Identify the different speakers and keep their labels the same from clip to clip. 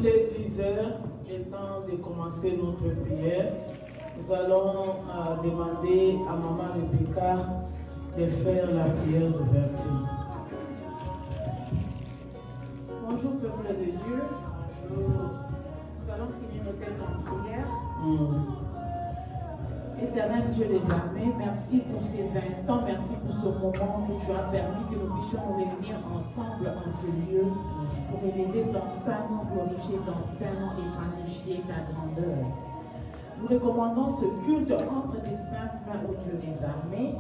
Speaker 1: Il est 10 heures, il est temps de commencer notre prière. Nous allons demander à Maman Rebecca de faire la prière d'ouverture.
Speaker 2: Bonjour peuple de Dieu. Nous allons finir nos têtes en prière. Éternel Dieu des armées, merci pour ces instants, merci pour ce moment que tu as permis que nous puissions nous réunir ensemble en ce lieu pour élever ton saint nom, glorifier ton saint nom et magnifier ta grandeur. Nous recommandons ce culte entre des saintes mains au Dieu des armées,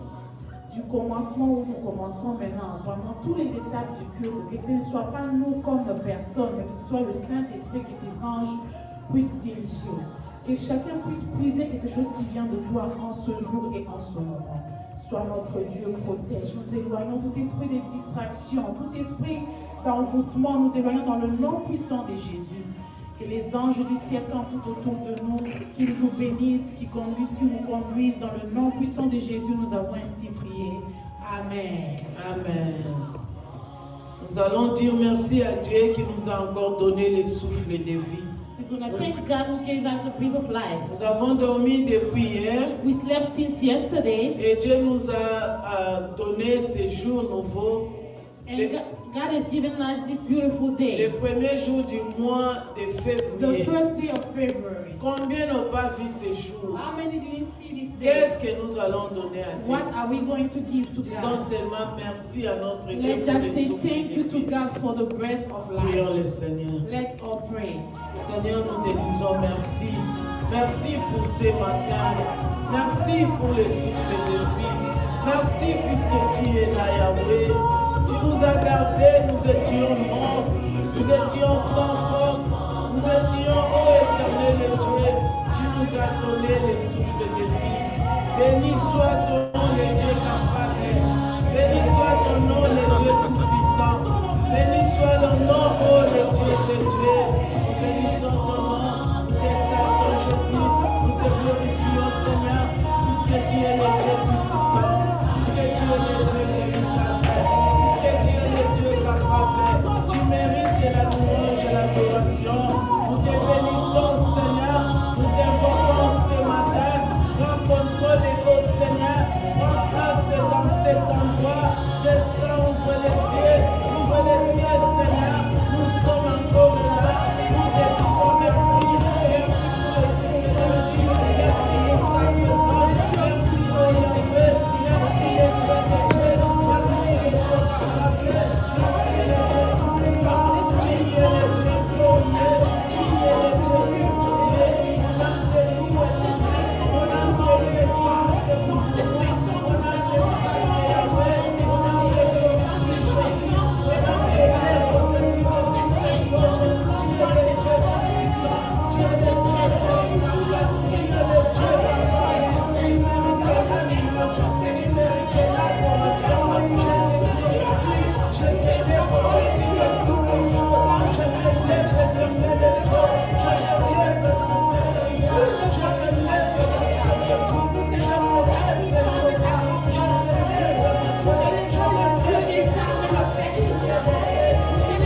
Speaker 2: du commencement où nous commençons maintenant, pendant toutes les étapes du culte, que ce ne soit pas nous comme personne, mais que ce soit le Saint-Esprit que tes anges puissent diriger. Que chacun puisse puiser quelque chose qui vient de toi en ce jour et en ce moment. Sois notre Dieu, protège. Nous éloignons tout esprit de distraction, tout esprit d'envoûtement. Nous éloignons dans le nom puissant de Jésus. Que les anges du ciel campent tout autour de nous, qu'ils nous bénissent, qu'ils nous conduisent dans le nom puissant de Jésus. Nous avons ainsi prié. Amen.
Speaker 1: Amen. Nous allons dire merci à Dieu qui nous a encore donné le souffle de vie.
Speaker 2: Thank God who gave us the breath of life.
Speaker 1: Nous avons dormi depuis hier.
Speaker 2: We slept since yesterday.
Speaker 1: Et Dieu nous a donné ce jour nouveau.
Speaker 2: And God has given us this beautiful day.
Speaker 1: Le premier jour du mois de février.
Speaker 2: The first day of February.
Speaker 1: Combien n'ont pas vu ce jour?
Speaker 2: How many didn't see this day?
Speaker 1: Qu'est-ce que nous allons donner à Dieu?
Speaker 2: What are we going to give to
Speaker 1: Disons
Speaker 2: God?
Speaker 1: seulement merci à notre Dieu
Speaker 2: Let's
Speaker 1: pour le
Speaker 2: just say
Speaker 1: souffle
Speaker 2: thank
Speaker 1: de
Speaker 2: you to
Speaker 1: vie.
Speaker 2: God for the breath of
Speaker 1: Prions
Speaker 2: life.
Speaker 1: le Seigneur.
Speaker 2: Let's all pray.
Speaker 1: Seigneur, nous te disons merci. Merci pour ce matin. Merci pour le souffle de vie. Merci puisque tu es là, Yahweh. Tu nous as gardés, nous étions morts. Nous étions sans force. Nous étions, ô éternel Dieu. Tu nous as donné le souffle de vie. Béni soit ton nom, le Dieu capable. Béni soit ton nom, le Dieu tout-puissant. Béni soit le nom, ô le Dieu de Dieu. Nous bénissons ton nom, nous t'exaltons Jésus, nous te glorifions Seigneur, puisque tu es le Dieu tout-puissant, puisque tu es le Dieu véritable, puisque tu es le Dieu capable. Tu mérites la louange et l'adoration. Nous te bénissons Seigneur, nous t'invoquons ce matin. Prends contrôle de vos Seigneur, prends place dans cet endroit. Descends, ouvre les cieux, Seigneur. Nous sommes encore là. Nous te disons merci. Merci pour le souffle de vie. Merci pour ta présence. Merci pour Yahweh. Merci le Dieu de Dieu. Merci le Dieu capable. Merci le Dieu tout-puissant. Tu es le Dieu glorieux. Tu es le Dieu victorieux. On a te loué, Seigneur. On a te béni pour ce mouvement. On a te salué, Yahweh. On a te glorifié, Jésus. On a te évoqué sur le victoire. Tu es le Dieu tout-puissant. Tu es le Dieu véritable. Tu es le Dieu capable. Tu mérites la louange. Tu mérites l'adoration. Je te glorifie. Je t'élève au-dessus de tous les jours. Je t'élève, éternel Dieu. Je t'élève dans cette lieu. Je t'élève dans cette église. Je t'élève, Jéhovah. Je t'élève, mon Dieu. Je t'élève, tu es le Dieu. Tu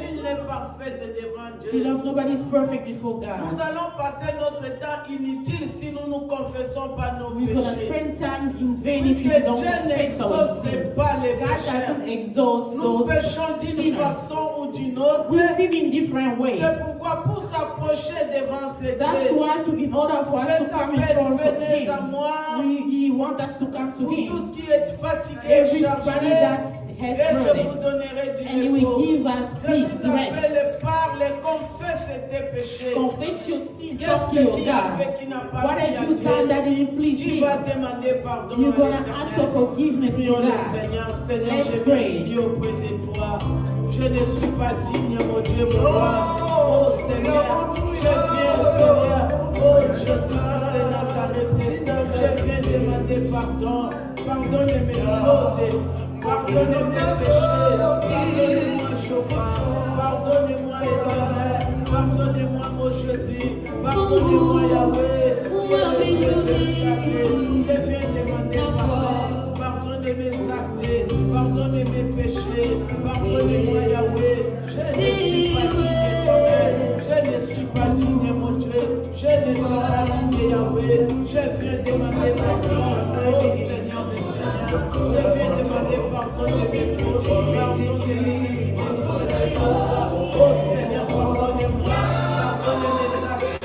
Speaker 1: es le parfaite devant Dieu.
Speaker 2: Beloved, nobody is perfect before
Speaker 1: Nous
Speaker 2: God.
Speaker 1: allons passer notre temps inutile si nous ne confessons pas nos
Speaker 2: We're going to
Speaker 1: péchés.
Speaker 2: spend time in vain if
Speaker 1: Puisque
Speaker 2: we don't
Speaker 1: Dieu
Speaker 2: confess our
Speaker 1: n'exauce
Speaker 2: sin.
Speaker 1: pas les
Speaker 2: God
Speaker 1: péchés.
Speaker 2: doesn't exhaust
Speaker 1: Nous
Speaker 2: those
Speaker 1: péchons d'une
Speaker 2: sinners.
Speaker 1: façon ou d'une autre.
Speaker 2: We sin in different ways.
Speaker 1: C'est pourquoi pour s'approcher devant ce
Speaker 2: That's
Speaker 1: Dieu,
Speaker 2: why, in order for us
Speaker 1: je
Speaker 2: to come in
Speaker 1: t'appelle,
Speaker 2: front of
Speaker 1: venez à
Speaker 2: Him,
Speaker 1: moi,
Speaker 2: He wants us to come to
Speaker 1: vous
Speaker 2: Him.
Speaker 1: tous qui êtes fatigués,
Speaker 2: Everybody
Speaker 1: chargés,
Speaker 2: that
Speaker 1: et
Speaker 2: has
Speaker 1: je vous
Speaker 2: burden,
Speaker 1: donnerai du
Speaker 2: and He will
Speaker 1: repos.
Speaker 2: give us
Speaker 1: Je
Speaker 2: peace,
Speaker 1: vous
Speaker 2: rest.
Speaker 1: appelle, parle, confesse tes péchés.
Speaker 2: Confess your sin,
Speaker 1: Qu'est-ce
Speaker 2: talk to
Speaker 1: que
Speaker 2: your
Speaker 1: tu as fait
Speaker 2: God.
Speaker 1: qui n'a pas
Speaker 2: What
Speaker 1: plu à
Speaker 2: have you done
Speaker 1: Dieu?
Speaker 2: that didn't please
Speaker 1: Tu
Speaker 2: Him?
Speaker 1: vas demander pardon
Speaker 2: You're
Speaker 1: à
Speaker 2: going to ask for
Speaker 1: l'Éternel.
Speaker 2: forgiveness to
Speaker 1: Prions le
Speaker 2: God.
Speaker 1: Seigneur. Seigneur,
Speaker 2: Let's
Speaker 1: je
Speaker 2: pray.
Speaker 1: viens prier auprès de toi. Je ne suis pas digne, mon Dieu, mon roi. Oh Seigneur, je viens, Seigneur. Oh Jésus-Christ de Nazareth. Je viens demander pardon. Pardonne mes fautes. Pardonne mes péchés. Pardonne-moi, Chauffard. Pardonne-moi, Éternel. Pardonne-moi, mon Jésus. Pardonne-moi, Yahweh. Tu es le Dieu véritable. Je viens demander pardon. Pardonne mes actes. Pardonne mes péchés. Pardonne-moi, Yahweh. Je ne suis pas digne, Éternel. Je ne suis pas digne, mon Dieu. Je ne suis pas digne, Yahweh. Je viens demander pardon. Oh Seigneur, mes Seigneurs. Je viens demander pardon de mes fautes. Pardon de mes iniquités. Oh Seigneur, pardonnez-moi. Pardonne mes actes.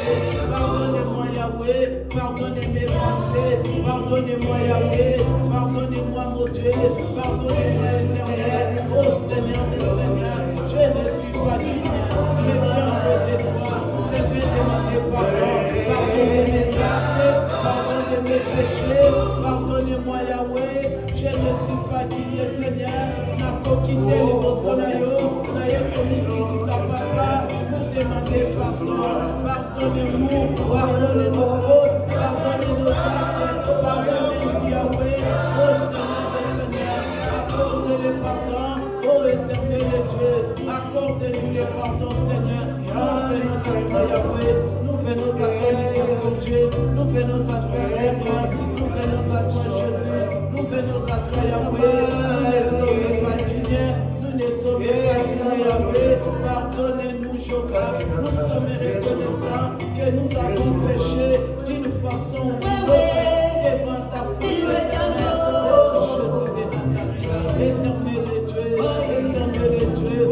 Speaker 1: Pardonnez-moi, Yahweh. Pardonne mes pensées. Pardonnez-moi, Yahweh. Pardonnez-moi, mon Dieu. Pardonnez-moi, Éternel. Oh Seigneur des Seigneurs, je ne suis pas digne. Je viens auprès de toi. Je viens demander pardon. Pardonnez mes actes. Pardonnez mes péchés. Pardonnez-moi, Yahweh. Je ne suis pas digne, Seigneur. N'a pas quitté les Bossonayo. N'a pas commis sa papa. Vous demandez pardon. Pardonnez-nous. Pardonnez nos fautes. Pardonnez nos actes. Pardonnez-nous, Yahweh. Oh Seigneur des Seigneurs, accorde le pardon. Oh éternel Dieu, accorde-nous le pardon, Seigneur. Nous venons à toi, Yahweh. Nous venons à toi, miséricordieux. Nous venons à toi, Seigneur. Nous venons à toi, Jésus. Nous venons à toi, Yahweh. Nous ne sommes pas dignes. Nous ne sommes pas dignes, Yahweh. Pardonnez-nous, Jéhovah. Nous sommes reconnaissants que nous avons péché d'une façon ou d'une autre devant ta face éternelle. Oh Jésus de Nazareth, éternel Dieu, éternel Dieu,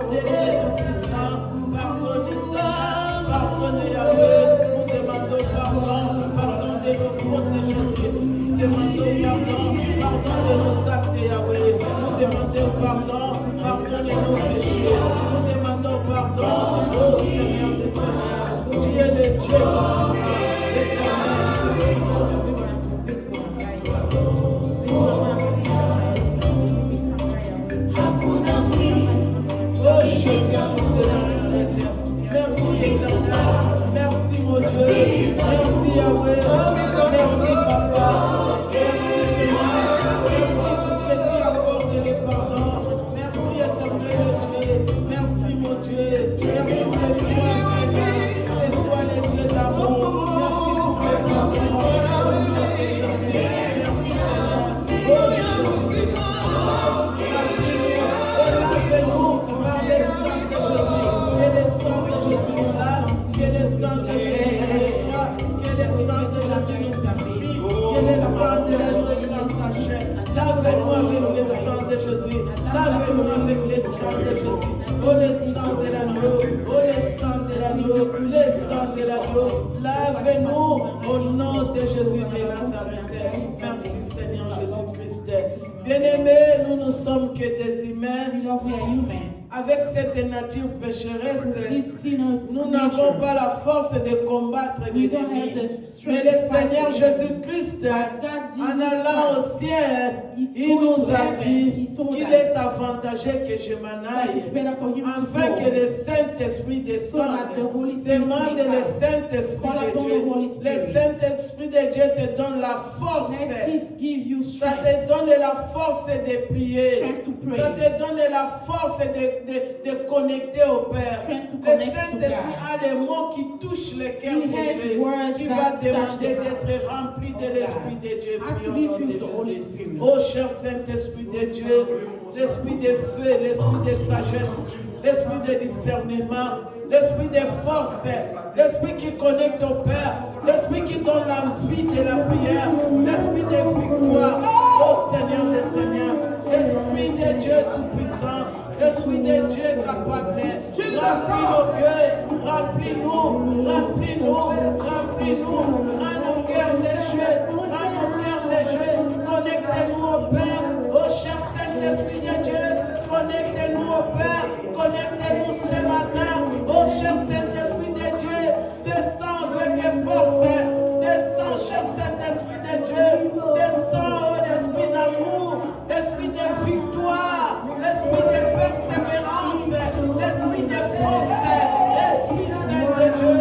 Speaker 1: Dieu tout-puissant, pardonnez Seigneur, pardonnez Yahweh, nous demandons pardon, pardon de nos fautes de Jésus, nous demandons pardon, pardon de nos actes Yahweh, nous demandons pardon, pardonnez nos péchés, nous demandons pardon, oh Seigneur des Seigneurs, tu es le Dieu tout-puissant, oh Jésus de Nazareth, merci éternel, merci mon Dieu, merci Yahweh, merci Papa, merci Seigneur, merci pour ce que tu accordes les pardons, merci éternel Dieu, merci mon Dieu, merci c'est toi Seigneur, c'est toi le Dieu d'amour, merci pour tes pardons, merci Jésus, merci Seigneur, oh Jésus de Nazareth, lave-nous par les sangs de Jésus, que les sangs de Jésus nous lavent, que les sangs de Jésus nous nettoient, que les sangs de Jésus nous purifient, que les sangs de l'agneau sans sachet. Lave-nous avec les sangs de Jésus, lave-nous avec les sangs de Jésus. Oh les sangs de l'agneau, oh les sangs de l'agneau, les sangs de l'agneau, lave-nous au nom de Jésus de Nazareth. Merci Seigneur Jésus-Christ. Bien-aimés, nous ne sommes que des humains.
Speaker 2: Beloved, we are human.
Speaker 1: Avec cette nature pécheresse,
Speaker 2: This sinner
Speaker 1: nous n'avons
Speaker 2: nature.
Speaker 1: pas la force de combattre
Speaker 2: We don't
Speaker 1: l'ennemi.
Speaker 2: have the
Speaker 1: Mais
Speaker 2: strength
Speaker 1: le
Speaker 2: to fight
Speaker 1: Seigneur
Speaker 2: against
Speaker 1: Jésus-Christ,
Speaker 2: God, Jesus
Speaker 1: en allant au
Speaker 2: Christ,
Speaker 1: ciel,
Speaker 2: He
Speaker 1: il
Speaker 2: told
Speaker 1: nous a
Speaker 2: heaven,
Speaker 1: dit
Speaker 2: He told
Speaker 1: qu'il
Speaker 2: us
Speaker 1: est avantageux que je m'en
Speaker 2: that it's
Speaker 1: aille,
Speaker 2: better for him to
Speaker 1: afin
Speaker 2: go.
Speaker 1: que le Saint-Esprit
Speaker 2: So that the Holy
Speaker 1: descende.
Speaker 2: Spirit
Speaker 1: Demande
Speaker 2: may
Speaker 1: le
Speaker 2: come.
Speaker 1: Saint-Esprit
Speaker 2: Call
Speaker 1: de
Speaker 2: upon
Speaker 1: Dieu.
Speaker 2: the Holy
Speaker 1: Le
Speaker 2: Spirit.
Speaker 1: Saint-Esprit de Dieu te donne la force.
Speaker 2: Let it give you
Speaker 1: Ça
Speaker 2: strength.
Speaker 1: te donne la force de prier.
Speaker 2: Strength to pray.
Speaker 1: Ça te donne la force de connecter au Père. Le Saint-Esprit a des mots qui touchent le cœur de Dieu. Tu vas demander d'être rempli de l'Esprit de Dieu. Prions au nom de Jésus. Oh cher Saint-Esprit de Dieu, l'Esprit de feu, l'Esprit de sagesse, l'Esprit de discernement, l'Esprit de force, l'Esprit qui connecte au Père, l'Esprit qui donne la vie de la prière, l'Esprit de victoire. Oh Seigneur des Seigneurs, l'Esprit de Dieu tout-puissant, l'Esprit de Dieu capable, remplis nos cœurs, remplis-nous, remplis-nous, remplis-nous, rends nos cœurs légers, rends nos cœurs légers, connectez-nous au Père, oh cher Saint-Esprit de Dieu, connectez-nous au Père, connectez-nous ce matin, oh cher Saint-Esprit de Dieu, descends avec force, descends cher Saint-Esprit de Dieu, descends oh l'Esprit d'amour, l'Esprit de victoire, l'Esprit de persévérance, l'Esprit de force, l'Esprit Saint de Dieu,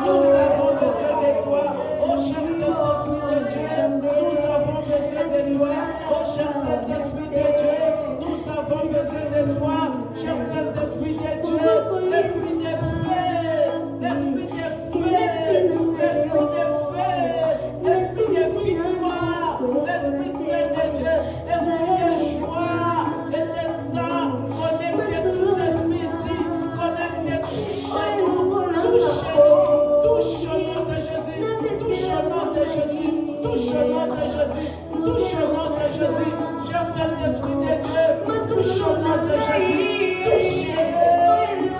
Speaker 1: nous avons besoin de toi, oh cher Saint-Esprit de Dieu, nous avons besoin de toi, oh cher Saint-Esprit de Dieu, nous avons besoin de toi, cher Saint-Esprit de Dieu, l'Esprit de feu, l'Esprit de feu, l'Esprit de feu, l'Esprit de victoire, l'Esprit Saint de Dieu, l'Esprit de joie et de sang, connectez tout esprit ici, connectez, touchez-nous, touchez-nous, touche au nom de Jésus, touche au nom de Jésus, touche au nom de Jésus, touche au nom de Jésus, cher Saint-Esprit de Dieu, touche au nom de Jésus,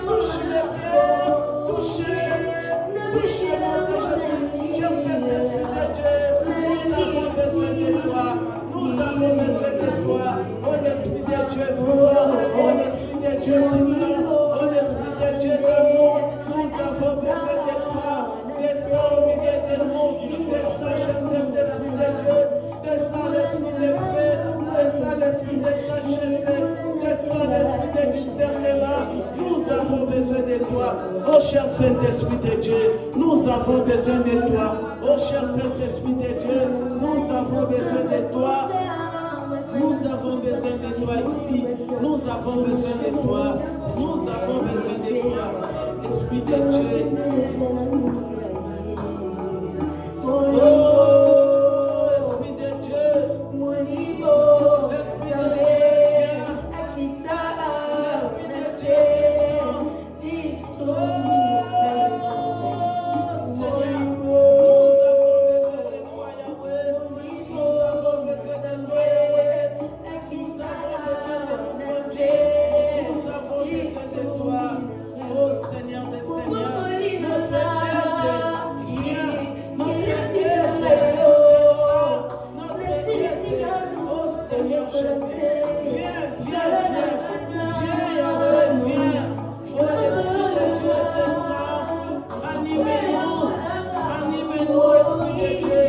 Speaker 1: touche le cœur, touche au nom de Jésus, cher Saint-Esprit de Dieu, nous avons besoin de toi, nous avons besoin de toi, oh l'Esprit de Dieu vivant, oh l'Esprit de Dieu puissant, oh l'Esprit de Dieu d'amour, nous avons besoin de toi, descends au milieu de nous, descends cher Saint-Esprit de Dieu, descends l'Esprit de feu, descends l'Esprit de sagesse, descends l'Esprit de discernement, nous avons besoin de toi, oh cher Saint-Esprit de Dieu, nous avons besoin de toi, oh cher Saint-Esprit de Dieu, nous avons besoin de toi, nous avons besoin de toi ici, nous avons besoin de toi, nous avons besoin de toi, Esprit de Dieu. Oh, Esprit de Dieu, l'Esprit de Dieu vient, l'Esprit de Dieu descend, oh Seigneur, nous avons besoin de toi Yahweh, nous avons besoin de toi Yahweh, nous avons besoin de ton Dieu, nous avons besoin de toi, oh Seigneur des Seigneurs, notre aide vient, notre aide descend, notre aide, oh Seigneur Jésus, viens Yahweh, viens, oh l'Esprit de Dieu descend, animez-nous Esprit de Dieu,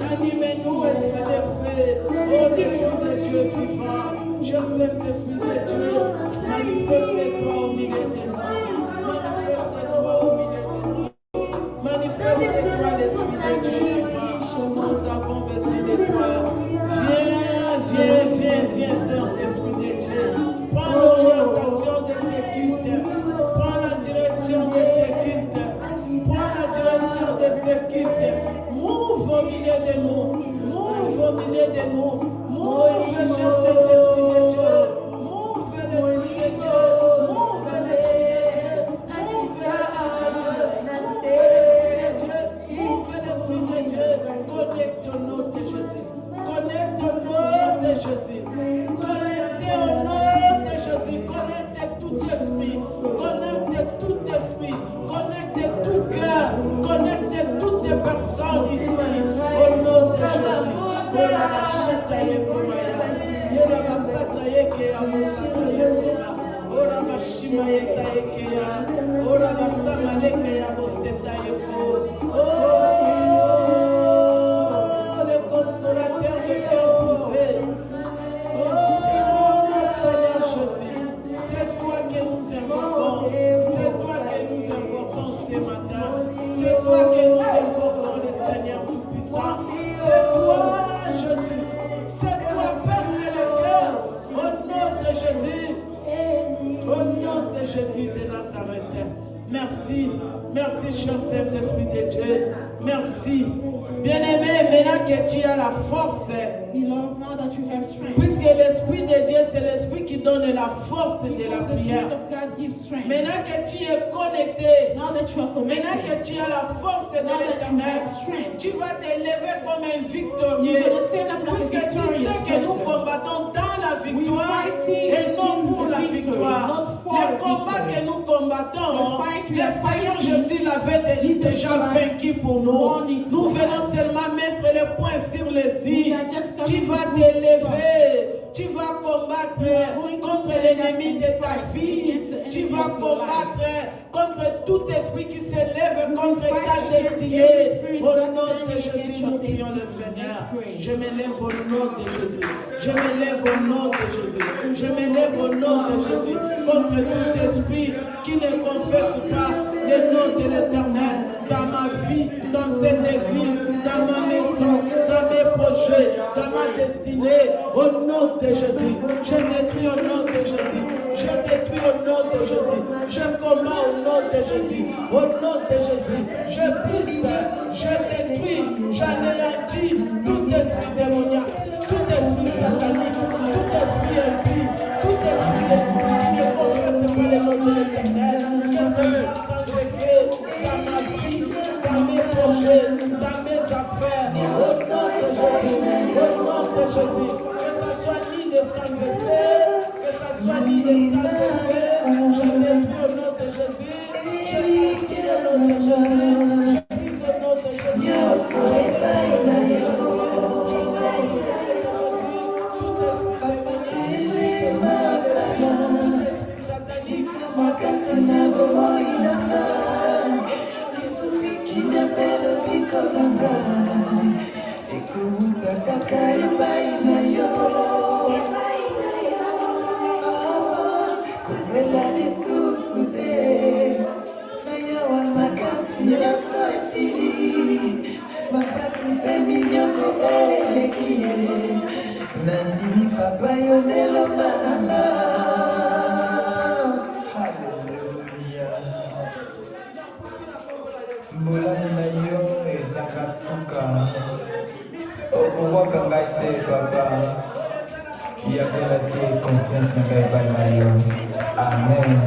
Speaker 1: animez-nous Esprit de feu, oh l'Esprit de Dieu vivant, cher Saint-Esprit de Dieu, manifeste-toi au milieu de nous, manifeste-toi au milieu de nous. Manifeste-toi l'Esprit de Dieu vivant. Nous avons besoin de toi. Viens, Saint-Esprit de Dieu. Prends l'orientation de ces cultes. Prends la direction de ces cultes. Prends la direction de ces cultes. Mouve au milieu de nous. Mouve au milieu de nous. Mouve, cher Saint-Esprit de Dieu. Mouve l'Esprit de Dieu. Mouve l'Esprit de Dieu. Mouve l'Esprit de Dieu. Mouve l'Esprit de Dieu. Connecte au nom de Jésus. Connecte au nom de Jésus. Connectez au nom de Jésus. Connectez tout esprit. Connectez tout esprit. Connectez tout cœur. Connectez toutes les personnes ici. Au nom de Jésus. Le consolateur de cœur brisé. Oh Seigneur Jésus, c'est toi que nous invoquons. C'est toi que nous invoquons ce matin. C'est toi que nous invoquons, le Seigneur Tout-Puissant. C'est toi, Jésus. C'est toi, perce le cœur. Au nom de Jésus, de Jésus de Nazareth. Merci, merci, cher Saint-Esprit de Dieu. Merci. Bien-aimé, maintenant que tu as la force,
Speaker 2: Beloved, now that you have strength,
Speaker 1: puisque l'Esprit de Dieu, c'est l'Esprit qui donne la force de la
Speaker 2: the Spirit
Speaker 1: prière.
Speaker 2: of God gives strength.
Speaker 1: Maintenant que tu es connecté,
Speaker 2: Now that you are
Speaker 1: maintenant
Speaker 2: connected,
Speaker 1: que tu as la force de
Speaker 2: now that you
Speaker 1: l'Éternel,
Speaker 2: have strength,
Speaker 1: tu vas t'élever comme un
Speaker 2: you're
Speaker 1: victorieux.
Speaker 2: going to stand up like a
Speaker 1: Puisque tu
Speaker 2: victorious
Speaker 1: sais que nous
Speaker 2: person.
Speaker 1: combattons dans la victoire
Speaker 2: fighting
Speaker 1: et non
Speaker 2: in
Speaker 1: pour
Speaker 2: the
Speaker 1: la
Speaker 2: victory,
Speaker 1: victoire.
Speaker 2: not for
Speaker 1: Le
Speaker 2: the
Speaker 1: combat
Speaker 2: victory.
Speaker 1: que nous combattons,
Speaker 2: The fight we
Speaker 1: le
Speaker 2: are
Speaker 1: Seigneur
Speaker 2: fighting,
Speaker 1: Jésus l'avait
Speaker 2: Jesus
Speaker 1: déjà
Speaker 2: Christ
Speaker 1: vaincu pour nous.
Speaker 2: won it
Speaker 1: Nous
Speaker 2: for
Speaker 1: venons
Speaker 2: us.
Speaker 1: seulement mettre les points sur les i.
Speaker 2: We are just coming
Speaker 1: Tu
Speaker 2: to
Speaker 1: vas
Speaker 2: put
Speaker 1: t'élever. Tu vas combattre
Speaker 2: going to
Speaker 1: contre
Speaker 2: stand
Speaker 1: l'ennemi
Speaker 2: up
Speaker 1: de
Speaker 2: and
Speaker 1: ta
Speaker 2: fight
Speaker 1: vie.
Speaker 2: against the
Speaker 1: Tu
Speaker 2: enemy
Speaker 1: vas
Speaker 2: of your life.
Speaker 1: combattre contre tout esprit qui s'élève contre
Speaker 2: fight
Speaker 1: ta
Speaker 2: against
Speaker 1: destinée.
Speaker 2: every spirit
Speaker 1: Au
Speaker 2: that's
Speaker 1: nom de
Speaker 2: standing
Speaker 1: Jésus,
Speaker 2: against
Speaker 1: nous
Speaker 2: your
Speaker 1: prions le
Speaker 2: destiny.
Speaker 1: Seigneur.
Speaker 2: Let's pray.
Speaker 1: Je m'élève au nom de Jésus. Je m'élève au nom de Jésus. Je m'élève au nom de Jésus contre tout esprit qui ne confesse pas le nom de l'Éternel dans ma vie, dans cette église, dans ma maison, dans mes projets, dans ma destinée. Au nom de Jésus, je détruis au nom de Jésus. Je détruis au nom de Jésus. Je combats au nom de Jésus. Au nom de Jésus, je pousse, je détruis, j'anéantis tout esprit démoniaque, tout esprit satanique, tout esprit impie, tout esprit qui ne confesse pas le nom de l'Éternel. Que ce soit sanctifié dans ma vie, dans mes projets, dans mes affaires. Au nom de Jésus, au nom de Jésus, que ça soit ni de sanctifié, que ça soit ni de sanctifié. Je détruis au nom de Jésus. Je détruis au nom de Jésus. Je prie au nom de Jésus. Je détruis au nom de Jésus.
Speaker 3: Nandini papa yonelo mananga. Hallelujah. Mbulani na yo ezaka suka. Okuwaka ngai te papa. Yapela tie confiance na ngai bai na yo. Amen.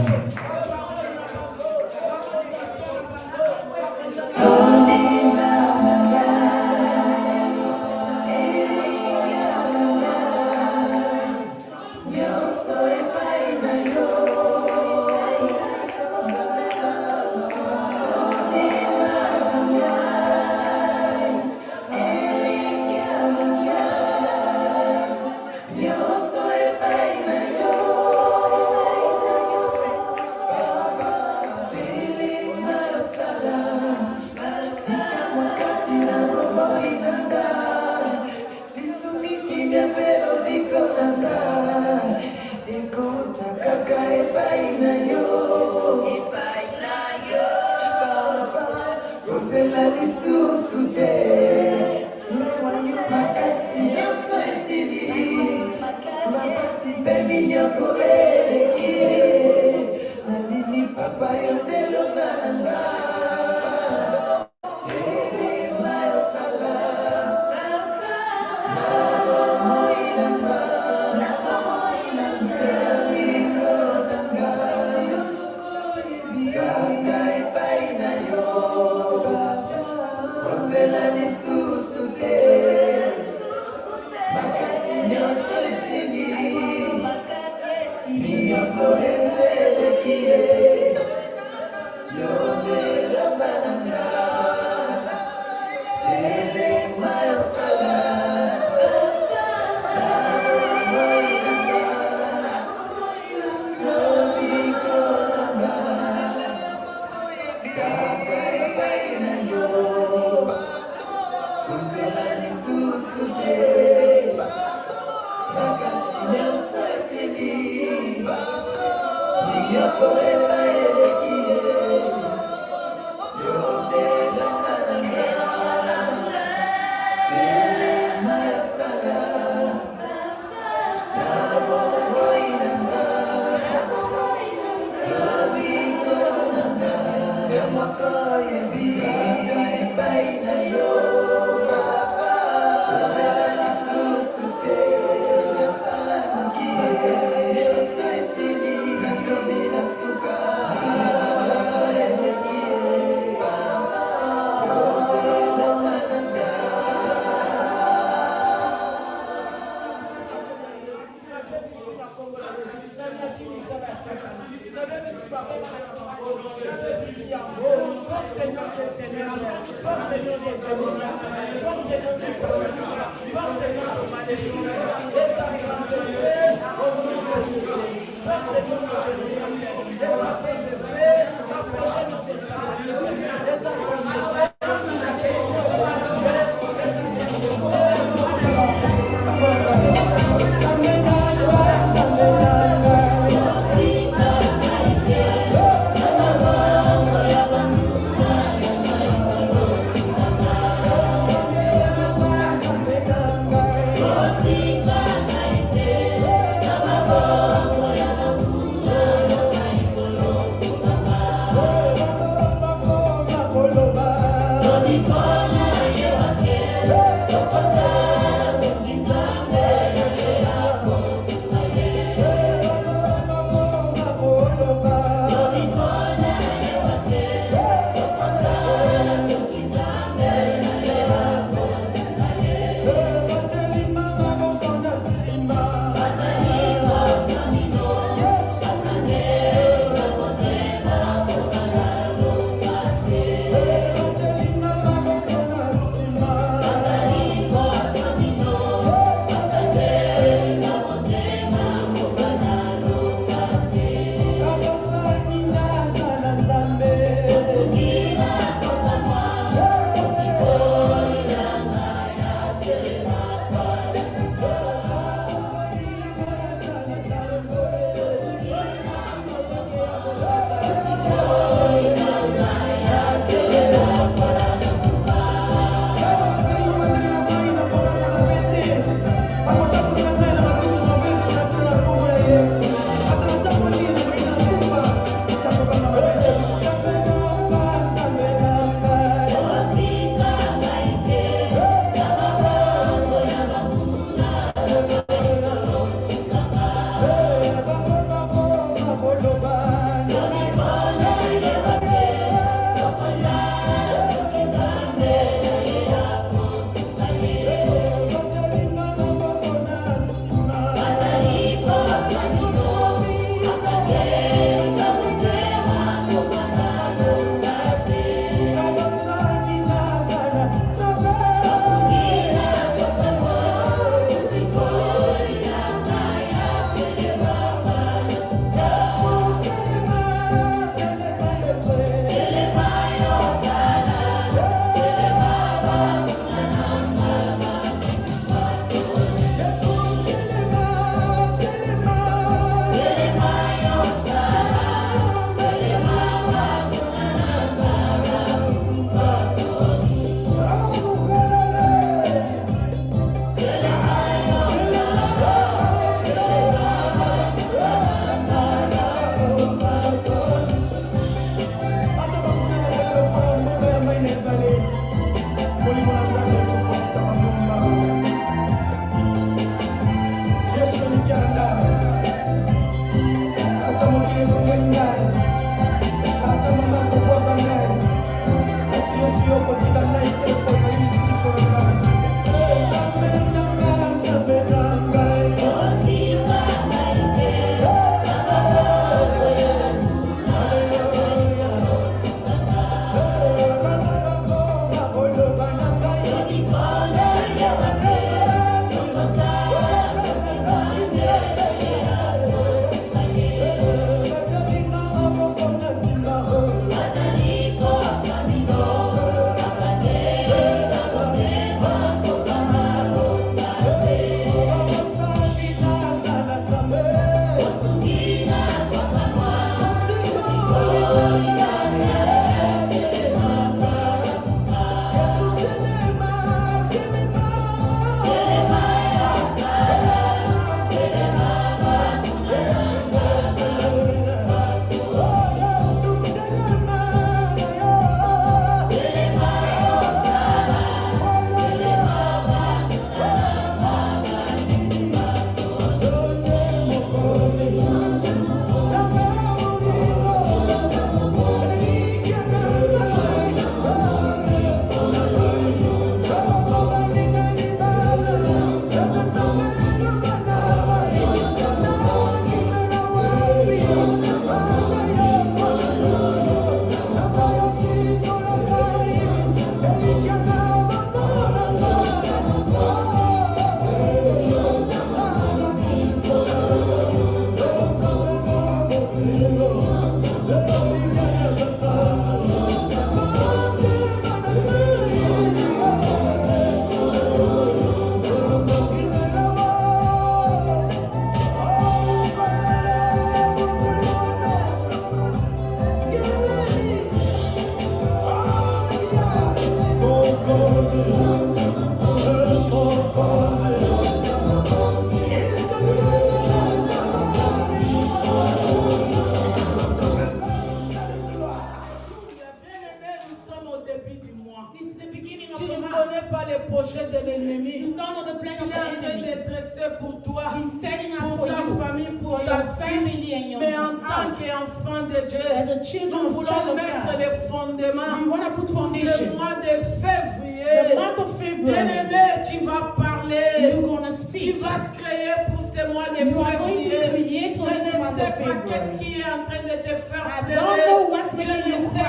Speaker 1: tant
Speaker 2: house.
Speaker 1: qu'enfants de Dieu,
Speaker 2: As a children
Speaker 1: nous
Speaker 2: of
Speaker 1: voulons
Speaker 2: child of
Speaker 1: mettre
Speaker 2: God,
Speaker 1: les fondements.
Speaker 2: we want to put
Speaker 1: Ce
Speaker 2: foundation.
Speaker 1: mois de
Speaker 2: The
Speaker 1: février,
Speaker 2: month of February,
Speaker 1: bien-aimé, tu vas parler.
Speaker 2: you're going to
Speaker 1: Tu
Speaker 2: speak.
Speaker 1: vas créer pour ce mois de
Speaker 2: You are going to
Speaker 1: février.
Speaker 2: create
Speaker 1: Je
Speaker 2: for this
Speaker 1: ne
Speaker 2: month
Speaker 1: sais
Speaker 2: of
Speaker 1: pas qu'est-ce
Speaker 2: February.
Speaker 1: qui est en train de te faire
Speaker 2: I
Speaker 1: pleurer.
Speaker 2: don't know what's
Speaker 1: Je
Speaker 2: making
Speaker 1: ne
Speaker 2: you
Speaker 1: sais
Speaker 2: cry.
Speaker 1: pas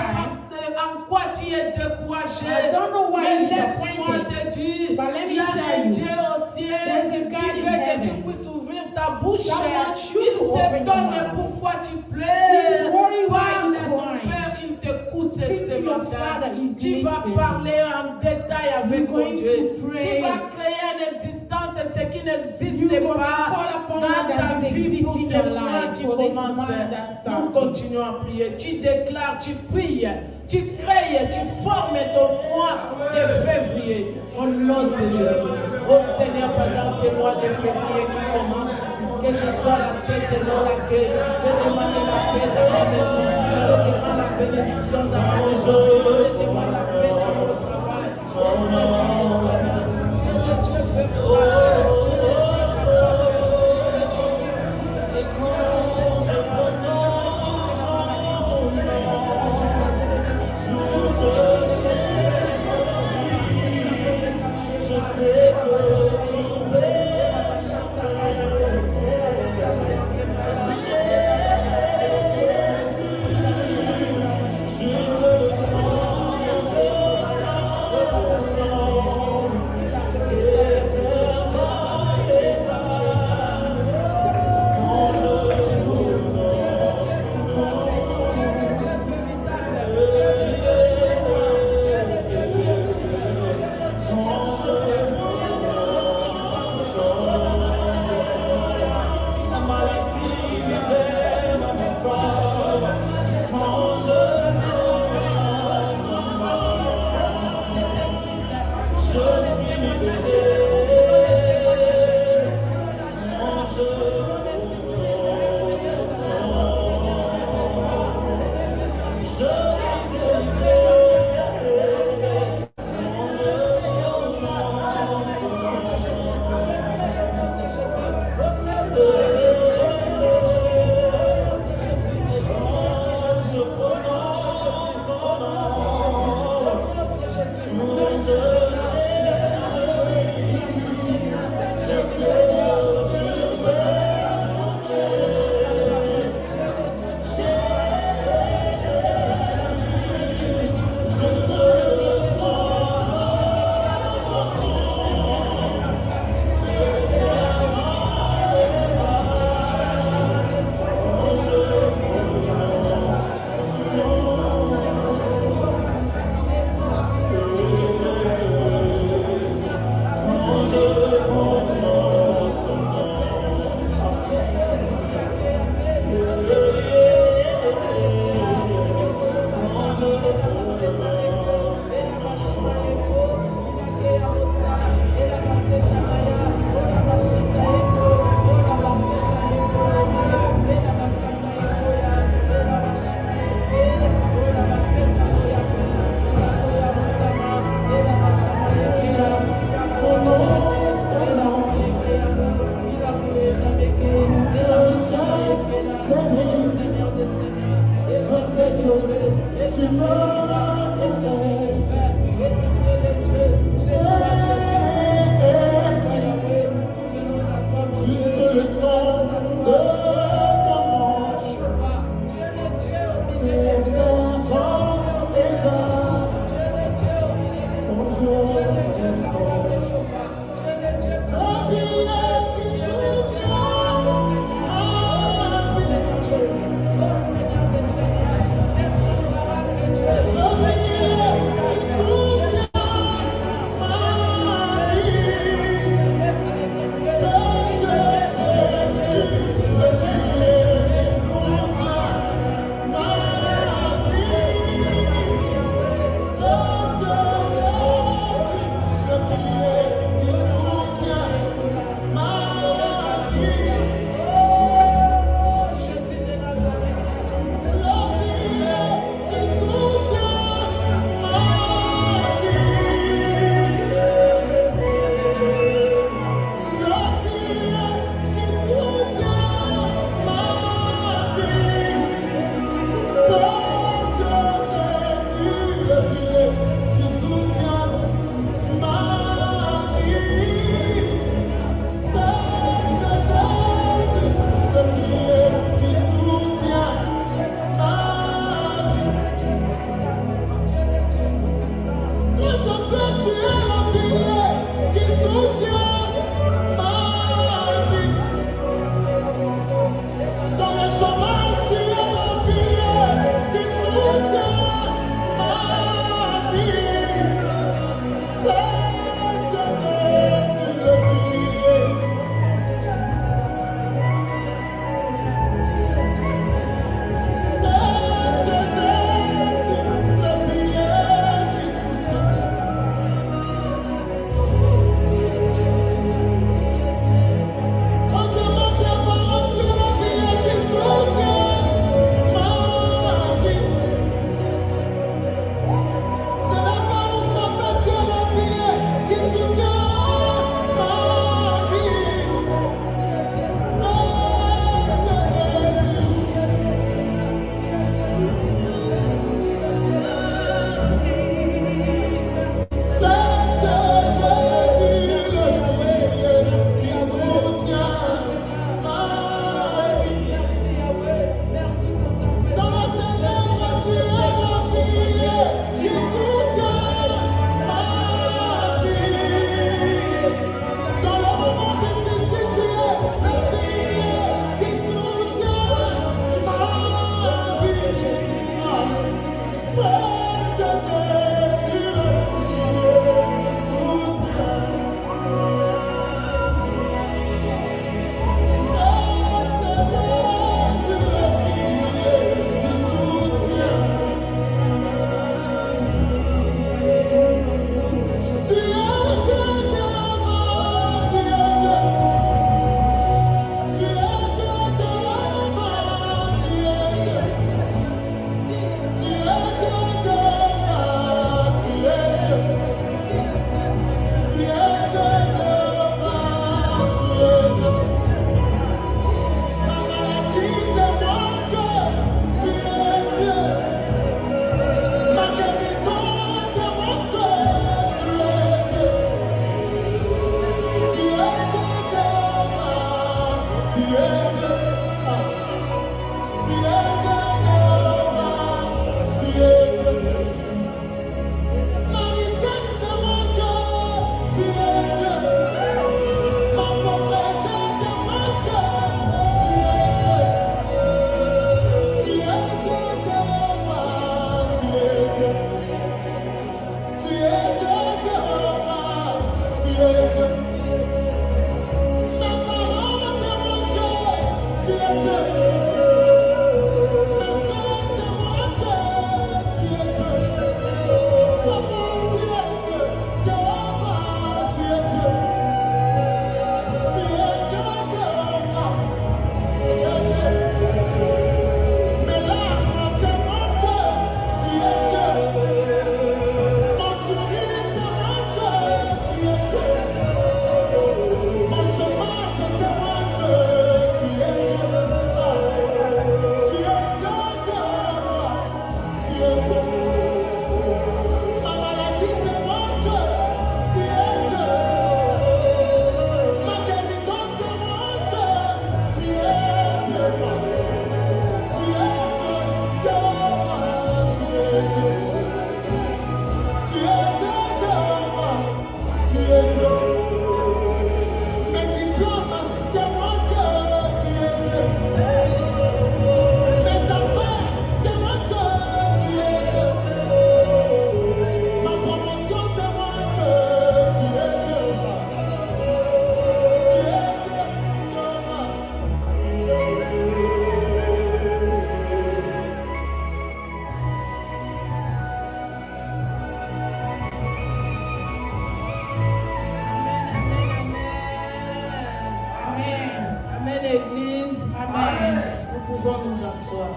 Speaker 1: en quoi tu es découragé.
Speaker 2: I don't know why
Speaker 1: Mais
Speaker 2: you're
Speaker 1: laisse-moi
Speaker 2: disappointed.
Speaker 1: te dire,
Speaker 2: But let me
Speaker 1: il y a
Speaker 2: tell
Speaker 1: un
Speaker 2: you,
Speaker 1: Dieu au ciel
Speaker 2: there's a
Speaker 1: qui
Speaker 2: God in
Speaker 1: veut que tu
Speaker 2: heaven
Speaker 1: puisses ouvrir ta bouche.
Speaker 2: that wants you
Speaker 1: Il
Speaker 2: to open your
Speaker 1: s'étonne
Speaker 2: mouth.
Speaker 1: pourquoi tu
Speaker 2: He's
Speaker 1: pleures.
Speaker 2: worried why
Speaker 1: Parle
Speaker 2: you
Speaker 1: à ton
Speaker 2: crying.
Speaker 1: Père, il t'écoute
Speaker 2: Speak
Speaker 1: ce
Speaker 2: to your
Speaker 1: matin.
Speaker 2: Father, he's
Speaker 1: Tu vas
Speaker 2: listening.
Speaker 1: parler en détail avec
Speaker 2: You're
Speaker 1: ton
Speaker 2: going
Speaker 1: Dieu.
Speaker 2: to pray.
Speaker 1: Tu vas créer une existence ce qui n'existe
Speaker 2: You're going to
Speaker 1: pas
Speaker 2: call upon
Speaker 1: dans
Speaker 2: what
Speaker 1: ta
Speaker 2: doesn't
Speaker 1: vie
Speaker 2: exist
Speaker 1: pour
Speaker 2: in
Speaker 1: ce
Speaker 2: your
Speaker 1: mois
Speaker 2: life,
Speaker 1: qui
Speaker 2: for this
Speaker 1: commence.
Speaker 2: month that
Speaker 1: Nous
Speaker 2: starts.
Speaker 1: continuons à prier. Tu déclares, tu pries, tu crées, tu formes ton mois de février au nom de Jésus. Oh Seigneur, pendant ce mois de février qui commence, que je sois la tête et non la queue. Je demande la paix dans ma maison. Je demande la bénédiction dans ma maison. Je demande la paix dans mon travail. Oh Seigneur, Dieu de Dieu fait moi. Dieu de Dieu capable. Dieu de Dieu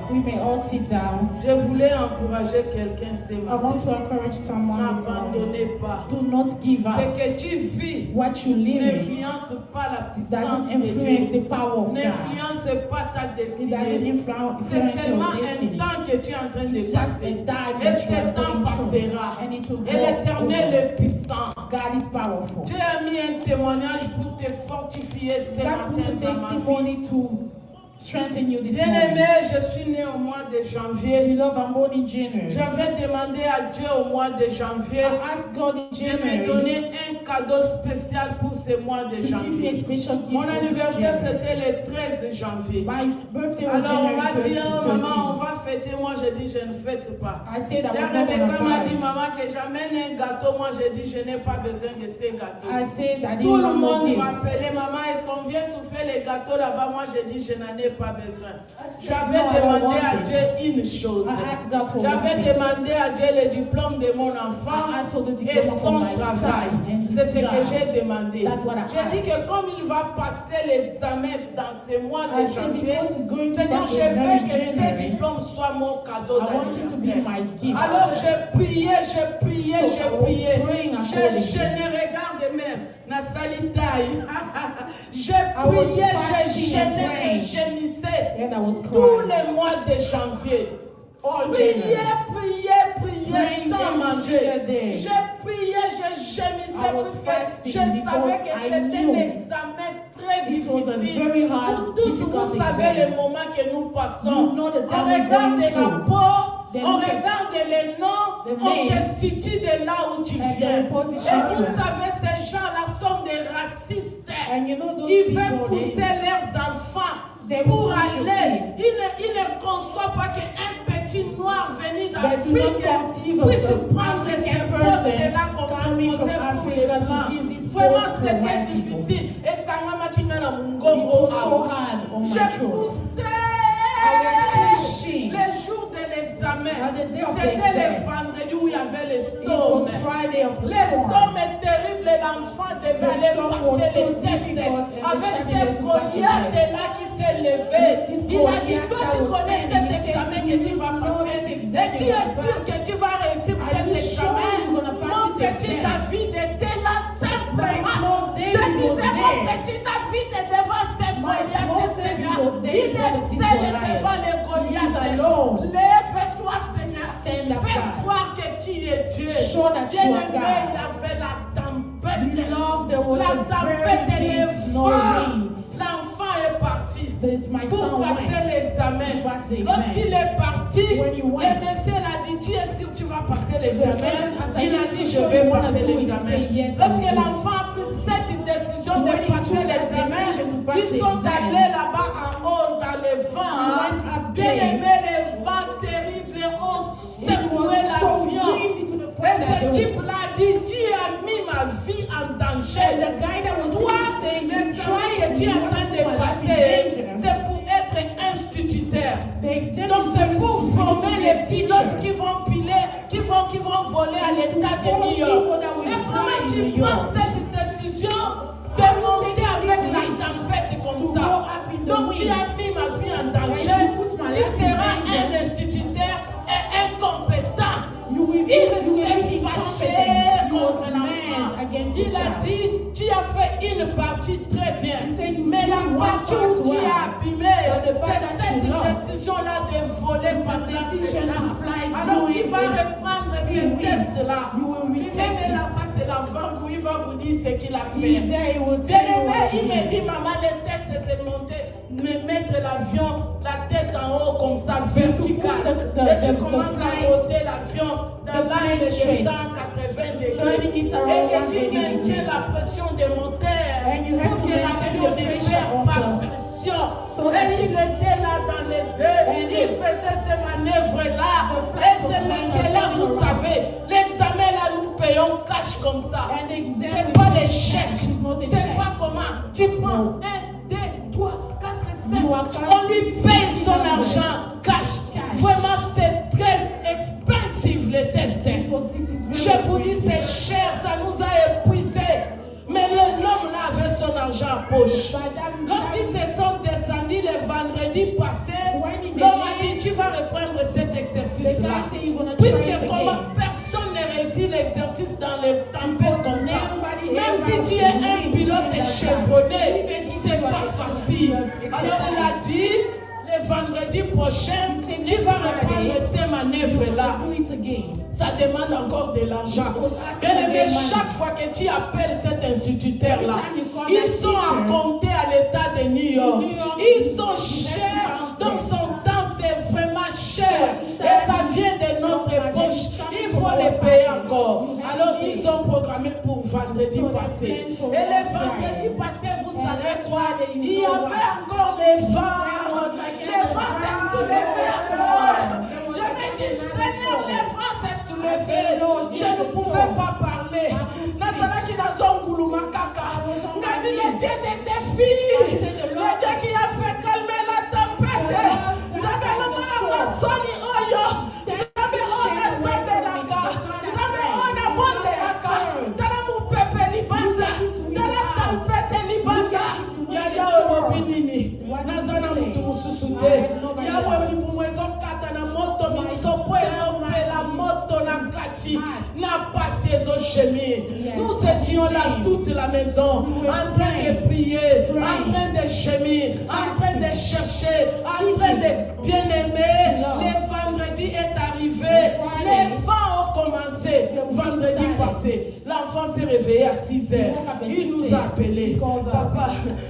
Speaker 2: We may all sit down.
Speaker 1: Je voulais encourager quelqu'un ce
Speaker 2: I want to
Speaker 1: matin.
Speaker 2: encourage someone this morning.
Speaker 1: N'abandonnez pas.
Speaker 2: Do not give
Speaker 1: Ce
Speaker 2: up.
Speaker 1: que tu vis
Speaker 2: What you live in
Speaker 1: n'influence pas la puissance
Speaker 2: doesn't
Speaker 1: de
Speaker 2: influence
Speaker 1: Dieu.
Speaker 2: the power of God.
Speaker 1: N'influence pas ta
Speaker 2: It doesn't
Speaker 1: destinée.
Speaker 2: influence
Speaker 1: C'est
Speaker 2: your
Speaker 1: seulement un
Speaker 2: destiny.
Speaker 1: temps que tu es en train de
Speaker 2: It's just a
Speaker 1: passer.
Speaker 2: time
Speaker 1: Et
Speaker 2: that you
Speaker 1: ce
Speaker 2: are
Speaker 1: temps
Speaker 2: going through.
Speaker 1: passera.
Speaker 2: And it will
Speaker 1: Et
Speaker 2: go
Speaker 1: l'Éternel
Speaker 2: over.
Speaker 1: est puissant.
Speaker 2: God is powerful.
Speaker 1: Dieu a mis un témoignage pour te fortifier ce
Speaker 2: God put
Speaker 1: matin
Speaker 2: a
Speaker 1: dans ma vie.
Speaker 2: testimony strengthen you this morning.
Speaker 1: Bien-aimé, je suis né au mois de janvier.
Speaker 2: Beloved, I'm born in January.
Speaker 1: J'avais demandé à Dieu au mois de janvier
Speaker 2: I asked God in
Speaker 1: de me
Speaker 2: January
Speaker 1: donner un cadeau spécial pour ce mois de
Speaker 2: to give me a
Speaker 1: janvier.
Speaker 2: special gift
Speaker 1: Mon
Speaker 2: for this
Speaker 1: anniversaire,
Speaker 2: January.
Speaker 1: c'était le 13 janvier.
Speaker 2: My birthday was
Speaker 1: Alors on m'a
Speaker 2: January
Speaker 1: dit, oh, maman, on
Speaker 2: 13.
Speaker 1: va fêter. Moi, j'ai dit, je ne fête pas.
Speaker 2: I said I
Speaker 1: Et
Speaker 2: was not
Speaker 1: Rebecca m'a
Speaker 2: going
Speaker 1: dit,
Speaker 2: to
Speaker 1: maman, que j'amène un gâteau. Moi, j'ai dit, je n'ai pas besoin de ces gâteaux.
Speaker 2: buy. I said I
Speaker 1: Tout
Speaker 2: didn't
Speaker 1: le
Speaker 2: want no
Speaker 1: monde
Speaker 2: gifts.
Speaker 1: m'appelait, maman, est-ce qu'on vient souffler les gâteaux là-bas? Moi, j'ai dit, je n'en ai pas besoin. J'avais
Speaker 2: No, I don't
Speaker 1: demandé
Speaker 2: want
Speaker 1: à
Speaker 2: it.
Speaker 1: Dieu une chose.
Speaker 2: I asked God for one
Speaker 1: J'avais
Speaker 2: thing.
Speaker 1: demandé à Dieu le diplôme de mon enfant
Speaker 2: I asked for the
Speaker 1: et
Speaker 2: diploma for
Speaker 1: son
Speaker 2: my
Speaker 1: travail.
Speaker 2: son and his
Speaker 1: C'est ce que
Speaker 2: job.
Speaker 1: j'ai demandé.
Speaker 2: That's what I
Speaker 1: J'ai dit
Speaker 2: asked.
Speaker 1: que comme il va passer l'examen dans ce mois de
Speaker 2: I said
Speaker 1: janvier,
Speaker 2: because he's going to
Speaker 1: Seigneur,
Speaker 2: pass
Speaker 1: je
Speaker 2: the exam
Speaker 1: veux
Speaker 2: in
Speaker 1: que ce
Speaker 2: January,
Speaker 1: diplôme soit mon cadeau
Speaker 2: I want it to be
Speaker 1: d'anniversaire.
Speaker 2: my gift.
Speaker 1: Alors j'ai prié, j'ai prié,
Speaker 2: So I
Speaker 1: j'ai
Speaker 2: was
Speaker 1: prié.
Speaker 2: praying
Speaker 1: Je
Speaker 2: accordingly.
Speaker 1: ne regarde même na salitaille. J'ai
Speaker 2: I was
Speaker 1: prié, j'ai
Speaker 2: fasting and
Speaker 1: gêné,
Speaker 2: praying.
Speaker 1: j'ai gémissé
Speaker 2: And I was
Speaker 1: tous
Speaker 2: crying.
Speaker 1: les mois de janvier.
Speaker 2: All
Speaker 1: Priez,
Speaker 2: January.
Speaker 1: priez
Speaker 2: Praying
Speaker 1: sans
Speaker 2: every
Speaker 1: manger.
Speaker 2: single day.
Speaker 1: J'ai prié, j'ai
Speaker 2: I
Speaker 1: gémissé
Speaker 2: was
Speaker 1: parce que
Speaker 2: fasting
Speaker 1: je savais que
Speaker 2: because I
Speaker 1: c'était un
Speaker 2: knew
Speaker 1: examen très
Speaker 2: it was a
Speaker 1: difficile.
Speaker 2: very hard,
Speaker 1: Vous tous,
Speaker 2: difficult
Speaker 1: vous savez
Speaker 2: exam.
Speaker 1: les moments que nous passons.
Speaker 2: You know the
Speaker 1: On
Speaker 2: time we're
Speaker 1: regarde
Speaker 2: going
Speaker 1: la
Speaker 2: through.
Speaker 1: peau,
Speaker 2: Then
Speaker 1: on
Speaker 2: look at
Speaker 1: regarde les noms,
Speaker 2: the
Speaker 1: on te
Speaker 2: names
Speaker 1: situe de là où tu
Speaker 2: and
Speaker 1: viens.
Speaker 2: the position
Speaker 1: Et vous
Speaker 2: you are.
Speaker 1: savez, ces gens-là sont des racistes.
Speaker 2: And you know those
Speaker 1: Ils veulent
Speaker 2: people,
Speaker 1: pousser leurs enfants
Speaker 2: they
Speaker 1: pour
Speaker 2: will push your
Speaker 1: aller.
Speaker 2: kid.
Speaker 1: Ils ne conçoivent pas qu'un petit noir venu
Speaker 2: They do not
Speaker 1: d'Afrique
Speaker 2: conceive
Speaker 1: puisse
Speaker 2: of
Speaker 1: prendre
Speaker 2: an
Speaker 1: ces
Speaker 2: African
Speaker 1: postes-là
Speaker 2: person
Speaker 1: comme
Speaker 2: coming from
Speaker 1: proposé pour les
Speaker 2: Africa to
Speaker 1: Blancs.
Speaker 2: give this
Speaker 1: Vraiment,
Speaker 2: post for
Speaker 1: c'était
Speaker 2: white people.
Speaker 1: difficile. Et Kangama Kingana
Speaker 2: It
Speaker 1: Mungongo
Speaker 2: was so
Speaker 1: Awa.
Speaker 2: hard on my
Speaker 1: J'ai
Speaker 2: throat.
Speaker 1: poussé.
Speaker 2: I was pushing.
Speaker 1: Les jours de l'examen,
Speaker 2: On the day of the
Speaker 1: c'était le
Speaker 2: exam.
Speaker 1: vendredi où il y avait les
Speaker 2: It
Speaker 1: storms.
Speaker 2: was Friday of the
Speaker 1: Les
Speaker 2: storm.
Speaker 1: storms est terrible et l'enfant devait
Speaker 2: The
Speaker 1: aller
Speaker 2: storm
Speaker 1: passer
Speaker 2: was
Speaker 1: les
Speaker 2: so
Speaker 1: tests.
Speaker 2: difficult and the
Speaker 1: Avec
Speaker 2: child
Speaker 1: ces
Speaker 2: had to pass the
Speaker 1: Goliath
Speaker 2: test.
Speaker 1: là qui s'est levé.
Speaker 2: With this
Speaker 1: Il a dit,
Speaker 2: Goliath
Speaker 1: toi
Speaker 2: that
Speaker 1: tu
Speaker 2: was
Speaker 1: connais
Speaker 2: standing,
Speaker 1: cet
Speaker 2: he said,
Speaker 1: examen
Speaker 2: "You
Speaker 1: que tu vas
Speaker 2: know
Speaker 1: passer.
Speaker 2: this
Speaker 1: Et
Speaker 2: exam
Speaker 1: tu
Speaker 2: you're
Speaker 1: es
Speaker 2: gonna
Speaker 1: sûr
Speaker 2: pass.
Speaker 1: que tu vas réussir
Speaker 2: Are
Speaker 1: cet
Speaker 2: you sure
Speaker 1: examen.
Speaker 2: you're gonna pass
Speaker 1: Mon
Speaker 2: this
Speaker 1: petit
Speaker 2: exam?"
Speaker 1: David était là
Speaker 2: My
Speaker 1: simplement.
Speaker 2: small
Speaker 1: Je
Speaker 2: David was
Speaker 1: disais, mon
Speaker 2: there.
Speaker 1: petit David est devant ces
Speaker 2: My small
Speaker 1: Goliaths,
Speaker 2: David
Speaker 1: Seigneur.
Speaker 2: was there
Speaker 1: Il
Speaker 2: in front of
Speaker 1: est
Speaker 2: these
Speaker 1: seul
Speaker 2: Goliaths.
Speaker 1: devant les
Speaker 2: He is
Speaker 1: Goliaths.
Speaker 2: alone.
Speaker 1: Lève-toi, Seigneur.
Speaker 2: Stand up,
Speaker 1: Fais
Speaker 2: God.
Speaker 1: voir que tu es Dieu.
Speaker 2: Show that you are
Speaker 1: Bien-aimé,
Speaker 2: God.
Speaker 1: il y avait la tempête.
Speaker 2: Beloved, there was
Speaker 1: La
Speaker 2: a very
Speaker 1: tempête et
Speaker 2: big
Speaker 1: les
Speaker 2: snow
Speaker 1: vents.
Speaker 2: winds.
Speaker 1: L'enfant est parti
Speaker 2: There's my
Speaker 1: pour
Speaker 2: son
Speaker 1: passer
Speaker 2: went.
Speaker 1: l'examen.
Speaker 2: To pass the exam.
Speaker 1: Lorsqu'il est parti,
Speaker 2: When he
Speaker 1: le
Speaker 2: went,
Speaker 1: monsieur l'a dit, tu es sûr que tu vas passer
Speaker 2: the
Speaker 1: l'examen?
Speaker 2: person asked, "Are
Speaker 1: Il
Speaker 2: you
Speaker 1: a dit, je
Speaker 2: sure
Speaker 1: vais
Speaker 2: you wanna
Speaker 1: passer
Speaker 2: do it?" He
Speaker 1: l'examen.
Speaker 2: said, "Yes, I
Speaker 1: Lorsque
Speaker 2: will do it."
Speaker 1: l'enfant a pris cette décision de
Speaker 2: When he
Speaker 1: passer
Speaker 2: took that
Speaker 1: l'examen,
Speaker 2: decision to pass
Speaker 1: ils
Speaker 2: the
Speaker 1: sont
Speaker 2: exam,
Speaker 1: allés là-bas en haut dans les vents.
Speaker 2: he went up
Speaker 1: Bien
Speaker 2: there.
Speaker 1: aimé, les vents terribles ont
Speaker 2: It
Speaker 1: secoué
Speaker 2: was so
Speaker 1: l'avion.
Speaker 2: windy to the
Speaker 1: Et
Speaker 2: point that
Speaker 1: ce
Speaker 2: the
Speaker 1: type-là a dit, tu as mis ma vie en danger.
Speaker 2: And the guy that was
Speaker 1: Toi,
Speaker 2: saying, "You
Speaker 1: l'examen
Speaker 2: tried
Speaker 1: que tu es en train de
Speaker 2: my life in
Speaker 1: passer,
Speaker 2: danger."
Speaker 1: c'est pour être instituteur.
Speaker 2: The exam
Speaker 1: Donc
Speaker 2: is
Speaker 1: c'est pour
Speaker 2: supposed to
Speaker 1: former
Speaker 2: be a
Speaker 1: les
Speaker 2: teacher.
Speaker 1: pilotes qui vont piler, qui vont voler à l'État de New York.
Speaker 2: people that will
Speaker 1: Et
Speaker 2: fly
Speaker 1: comment
Speaker 2: in
Speaker 1: tu
Speaker 2: New
Speaker 1: prends
Speaker 2: York.
Speaker 1: cette décision de monter avec la tempête comme
Speaker 2: To
Speaker 1: ça?
Speaker 2: go up in the
Speaker 1: Donc tu as
Speaker 2: winds.
Speaker 1: mis ma vie en
Speaker 2: And
Speaker 1: danger.
Speaker 2: she puts my
Speaker 1: Tu
Speaker 2: life in
Speaker 1: seras
Speaker 2: danger.
Speaker 1: un instituteur et incompétent.
Speaker 2: You will be,
Speaker 1: Il
Speaker 2: you will
Speaker 1: s'est
Speaker 2: be
Speaker 1: fâché
Speaker 2: incompetent. You
Speaker 1: contre
Speaker 2: was
Speaker 1: l'enfant.
Speaker 2: mad against the
Speaker 1: Il a
Speaker 2: child.
Speaker 1: dit, tu as fait une partie très bien.
Speaker 2: He said, "You
Speaker 1: Mais
Speaker 2: did
Speaker 1: la
Speaker 2: one
Speaker 1: partie
Speaker 2: part
Speaker 1: où tu
Speaker 2: well.
Speaker 1: as abîmé,
Speaker 2: But the part that
Speaker 1: c'est cette
Speaker 2: you lost,
Speaker 1: décision-là de voler pendant
Speaker 2: decision
Speaker 1: ce temps.
Speaker 2: to fly
Speaker 1: Alors tu
Speaker 2: during
Speaker 1: vas
Speaker 2: the
Speaker 1: reprendre ce
Speaker 2: three weeks.
Speaker 1: test-là.
Speaker 2: You will retake
Speaker 1: Bien-aimé,
Speaker 2: it.
Speaker 1: là-bas, c'est l'avant où il va vous dire ce qu'il a
Speaker 2: He's
Speaker 1: fait.
Speaker 2: there, he will tell you
Speaker 1: Bien-aimé,
Speaker 2: what
Speaker 1: il
Speaker 2: he
Speaker 1: me
Speaker 2: did.
Speaker 1: dit, maman, le test, c'est monter, mettre l'avion, la tête en haut comme ça, vertical. Et tu commences à monter l'avion dans l'air de 180 degrés. Et que tu maintiens la pression des moteurs
Speaker 2: And you have
Speaker 1: pour
Speaker 2: to
Speaker 1: que
Speaker 2: maintain
Speaker 1: l'avion
Speaker 2: the
Speaker 1: ne
Speaker 2: pressure
Speaker 1: perd
Speaker 2: of
Speaker 1: pas
Speaker 2: the-
Speaker 1: pression.
Speaker 2: so that
Speaker 1: Et il était là dans les airs,
Speaker 2: And
Speaker 1: il faisait ces manœuvres-là. Et ce monsieur-là, vous savez, l'examen là, nous payons cash comme ça.
Speaker 2: And the exam
Speaker 1: C'est
Speaker 2: is
Speaker 1: pas
Speaker 2: not
Speaker 1: les
Speaker 2: cash,
Speaker 1: chèques.
Speaker 2: it's not a
Speaker 1: C'est
Speaker 2: check.
Speaker 1: pas comment. Tu prends
Speaker 2: No.
Speaker 1: 1, 2, 3, 4,
Speaker 2: You are
Speaker 1: 5. On lui paye son
Speaker 2: counting
Speaker 1: argent cash.
Speaker 2: Cash.
Speaker 1: Vraiment, c'est très expensive les tests.
Speaker 2: It is very
Speaker 1: Je vous dis, c'est
Speaker 2: expensive.
Speaker 1: cher, ça nous a épuisés. Mais l'homme là avait son argent en poche. Lorsqu'ils se sont descendus le vendredi passé, l'homme a dit, tu vas reprendre cet exercice-là. Puisque comme personne ne réussit l'exercice dans les tempêtes comme ça, même si tu es un pilote chevronné, c'est pas facile. Alors il a dit, le vendredi prochain, tu vas reprendre ces manœuvres-là.
Speaker 2: Do it again.
Speaker 1: Ça demande encore de l'argent. Bien aimé, chaque fois que tu appelles cet instituteur-là, ils sont à compter à l'État de New York. Ils sont chers, donc son temps c'est vraiment cher. Et ça vient de notre poche. Il faut les payer encore. Alors ils ont programmé pour vendredi passé. Et le vendredi passé, vous savez quoi? Il y avait encore les vents. Les vents s'est soulevé encore. Je me dis, Seigneur, les vents s'est soulevé. Je ne pouvais pas parler. Nazala qui n'a pas Makaka. N'a dit le Dieu des défis. Le Dieu qui a fait calmer la tempête. Nous avons le Soni Oyo. Nous avons Sabelaka. Nous avons Bondelaka. Talamu Pepe Libanda. Tala tempête Libanda. Yaya Obinini. Nazana Mutumusute. Yawe Mumwezo Katana Moto Misopo la moto na kati na passé au chemin. Nous étions là toute la maison en train de prier, en train de gémir, en train de chercher, en train de bien aimer. Le vendredi est arrivé, les vents ont commencé vendredi passé. L'enfant s'est réveillé à 6 heures. Il nous a appelé. Papa,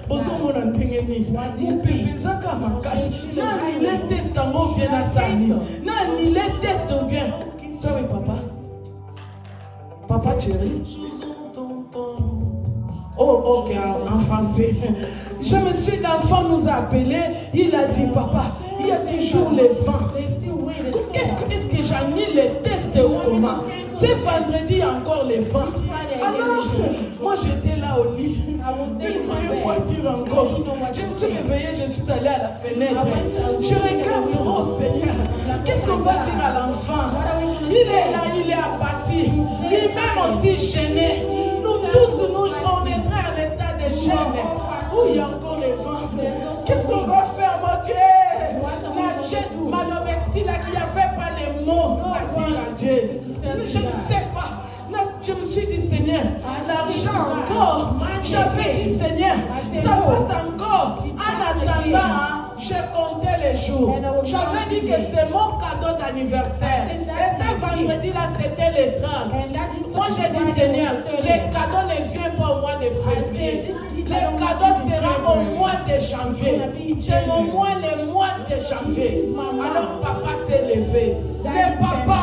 Speaker 1: bonjour mon antengeni. Mon bébé Zaka Makasi. Nani les tests en bien à Sani. Nani les tests ou bien. Sorry papa. Papa chéri. Oh ok en français. Je me suis, l'enfant nous a appelé. Il a dit papa, il y a toujours les vents. Est-ce que j'ai mis les tests ou comment? C'est vendredi encore les vents. Alors, moi j'étais là au lit. Il ne voyait quoi dire encore. Je me suis réveillée, je suis allée à la fenêtre. Je regarde, oh Seigneur, qu'est-ce qu'on va dire à l'enfant? Il est là, il est abattu. Lui-même aussi gêné. Nous tous, on est à l'état de gêne. Où il y a encore les vents. Qu'est-ce qu'on va faire, mon Dieu? La gêne, Malobessi, là, qui n'avait pas les mots à dire à Dieu. Je ne sais pas. Je me suis dit, Seigneur, l'argent encore. J'avais dit, Seigneur, ça passe encore. En attendant, je comptais les jours. J'avais dit que c'est mon cadeau d'anniversaire. Et ce vendredi-là, c'était le 30. Moi, j'ai dit, Seigneur, les cadeaux ne viennent pas au mois de février. Les cadeaux seront au mois de janvier. C'est au moins le mois de janvier. Alors, papa s'est levé. Mais papa,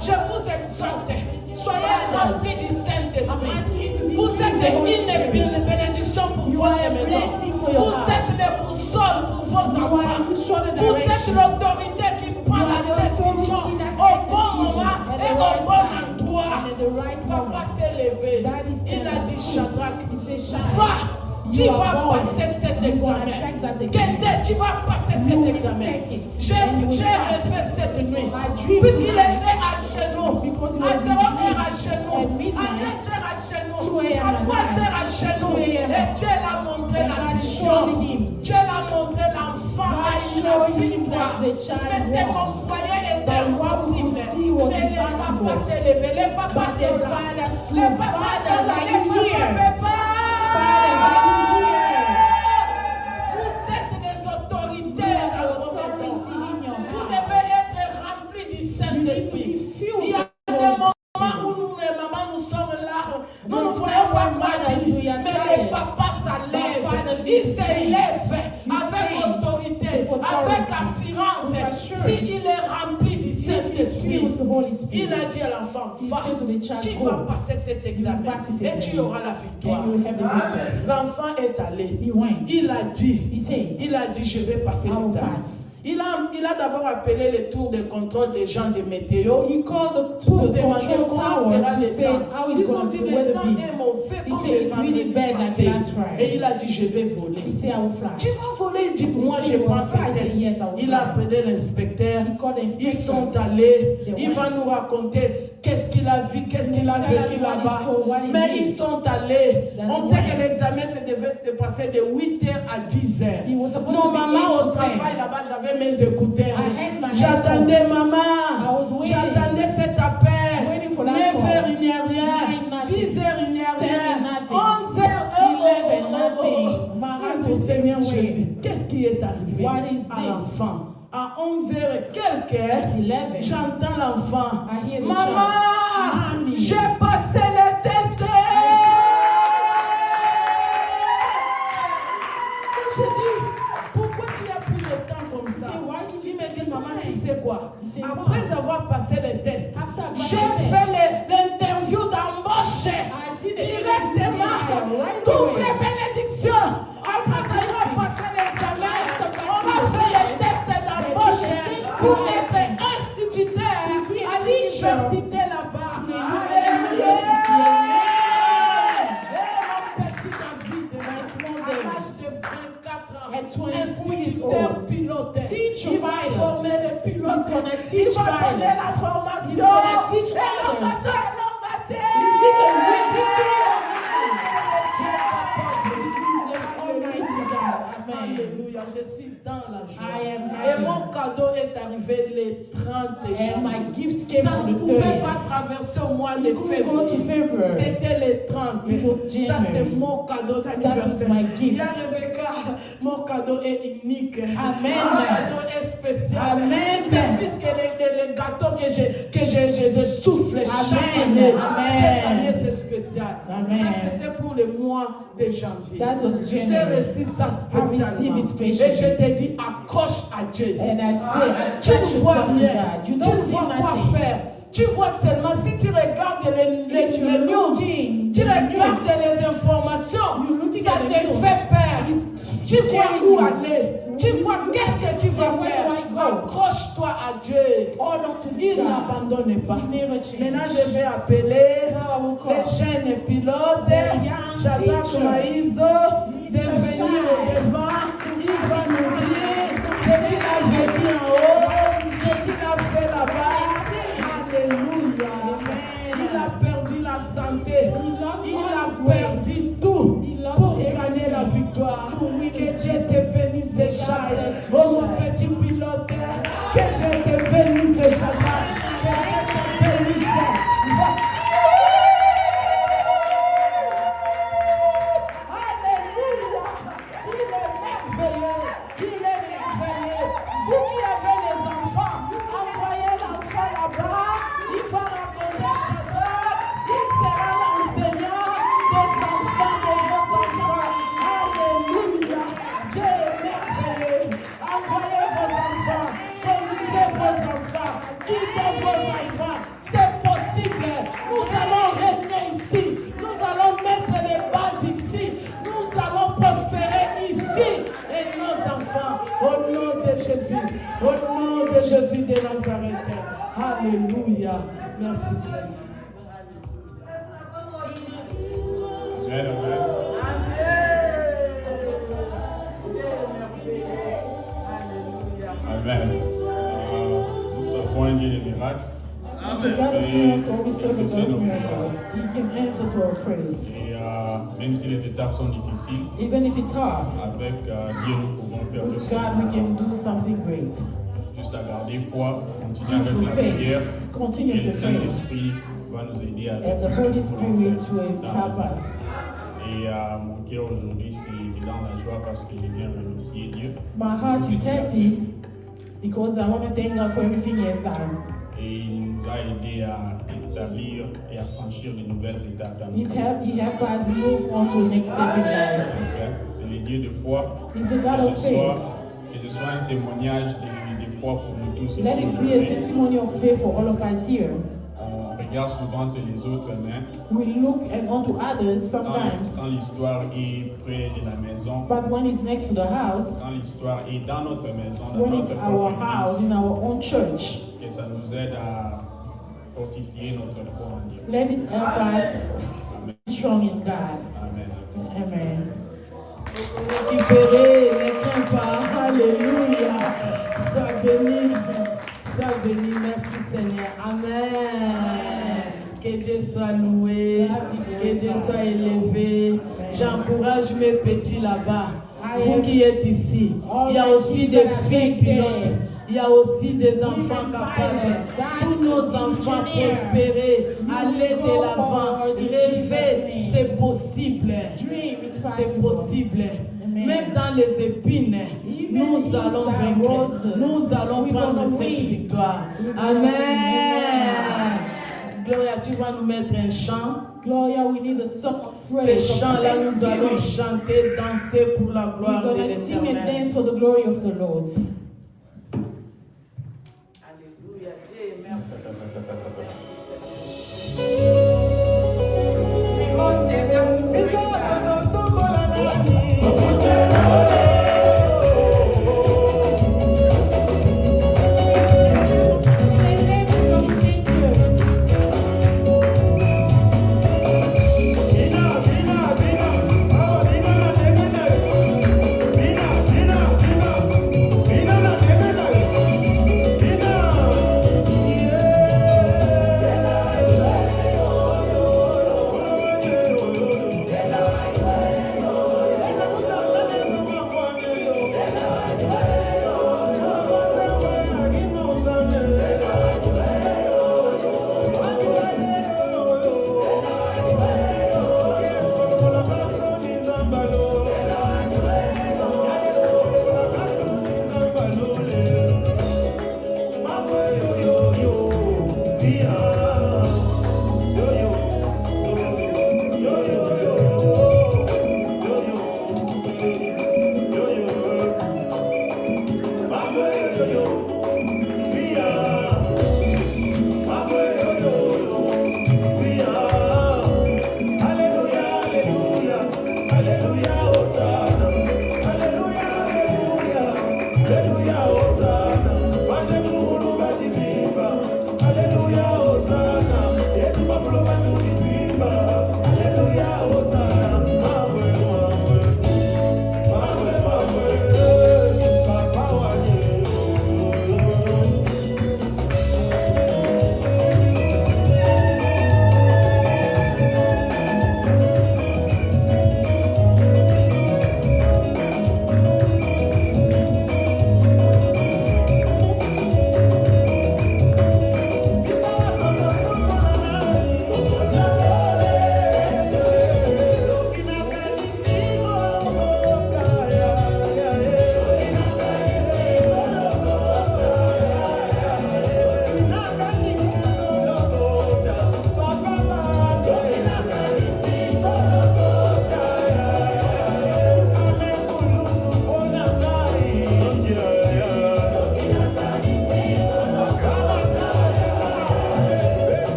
Speaker 1: je vous exhorte. Soyez remplis du Saint-Esprit. Vous êtes une bénédiction pour votre maison. Vous êtes les boussoles pour vos enfants. Vous êtes l'autorité qui prend la décision au bon moment et au bon endroit. Papa s'est levé. Il a dit, Shadrach, va. Tu vas passer cet examen. Kende, tu vas passer cet examen. J'ai rêvé cette nuit. Puisqu'il était à genoux. À 0 heure à genoux. À 2 heures à genoux. À 3 heures à genoux. Et Dieu l'a montré la vision. Dieu l'a montré l'enfant à une victoire. Mais ce qu'on voyait était impossible. Mais les papas s'est levé. Les papas s'est levé. Les papas s'est levé. Les papas. Vous êtes des autoritaires dans vos maisons. Vous devez être remplis du Saint-Esprit. Il y a des moments où nous, les mamans, nous sommes là. Nous ne voyons pas quoi dire. Mais les papas s'enlèvent. Ils s'élèvent avec autorité, avec assurance. S'il est rempli du Saint-Esprit, il a dit à l'enfant, va, tu vas passer cet examen et tu auras la victoire. L'enfant est allé. Il a dit, je vais passer l'examen. Il a d'abord appelé le tour de contrôle des gens de météo pour demander comment sera le temps. Ils ont dit le temps est mauvais comme le vendredi passé. Et il a dit je vais voler. Tu vas voler? Il dit moi je pense à test. Il a appelé l'inspecteur. Ils sont allés. Il va nous raconter qu'est-ce qu'il a vu, qu'est-ce qu'il a vécu là-bas. Mais ils sont allés. On sait que l'examen devait se passer de 8h à 10h. Normalement au travail là-bas j'avais mes écouteurs. J'attendais maman. J'attendais cet appel. 9h il n'y a rien. 10h il n'y a rien. 11h Seigneur Jésus, qu'est-ce qui est arrivé à l'enfant? quelques,
Speaker 2: 11,
Speaker 1: j'entends l'enfant.
Speaker 2: I hear the
Speaker 1: Maman,
Speaker 2: child. Mommy.
Speaker 1: j'ai passé le test. J'ai dit, pourquoi tu as pris le temps comme ça? Il me dit, maman, tu sais quoi? Après avoir passé le test, j'ai fait l'interview d'embauche directement. Toutes les bénédictions. Après avoir passé l'examen, on a fait le test d'embauche pour être instituteur à l'université là-bas. Alléluia. Et mon petit David, à l'âge de 24 ans, instituteur pilote. Il va former les pilotes. Il va donner la formation. Alléluia, je suis dans la joie. Et mon cadeau est arrivé le 30 janvier. Ça ne pouvait pas traverser au mois de février. C'était le 30. Ça, c'est mon cadeau d'anniversaire. Il y a Rebecca, mon cadeau est unique.
Speaker 2: Amen.
Speaker 1: Mon cadeau est spécial.
Speaker 2: Amen.
Speaker 1: C'est plus que les gâteaux que je souffle chaque année. Cette année, c'est spécial.
Speaker 2: Amen.
Speaker 1: Ça, c'était pour le mois de janvier.
Speaker 2: That was
Speaker 1: J'ai
Speaker 2: January.
Speaker 1: reçu ça spécialement.
Speaker 2: it
Speaker 1: Et
Speaker 2: patiently.
Speaker 1: je te dis, accroche à Dieu.
Speaker 2: And I say,
Speaker 1: Tu
Speaker 2: attach
Speaker 1: ne vois
Speaker 2: yourself to
Speaker 1: rien.
Speaker 2: God. You
Speaker 1: Tu
Speaker 2: don't
Speaker 1: ne
Speaker 2: see
Speaker 1: vois quoi
Speaker 2: nothing.
Speaker 1: faire. Tu vois seulement, si tu regardes
Speaker 2: If
Speaker 1: les
Speaker 2: you're
Speaker 1: news,
Speaker 2: looking,
Speaker 1: tu
Speaker 2: the
Speaker 1: regardes
Speaker 2: news,
Speaker 1: les informations,
Speaker 2: you're looking
Speaker 1: ça
Speaker 2: at the
Speaker 1: te
Speaker 2: news.
Speaker 1: fait peur. Tu vois
Speaker 2: scaring
Speaker 1: où
Speaker 2: you.
Speaker 1: aller. Tu vois qu'est-ce que tu vas
Speaker 2: So where
Speaker 1: faire.
Speaker 2: do I go?
Speaker 1: Accroche-toi à Dieu.
Speaker 2: Hold on to
Speaker 1: Il
Speaker 2: God.
Speaker 1: n'abandonne pas.
Speaker 2: He never changes.
Speaker 1: Maintenant, je vais appeler
Speaker 2: Now I will call
Speaker 1: les jeunes pilotes,
Speaker 2: the young
Speaker 1: Shadrach
Speaker 2: teacher,
Speaker 1: Maïso, de
Speaker 2: Mr.
Speaker 1: venir
Speaker 2: Shai.
Speaker 1: au devant. Il va nous dire ce qu'il avait dit en haut, ce qu'il a fait là-bas. Alléluia. Il a perdu la santé. Il a perdu tout pour gagner la victoire. Que Dieu te bénisse, Shai. Oh mon petit pilote, que Dieu te bénisse, Shadrach. Que Dieu te bénisse. Alléluia. Il est merveilleux. Il est merveilleux. Vous qui avez les enfants, envoyez l'enfant là-bas. Il va rencontrer Shadrach. Il sera l'enseignant des enfants, de vos enfants. Alléluia. Dieu est merveilleux. Envoyez vos enfants. Conduisez vos enfants. Quittez vos enfants. C'est possible. Nous allons régner ici. Nous allons mettre les bases ici. Nous allons prospérer ici. Et nos enfants, au nom de Jésus, au nom de Jésus de Nazareth. Alléluia. Merci Seigneur.
Speaker 4: Amen, amen. Amen. Nous servons un Dieu de miracles.
Speaker 2: To God of miracle, we serve a
Speaker 4: Exaucer
Speaker 2: God
Speaker 4: nos
Speaker 2: of miracle.
Speaker 4: prières.
Speaker 2: He can answer to our prayers.
Speaker 4: Et même si les étapes sont difficiles,
Speaker 2: Even if it's hard,
Speaker 4: avec Dieu, nous pouvons faire tout
Speaker 2: with
Speaker 4: ce
Speaker 2: God we can do something great.
Speaker 4: Juste à garder foi, continuer avec
Speaker 2: With
Speaker 4: la
Speaker 2: faith,
Speaker 4: prière.
Speaker 2: continue
Speaker 4: Et
Speaker 2: to
Speaker 4: le
Speaker 2: pray.
Speaker 4: Saint-Esprit va nous aider à
Speaker 2: And
Speaker 4: faire
Speaker 2: the
Speaker 4: tout ce
Speaker 2: Holy
Speaker 4: que nous voulons
Speaker 2: Spirit
Speaker 4: faire
Speaker 2: will
Speaker 4: dans
Speaker 2: help
Speaker 4: la vie.
Speaker 2: us.
Speaker 4: Et mon cœur aujourd'hui, c'est dans la joie parce que je viens remercier Dieu.
Speaker 2: My heart is happy because I want to thank God for everything He has done.
Speaker 4: Et il nous a aidés à établir et à franchir de nouvelles étapes dans notre vie.
Speaker 2: He helped us move on to the next step in life.
Speaker 4: Ok? C'est le Dieu de foi.
Speaker 2: He's the God of faith.
Speaker 4: Que ce soit un témoignage de foi pour nous tous ici
Speaker 2: Let it be a
Speaker 4: aujourd'hui.
Speaker 2: testimony of faith for all of us here.
Speaker 4: On regarde souvent c'est les autres, mais
Speaker 2: We look onto others
Speaker 4: quand
Speaker 2: sometimes,
Speaker 4: l'histoire est près de la maison,
Speaker 2: but when it's next to the house,
Speaker 4: quand l'histoire est dans notre maison, dans
Speaker 2: when it's
Speaker 4: notre
Speaker 2: our
Speaker 4: propre
Speaker 2: house,
Speaker 4: église,
Speaker 2: in our own church,
Speaker 4: que ça nous aide à fortifier notre foi en Dieu.
Speaker 2: let it help us
Speaker 4: Amen.
Speaker 2: be strong in God.
Speaker 4: Amen.
Speaker 2: Amen.
Speaker 1: Récupérer, ne crains pas. Alléluia. Sois béni. Sois béni. Merci Seigneur. Amen. Que Dieu soit loué. Que Dieu soit élevé. J'encourage mes petits là-bas. Vous qui êtes ici. Il y a aussi des filles pilotes. Il y a aussi des enfants capables. Tous nos enfants prospérer. Aller de l'avant. Rêver, c'est possible.
Speaker 2: Dream, it's
Speaker 1: C'est
Speaker 2: possible.
Speaker 1: possible.
Speaker 2: Amen.
Speaker 1: Même dans les épines, nous allons vaincre. Nous allons prendre cette victoire. Amen. Gloria, tu vas nous mettre un chant.
Speaker 2: Gloria, we need a song of
Speaker 1: Ces
Speaker 2: praise.
Speaker 1: chants-là, nous allons chanter, danser pour la gloire
Speaker 2: We're
Speaker 1: de
Speaker 2: going to sing and
Speaker 1: l'Éternel.
Speaker 2: dance for the glory of the Lord.
Speaker 1: Alléluia. Dieu est merveilleux.
Speaker 5: Yeah.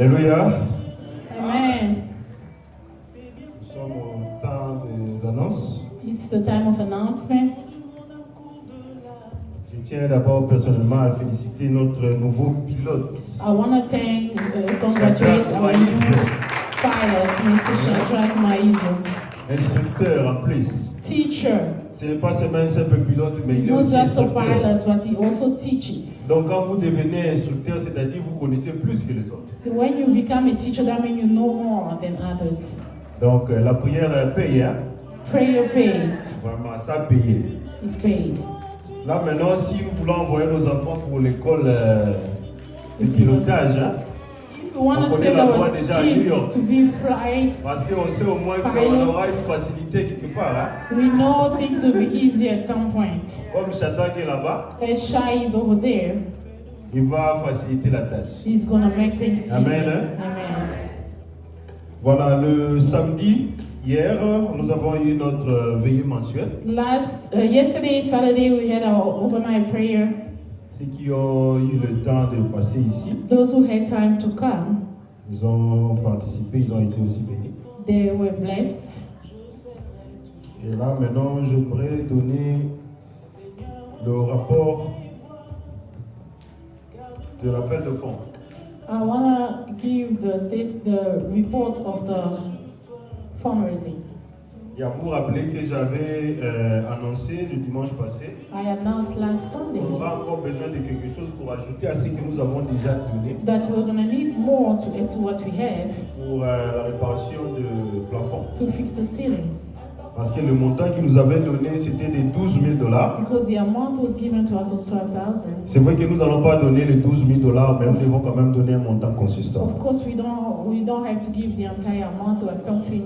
Speaker 5: Alléluia.
Speaker 2: Amen.
Speaker 5: Nous sommes au temps des annonces.
Speaker 2: It's the time of announcement.
Speaker 5: Je tiens d'abord personnellement à féliciter notre nouveau pilote.
Speaker 2: I want to congratulate our new pilot, Mr. Shadrach Maizo.
Speaker 5: Instructeur en plus.
Speaker 2: Teacher.
Speaker 5: Ce n'est pas seulement un simple pilote, mais
Speaker 2: He's
Speaker 5: il est
Speaker 2: not
Speaker 5: aussi
Speaker 2: just a
Speaker 5: instructeur.
Speaker 2: pilot, but he also teaches.
Speaker 5: Donc quand vous devenez instructeur, c'est-à-dire vous connaissez plus que les autres.
Speaker 2: So when you become a teacher, that means you know more than others.
Speaker 5: Donc la prière paye, hein?
Speaker 2: Prayer pays.
Speaker 5: Vraiment, ça paye.
Speaker 2: It pays.
Speaker 5: Là maintenant, si nous voulons envoyer nos enfants pour l'école de pilotage, hein?
Speaker 2: If you want
Speaker 5: On
Speaker 2: to
Speaker 5: connaît
Speaker 2: send
Speaker 5: l'endroit
Speaker 2: our
Speaker 5: déjà à New York.
Speaker 2: kids to be flight,
Speaker 5: Parce qu'on sait au moins qu'on aura une facilité quelque part. Hein?
Speaker 2: we know things will be easy at some point.
Speaker 5: Comme Shadrach est là-bas,
Speaker 2: As Shai is over there,
Speaker 5: il va faciliter la tâche.
Speaker 2: he's going to make things easy.
Speaker 5: Amen, hein?
Speaker 2: Amen.
Speaker 5: Voilà, le samedi, hier, nous avons eu notre veillée mensuelle.
Speaker 2: Yesterday, Saturday, we had our overnight prayer.
Speaker 5: Ceux qui ont eu le temps de passer ici,
Speaker 2: Those who had time to come,
Speaker 5: ils ont participé, ils ont été aussi bénis.
Speaker 2: they were blessed.
Speaker 5: Et là, maintenant, j'aimerais donner le rapport de l'appel de fonds.
Speaker 2: I want to give the report of the fundraising.
Speaker 5: Et à vous rappeler que j'avais annoncé le dimanche passé,
Speaker 2: I announced last Sunday
Speaker 5: on aura encore besoin de quelque chose pour ajouter à ce que nous avons déjà donné
Speaker 2: that we're going to need more to add to what we have
Speaker 5: pour la réparation du plafond.
Speaker 2: to fix the ceiling.
Speaker 5: Parce que le montant qu'il nous avait donné, c'était de $12 000.
Speaker 2: Because the amount was given to us was 12,000.
Speaker 5: C'est vrai que nous n'allons pas donner les $12 000, mais nous devons quand même donner un montant consistant.
Speaker 2: Of course, we don't have to give the entire amount, but something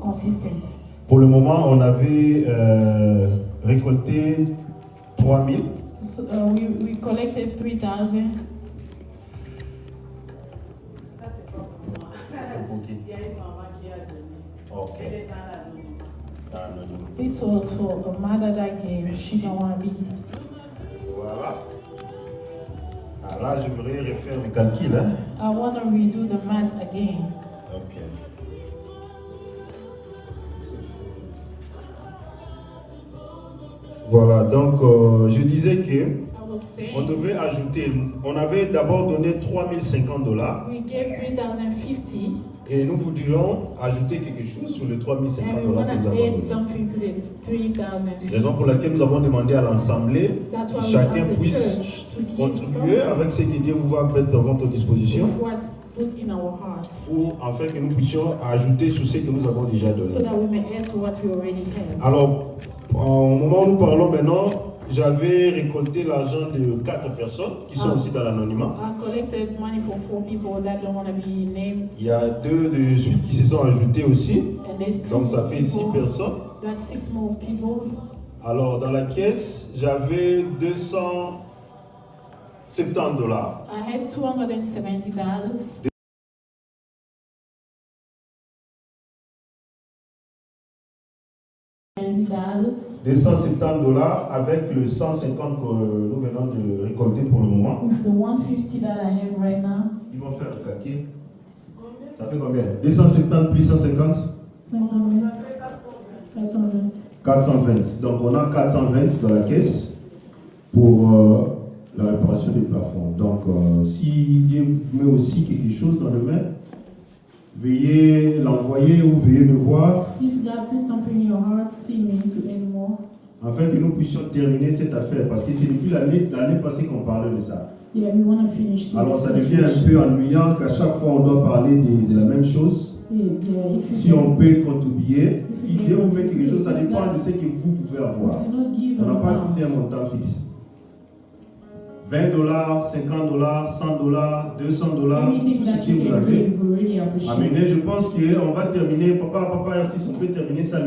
Speaker 2: consistent.
Speaker 5: Pour le moment, on avait récolté 3 000.
Speaker 2: So we collected 3,000.
Speaker 5: C'est pour qui? Ok.
Speaker 2: This was for a mother that gave. She don't want to be.
Speaker 5: Voilà. Alors là, j'aimerais refaire le calcul. Hein?
Speaker 2: I want to redo the math again.
Speaker 5: Ok. Voilà, donc je disais que
Speaker 2: I was
Speaker 5: on
Speaker 2: saying
Speaker 5: devait ajouter, on avait d'abord donné $3 050
Speaker 2: we gave 3,050
Speaker 5: et nous voudrions ajouter quelque chose sur les $3
Speaker 2: and we
Speaker 5: 050
Speaker 2: want
Speaker 5: que nous
Speaker 2: to
Speaker 5: avons
Speaker 2: add
Speaker 5: donné.
Speaker 2: something to the 3,050.
Speaker 5: Raison pour laquelle nous avons demandé à l'Assemblée,
Speaker 2: That's why we
Speaker 5: chacun
Speaker 2: asked the
Speaker 5: puisse
Speaker 2: church to give
Speaker 5: contribuer
Speaker 2: something
Speaker 5: avec ce que Dieu vous va mettre à votre disposition
Speaker 2: of what's put in our hearts
Speaker 5: pour afin que nous puissions ajouter sur ce que nous avons déjà donné.
Speaker 2: so that we may add to what we already have.
Speaker 5: Alors, au moment où nous parlons maintenant, j'avais récolté l'argent de 4 personnes qui sont aussi dans l'anonymat.
Speaker 2: I collected money for 4 people that don't want to be named.
Speaker 5: Il y a 2 de suite qui se sont ajoutés aussi.
Speaker 2: And there's 2
Speaker 5: Donc ça
Speaker 2: more
Speaker 5: fait 6
Speaker 2: people.
Speaker 5: personnes.
Speaker 2: That's 6 more people.
Speaker 5: Alors dans la caisse, j'avais $270.
Speaker 2: I had $270.
Speaker 5: $270 avec le 150 que nous venons de récolter pour le moment.
Speaker 2: With the 150 that I have right now,
Speaker 5: Ils vont faire le calcul. Ça fait combien? 270 plus 150?
Speaker 2: 500, 400.
Speaker 5: 420. Donc on a 420 dans la caisse pour la réparation des plafonds. Donc si Dieu met aussi quelque chose dans le main, veuillez l'envoyer ou veuillez me voir
Speaker 2: If God put something in your heart, see me to add more.
Speaker 5: afin que nous puissions terminer cette affaire. Parce que c'est depuis l'année passée qu'on parlait de ça.
Speaker 2: Yeah, we want to finish this.
Speaker 5: Alors ça devient un peu ennuyant qu'à chaque fois on doit parler de la même chose.
Speaker 2: Yeah, if
Speaker 5: Si
Speaker 2: you
Speaker 5: on peut contribuer, si Dieu vous met quelque chose, ça dépend de ce que vous pouvez avoir.
Speaker 2: cannot give
Speaker 5: On n'a pas
Speaker 2: an
Speaker 5: fixé un
Speaker 2: amount.
Speaker 5: montant fixe. $20, $50, $100, $200,
Speaker 2: Everything
Speaker 5: tout
Speaker 2: that
Speaker 5: ce que
Speaker 2: you
Speaker 5: vous
Speaker 2: can
Speaker 5: avez.
Speaker 2: give, we really appreciate.
Speaker 5: Amenez, je pense qu'on va terminer, papa artiste, on peut terminer ça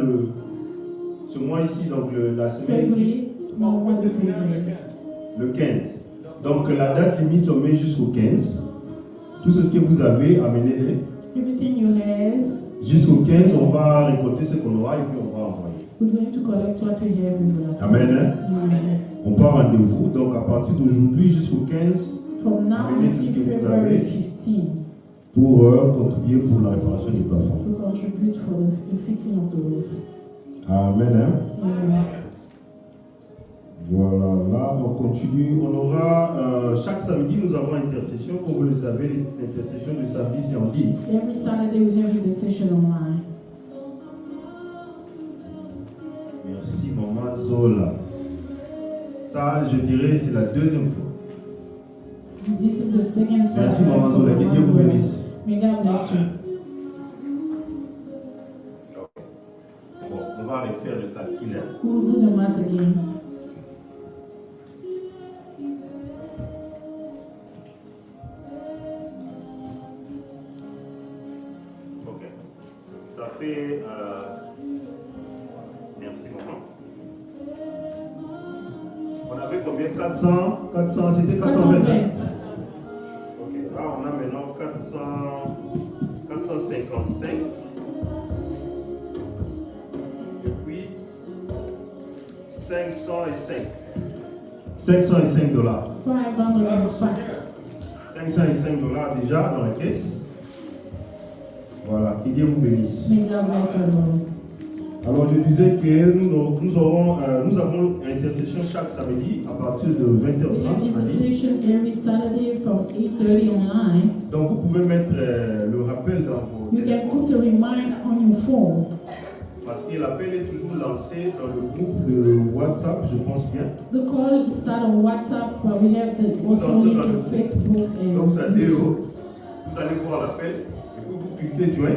Speaker 5: ce mois ici, donc la semaine ici,
Speaker 2: February, no, what the February.
Speaker 5: le 15. Donc la date limite, on met jusqu'au 15. Tout ce que vous avez, amenez-le.
Speaker 2: Everything you have,
Speaker 5: Jusqu'au 15, on va récolter ce qu'on aura et puis on va envoyer.
Speaker 2: we're going to collect what we have with us.
Speaker 5: Amen. Hein?
Speaker 2: Amen.
Speaker 5: On part rendez-vous, donc à partir d'aujourd'hui jusqu'au 15,
Speaker 2: From now
Speaker 5: Amenez ce
Speaker 2: until
Speaker 5: que vous
Speaker 2: February
Speaker 5: avez.
Speaker 2: 15,
Speaker 5: pour contribuer pour la réparation des plafonds.
Speaker 2: to contribute for the fixing of the roof.
Speaker 5: Amen. Hein?
Speaker 2: Amen.
Speaker 5: Voilà, là on continue. On aura chaque samedi, nous avons intercession. Comme vous le savez, l'intercession du samedi c'est en ligne.
Speaker 2: Every Saturday we have the session online.
Speaker 5: Merci maman Zola. Ça, je dirais, c'est la deuxième fois.
Speaker 2: This is the second
Speaker 5: Merci
Speaker 2: Friday
Speaker 5: maman
Speaker 2: for
Speaker 5: Zola, que Dieu vous
Speaker 2: Zola.
Speaker 5: bénisse.
Speaker 2: May God bless you.
Speaker 5: Bon, on va refaire le calcul. Hein.
Speaker 2: We'll do the math again.
Speaker 5: Ok. Ça fait. Merci maman. On avait combien? 400, c'était 420.
Speaker 2: 420.
Speaker 5: Ok, là on a maintenant 455. Et puis 505. 505 dollars.
Speaker 2: 505.
Speaker 5: 505 dollars déjà dans la caisse. Voilà, que Dieu vous bénisse.
Speaker 2: May God bless us all.
Speaker 5: Alors je disais que nous avons intercession chaque samedi à partir de
Speaker 2: We have
Speaker 5: 20h30.
Speaker 2: intercession every Saturday from 8:30 online.
Speaker 5: Donc vous pouvez mettre le rappel dans vos
Speaker 2: You can
Speaker 5: téléphones
Speaker 2: put a reminder on your phone
Speaker 5: parce que l'appel est toujours lancé dans le groupe de WhatsApp, je pense bien.
Speaker 2: the call is start on WhatsApp, but we have the also link to Facebook and
Speaker 5: Donc ça dit,
Speaker 2: YouTube.
Speaker 5: vous allez voir l'appel et puis vous cliquez join.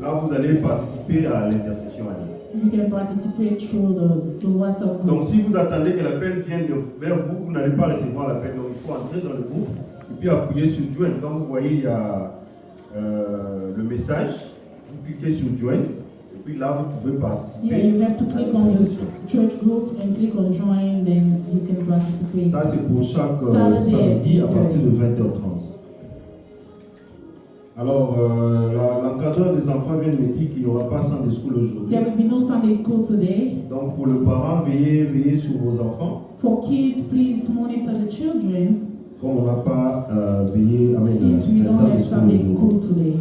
Speaker 5: Là vous allez participer à l'intercession en ligne.
Speaker 2: You can participate through the WhatsApp
Speaker 5: Donc
Speaker 2: group.
Speaker 5: si vous attendez que l'appel vienne vers vous, vous n'allez pas recevoir l'appel. Donc il faut entrer dans le groupe et puis appuyer sur join. Quand vous voyez il y a le message, vous cliquez sur join et puis là vous pouvez participer.
Speaker 2: Yeah, you have to click on the church group and click on join, then you can participate.
Speaker 5: Ça c'est pour chaque
Speaker 2: Saturday,
Speaker 5: samedi à
Speaker 2: okay.
Speaker 5: partir de 20h30. Alors l'encadreur des enfants vient de me dire qu'il n'y aura pas Sunday School aujourd'hui.
Speaker 2: There will be no Sunday school today.
Speaker 5: Donc pour le parent, veillez sur vos enfants.
Speaker 2: For kids, please monitor the children
Speaker 5: Comme on n'a pas veillé avec
Speaker 2: since we don't have Sunday school today.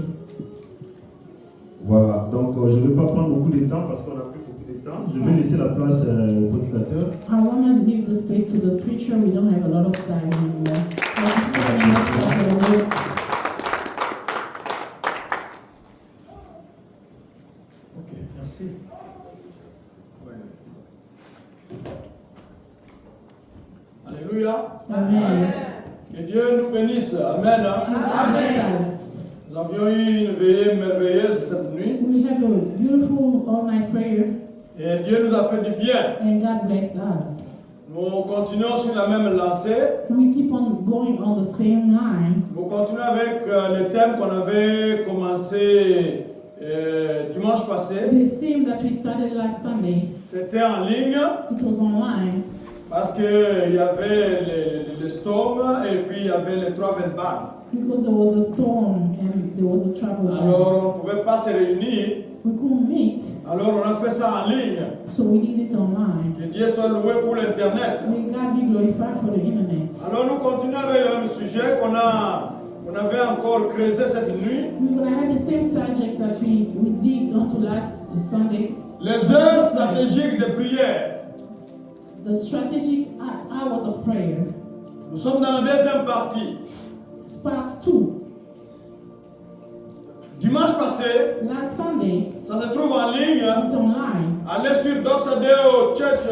Speaker 5: Voilà, donc je ne vais pas prendre beaucoup de temps parce qu'on n'a plus beaucoup de temps. Je vais laisser la place au prédicateur.
Speaker 2: I want to leave the space to the preacher. We don't have a lot of time anymore.
Speaker 6: Ok, merci. Alléluia.
Speaker 2: Amen.
Speaker 6: Que Dieu nous bénisse. Amen.
Speaker 2: God bless us.
Speaker 6: Nous avions eu une veillée merveilleuse cette nuit
Speaker 2: We have a beautiful all-night prayer,
Speaker 6: et Dieu nous a fait du bien.
Speaker 2: and God blessed us.
Speaker 6: Nous continuons sur la même lancée.
Speaker 2: We keep on going on the same line.
Speaker 6: Nous continuons avec le thème qu'on avait commencé dimanche passé.
Speaker 2: The theme that we started last Sunday,
Speaker 6: C'était en ligne
Speaker 2: it was online
Speaker 6: parce qu'il y avait le storm et puis il y avait les travel ban.
Speaker 2: because there was a storm and there was a travel ban.
Speaker 6: Alors on ne pouvait pas se réunir.
Speaker 2: We couldn't meet,
Speaker 6: Alors on a fait ça en ligne.
Speaker 2: so we did it online.
Speaker 6: Que Dieu soit loué pour l'Internet.
Speaker 2: May God be glorified for the internet.
Speaker 6: Alors nous continuons avec le même sujet qu'on avait encore creusé cette nuit.
Speaker 2: We're going to have the same subject that we did onto last Sunday.
Speaker 6: Les heures stratégiques de prière.
Speaker 2: The strategic hours of prayer.
Speaker 6: Nous sommes dans la deuxième partie.
Speaker 2: Part 2.
Speaker 6: Dimanche passé,
Speaker 2: Last Sunday,
Speaker 6: ça se trouve en ligne.
Speaker 2: it's online.
Speaker 6: Allez sur Doxadeo Church,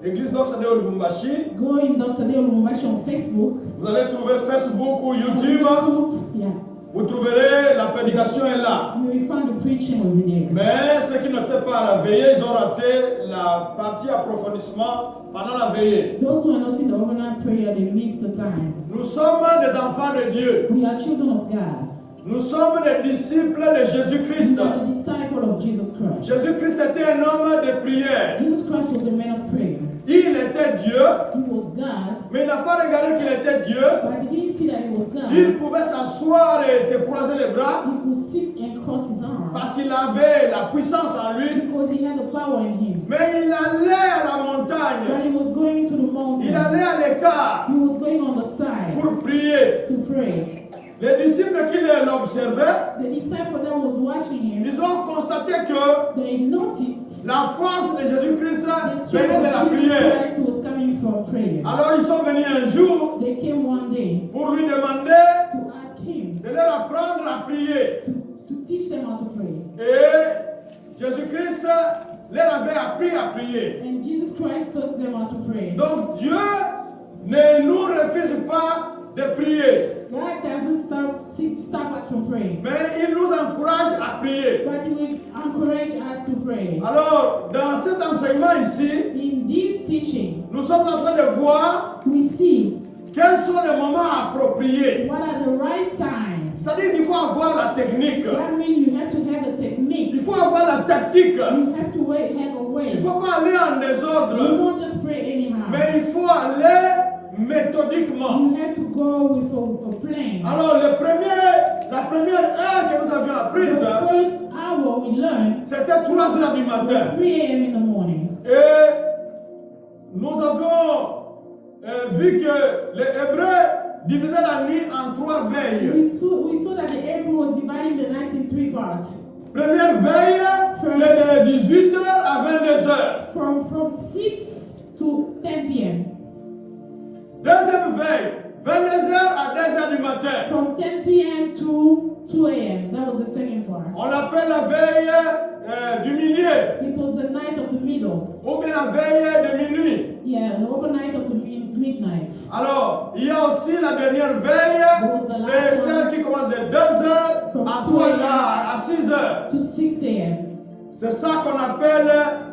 Speaker 6: Église Doxadeo Lubumbashi.
Speaker 2: Go in Dr. Deo Lumumbashi on Facebook.
Speaker 6: Vous allez trouver Facebook ou
Speaker 2: On
Speaker 6: YouTube.
Speaker 2: Yeah.
Speaker 6: Vous trouverez la prédication est là.
Speaker 2: You will find the preaching over there.
Speaker 6: Mais ceux qui n'étaient pas à la veillée, ils ont raté la partie approfondissement pendant la veillée.
Speaker 2: Those who are not in the overnight prayer, they miss the time.
Speaker 6: Nous sommes des enfants de Dieu.
Speaker 2: We are children of God.
Speaker 6: Nous sommes des disciples de Jésus-Christ.
Speaker 2: We are the disciple of Jesus Christ.
Speaker 6: Jésus-Christ était un homme de prière.
Speaker 2: Jesus Christ was a man of prayer.
Speaker 6: Il était Dieu,
Speaker 2: He was God,
Speaker 6: mais il n'a pas regardé qu'il était Dieu.
Speaker 2: but he didn't see that he was God.
Speaker 6: Il pouvait s'asseoir et se croiser les bras
Speaker 2: He could sit and cross his arms
Speaker 6: parce qu'il avait la puissance en lui.
Speaker 2: because he had the power in him.
Speaker 6: Mais il allait à la montagne.
Speaker 2: But he was going to the mountain.
Speaker 6: Il allait à l'écart
Speaker 2: He was going on the side
Speaker 6: pour prier.
Speaker 2: to
Speaker 6: Les disciples qui l'observaient,
Speaker 2: the disciple that was watching him,
Speaker 6: ils ont constaté que
Speaker 2: they noticed
Speaker 6: la force de Jésus-Christ
Speaker 2: the
Speaker 6: venait
Speaker 2: strength
Speaker 6: de la
Speaker 2: of Jesus
Speaker 6: prière.
Speaker 2: Christ was coming from prayer.
Speaker 6: Alors ils sont venus un jour
Speaker 2: They came one day
Speaker 6: pour lui demander
Speaker 2: to ask him
Speaker 6: de leur apprendre à prier.
Speaker 2: to teach them how to pray.
Speaker 6: Et Jésus-Christ leur avait appris à prier.
Speaker 2: And Jesus Christ taught them how to pray.
Speaker 6: Donc Dieu ne nous refuse pas de prier,
Speaker 2: God doesn't stop us from praying,
Speaker 6: mais il nous encourage à prier.
Speaker 2: but He will encourage us to pray.
Speaker 6: Alors, dans cet enseignement ici,
Speaker 2: In this teaching,
Speaker 6: nous sommes en train de voir
Speaker 2: we see
Speaker 6: quels sont les moments appropriés.
Speaker 2: what are the right times.
Speaker 6: C'est-à-dire qu'il faut avoir la technique,
Speaker 2: That means you have to have a technique.
Speaker 6: il faut avoir la tactique.
Speaker 2: You have to have a
Speaker 6: Il
Speaker 2: way.
Speaker 6: ne faut pas aller en
Speaker 2: You
Speaker 6: désordre,
Speaker 2: don't just pray anyhow.
Speaker 6: mais il faut aller méthodiquement.
Speaker 2: You have to go with a plan.
Speaker 6: Alors, la première heure que nous avions
Speaker 2: The
Speaker 6: apprise,
Speaker 2: first hour we learned
Speaker 6: c'était 3 heures du matin.
Speaker 2: 3 a.m. in the morning.
Speaker 6: Et nous avons vu que les Hébreux divisaient la nuit en 3 veilles.
Speaker 2: We saw that the Hebrew was dividing the night in 3 parts.
Speaker 6: Première veille, c'est de 18h à 22h.
Speaker 2: From 6 to 10 p.m.
Speaker 6: Deuxième veille, 22h à 2h du matin.
Speaker 2: From 10 p.m. to 2 a.m. That was the second part.
Speaker 6: On l'appelle la veille du milieu,
Speaker 2: It was the night of the middle.
Speaker 6: ou bien la veille de minuit.
Speaker 2: Yeah, the overnight of the midnight.
Speaker 6: Alors, il y a aussi la dernière veille, c'est celle qui commence de 2h à 6h.
Speaker 2: To 6 a.m.
Speaker 6: C'est ça qu'on appelle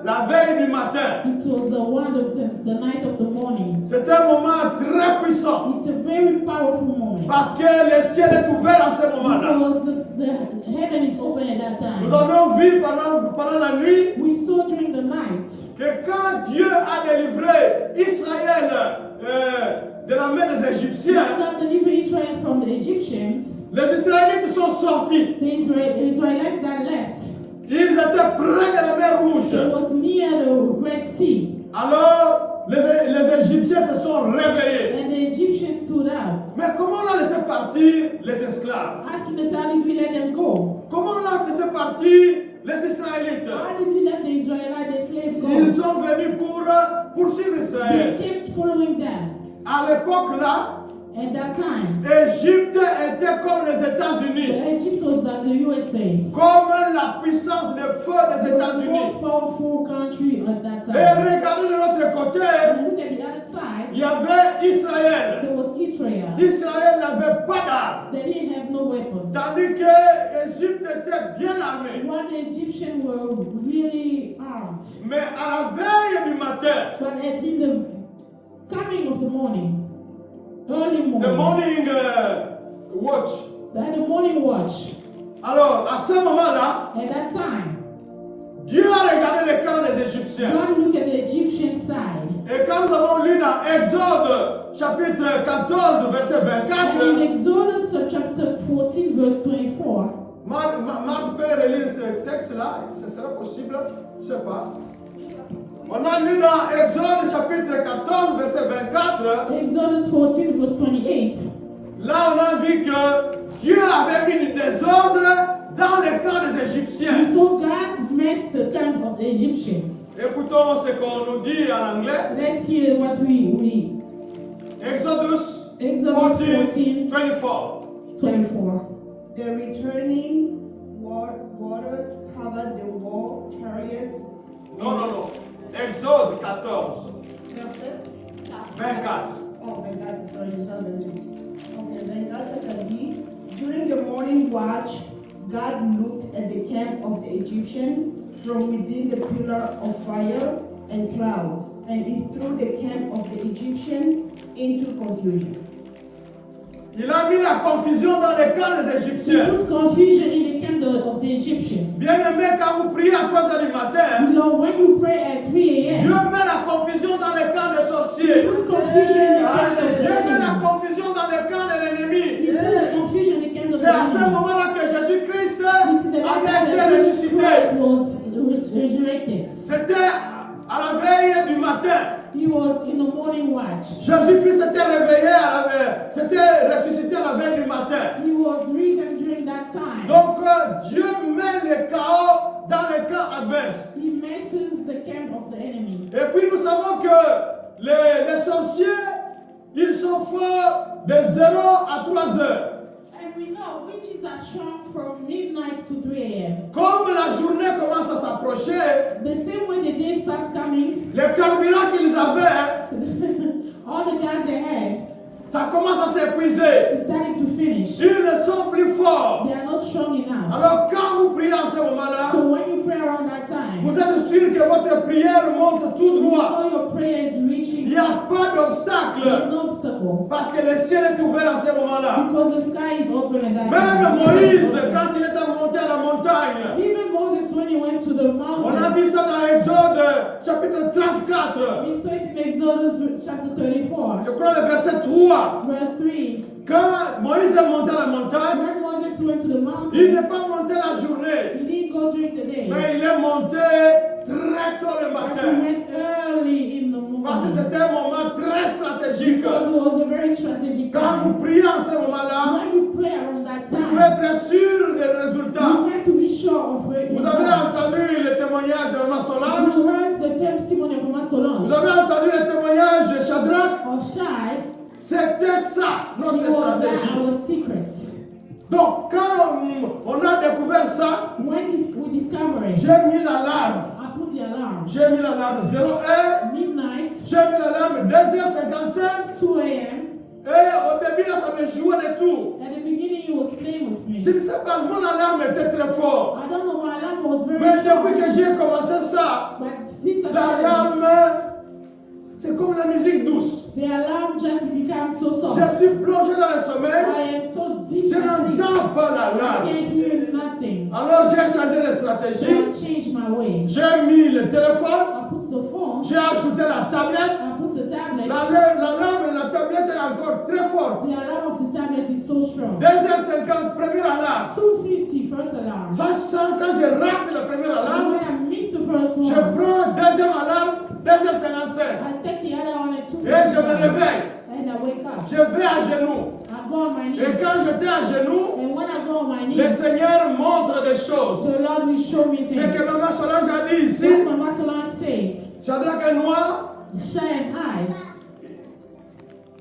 Speaker 6: la veille du matin.
Speaker 2: It was the one of the night of the morning.
Speaker 6: C'est un moment très puissant
Speaker 2: It's a very powerful moment.
Speaker 6: parce que le ciel est ouvert en ce moment-là.
Speaker 2: Because the heaven is open at that
Speaker 6: Nous
Speaker 2: time.
Speaker 6: avons vu pendant la nuit
Speaker 2: We saw during the night
Speaker 6: que quand Dieu a délivré Israël de la main des Égyptiens,
Speaker 2: God delivered Israel from the Egyptians.
Speaker 6: les Israélites sont sortis.
Speaker 2: The Israelites that left,
Speaker 6: Ils étaient près de la mer Rouge.
Speaker 2: it was near the Red Sea.
Speaker 6: Alors, les Égyptiens se sont réveillés.
Speaker 2: And the Egyptians stood up,
Speaker 6: Mais comment on a laissé partir les esclaves?
Speaker 2: asking us, how did we let them go?
Speaker 6: Comment on a laissé partir les Israélites?
Speaker 2: How did we let the Israelites, the slaves,
Speaker 6: Ils
Speaker 2: go?
Speaker 6: sont venus pour poursuivre
Speaker 2: They
Speaker 6: Israël.
Speaker 2: kept following them.
Speaker 6: À l'époque là,
Speaker 2: At that time,
Speaker 6: Égypte était comme les États-Unis,
Speaker 2: Egypt was like the USA.
Speaker 6: comme la puissance de feu des
Speaker 2: The
Speaker 6: États-Unis.
Speaker 2: most powerful country at that
Speaker 6: Et
Speaker 2: time.
Speaker 6: regardez de l'autre côté,
Speaker 2: And look at the other side,
Speaker 6: il y avait Israël.
Speaker 2: there was Israel.
Speaker 6: Israël n'avait pas d'armes,
Speaker 2: They didn't have no weapon.
Speaker 6: tandis que Égypte était bien armée.
Speaker 2: While the Egyptians were really armed.
Speaker 6: Mais à la veille du matin,
Speaker 2: But in the coming of the morning, early
Speaker 6: the
Speaker 2: morning,
Speaker 6: morning watch.
Speaker 2: at the morning watch,
Speaker 6: Alors, à ce moment-là,
Speaker 2: at that time,
Speaker 6: Dieu a regardé le camp des Égyptiens.
Speaker 2: God looked at the Egyptian side.
Speaker 6: Et quand nous avons lu dans Exode, chapitre 14, verset
Speaker 2: And in
Speaker 6: 24,
Speaker 2: Exodus chapter 14, verse 24,
Speaker 6: Marc peut relire ce texte-là, ce sera possible, je ne sais pas. On a lu dans Exode, chapitre 14, verset 24,
Speaker 2: Exodus 14, verse 28,
Speaker 6: là on a vu que Dieu avait mis du désordre dans le camp des Égyptiens.
Speaker 2: we saw God messed the camp of the Egyptians.
Speaker 6: Écoutons ce qu'on nous dit en anglais.
Speaker 2: Let's hear what we
Speaker 6: Exodus
Speaker 2: Exodus
Speaker 6: 14,
Speaker 2: 14,
Speaker 6: 24.
Speaker 2: 24.
Speaker 7: The returning waters covered the war chariots.
Speaker 6: Non. Exode 14,
Speaker 7: Verset
Speaker 6: 24.
Speaker 7: Oh, 24, sorry, it's not 28. Okay, 24 said he, during the morning watch, God looked at the camp of the Egyptians from within the pillar of fire and cloud, and he threw the camp of the Egyptians into confusion.
Speaker 6: Il a mis la confusion dans les camps des
Speaker 2: He
Speaker 6: Égyptiens.
Speaker 2: put confusion in the camp of the Egyptians.
Speaker 6: Bien aimé, quand vous priez à 3 heures du matin,
Speaker 2: You know, when you pray at 3
Speaker 6: Dieu
Speaker 2: a.m.,
Speaker 6: met la confusion dans les camps des sorciers.
Speaker 2: put confusion in the camp of the
Speaker 6: Dieu met la
Speaker 2: enemy.
Speaker 6: confusion dans les camps de
Speaker 2: He
Speaker 6: l'ennemi.
Speaker 2: put the confusion in the camp of
Speaker 6: C'est
Speaker 2: the
Speaker 6: à ce
Speaker 2: enemy.
Speaker 6: moment-là que Jésus-Christ
Speaker 2: It is about
Speaker 6: avait été
Speaker 2: that Jesus Christ
Speaker 6: ressuscité.
Speaker 2: was resurrected.
Speaker 6: C'était à la veille du matin. matin.
Speaker 2: He was in the morning watch.
Speaker 6: Jésus-Christ s'était réveillé, s'était ressuscité à la veille du matin.
Speaker 2: He was risen during that time.
Speaker 6: Donc Dieu met le chaos dans le camp adverse.
Speaker 2: He messes the camp of the enemy.
Speaker 6: Et puis nous savons que les sorciers, ils sont forts de 0 à 3 heures.
Speaker 2: And we know witches are strong from midnight to 3 a.m.
Speaker 6: Comme la journée commence à s'approcher,
Speaker 2: The same way the day starts coming,
Speaker 6: le carburant qu'ils avaient,
Speaker 2: all the guys they had,
Speaker 6: ça commence à s'épuiser.
Speaker 2: it started to finish.
Speaker 6: Ils ne sont plus forts.
Speaker 2: They are not strong enough.
Speaker 6: Alors quand vous priez en ce moment-là,
Speaker 2: So when you pray around that time,
Speaker 6: vous êtes sûr que votre prière monte tout droit.
Speaker 2: all your prayer is
Speaker 6: Il
Speaker 2: reaching.
Speaker 6: n'y a pas d'obstacle.
Speaker 2: There's no obstacle.
Speaker 6: Parce que le ciel est ouvert en ce moment-là.
Speaker 2: Because the sky is open at that
Speaker 6: Même
Speaker 2: time.
Speaker 6: Moïse, quand il était monté à la montagne,
Speaker 2: Even Moses, when he went to the
Speaker 6: on a
Speaker 2: mountain,
Speaker 6: vu ça dans Exode chapitre 34.
Speaker 2: we saw it in Exodus chapter 34,
Speaker 6: Je crois le verset 3.
Speaker 2: verse 3.
Speaker 6: Quand Moïse est monté à la montagne,
Speaker 2: When Moses went to the
Speaker 6: il
Speaker 2: mountain,
Speaker 6: n'est pas monté la journée,
Speaker 2: he didn't go during the day.
Speaker 6: mais il est monté très tôt le
Speaker 2: But he
Speaker 6: matin.
Speaker 2: went early in the
Speaker 6: Parce que
Speaker 2: morning.
Speaker 6: c'était un moment très stratégique.
Speaker 2: Because it was a very strategic
Speaker 6: Quand vous
Speaker 2: time.
Speaker 6: priez en ce moment-là,
Speaker 2: When you pray around that
Speaker 6: vous pouvez
Speaker 2: time,
Speaker 6: être sûr des résultats.
Speaker 2: you have to be sure of where it
Speaker 6: Vous avez
Speaker 2: is.
Speaker 6: entendu le témoignage de Maman Solange.
Speaker 2: You heard the testimony of Mama Solange,
Speaker 6: Vous avez entendu le témoignage de Shadrach.
Speaker 2: of Shai.
Speaker 6: C'était ça,
Speaker 2: It
Speaker 6: notre
Speaker 2: was that
Speaker 6: stratégie.
Speaker 2: our secrets.
Speaker 6: Donc, quand on a découvert ça,
Speaker 2: When we discover it,
Speaker 6: j'ai mis l'alarme.
Speaker 2: I put the alarm.
Speaker 6: J'ai mis l'alarme 01,
Speaker 2: Midnight,
Speaker 6: j'ai mis l'alarme 2h55.
Speaker 2: 2 a.m.
Speaker 6: Et au début, là, ça me jouait de tout.
Speaker 2: At the beginning, he was playing with
Speaker 6: Je
Speaker 2: me.
Speaker 6: ne sais pas, mon alarme était très fort.
Speaker 2: I don't know, my alarm was very
Speaker 6: Mais
Speaker 2: strong.
Speaker 6: depuis que j'ai commencé ça,
Speaker 2: But since I
Speaker 6: l'alarme,
Speaker 2: started,
Speaker 6: c'est comme la musique douce.
Speaker 2: the alarm just becomes so soft.
Speaker 6: Je suis plongé dans le sommeil,
Speaker 2: I am so deep
Speaker 6: je
Speaker 2: asleep.
Speaker 6: n'entends pas
Speaker 2: I
Speaker 6: l'alarme.
Speaker 2: can't hear nothing.
Speaker 6: Alors j'ai changé de
Speaker 2: So
Speaker 6: stratégie,
Speaker 2: I changed my way.
Speaker 6: j'ai mis le téléphone,
Speaker 2: I put the phone,
Speaker 6: j'ai ajouté la tablette.
Speaker 2: I put the tablet.
Speaker 6: L'alarme de la tablette est encore très forte.
Speaker 2: The alarm of the tablet is so strong.
Speaker 6: 2h50, première alarme.
Speaker 2: 2:50, first alarm.
Speaker 6: Sachant quand je rate la première
Speaker 2: And
Speaker 6: alarme,
Speaker 2: when I miss the first
Speaker 6: je
Speaker 2: one,
Speaker 6: prends deuxième alarme, 2h55.
Speaker 2: I take the other one at
Speaker 6: Et je me
Speaker 2: 2:55.
Speaker 6: réveille.
Speaker 2: And I wake up.
Speaker 6: Je vais à genoux.
Speaker 2: I go on my
Speaker 6: Et
Speaker 2: knees.
Speaker 6: quand j'étais à genoux,
Speaker 2: And when I go on my
Speaker 6: le
Speaker 2: knees,
Speaker 6: Seigneur montre des choses.
Speaker 2: the Lord will show me
Speaker 6: Ce
Speaker 2: things.
Speaker 6: que Maman Solange a dit ici,
Speaker 2: What Mama Solange said,
Speaker 6: Shadrach est noir.
Speaker 2: Shai and I,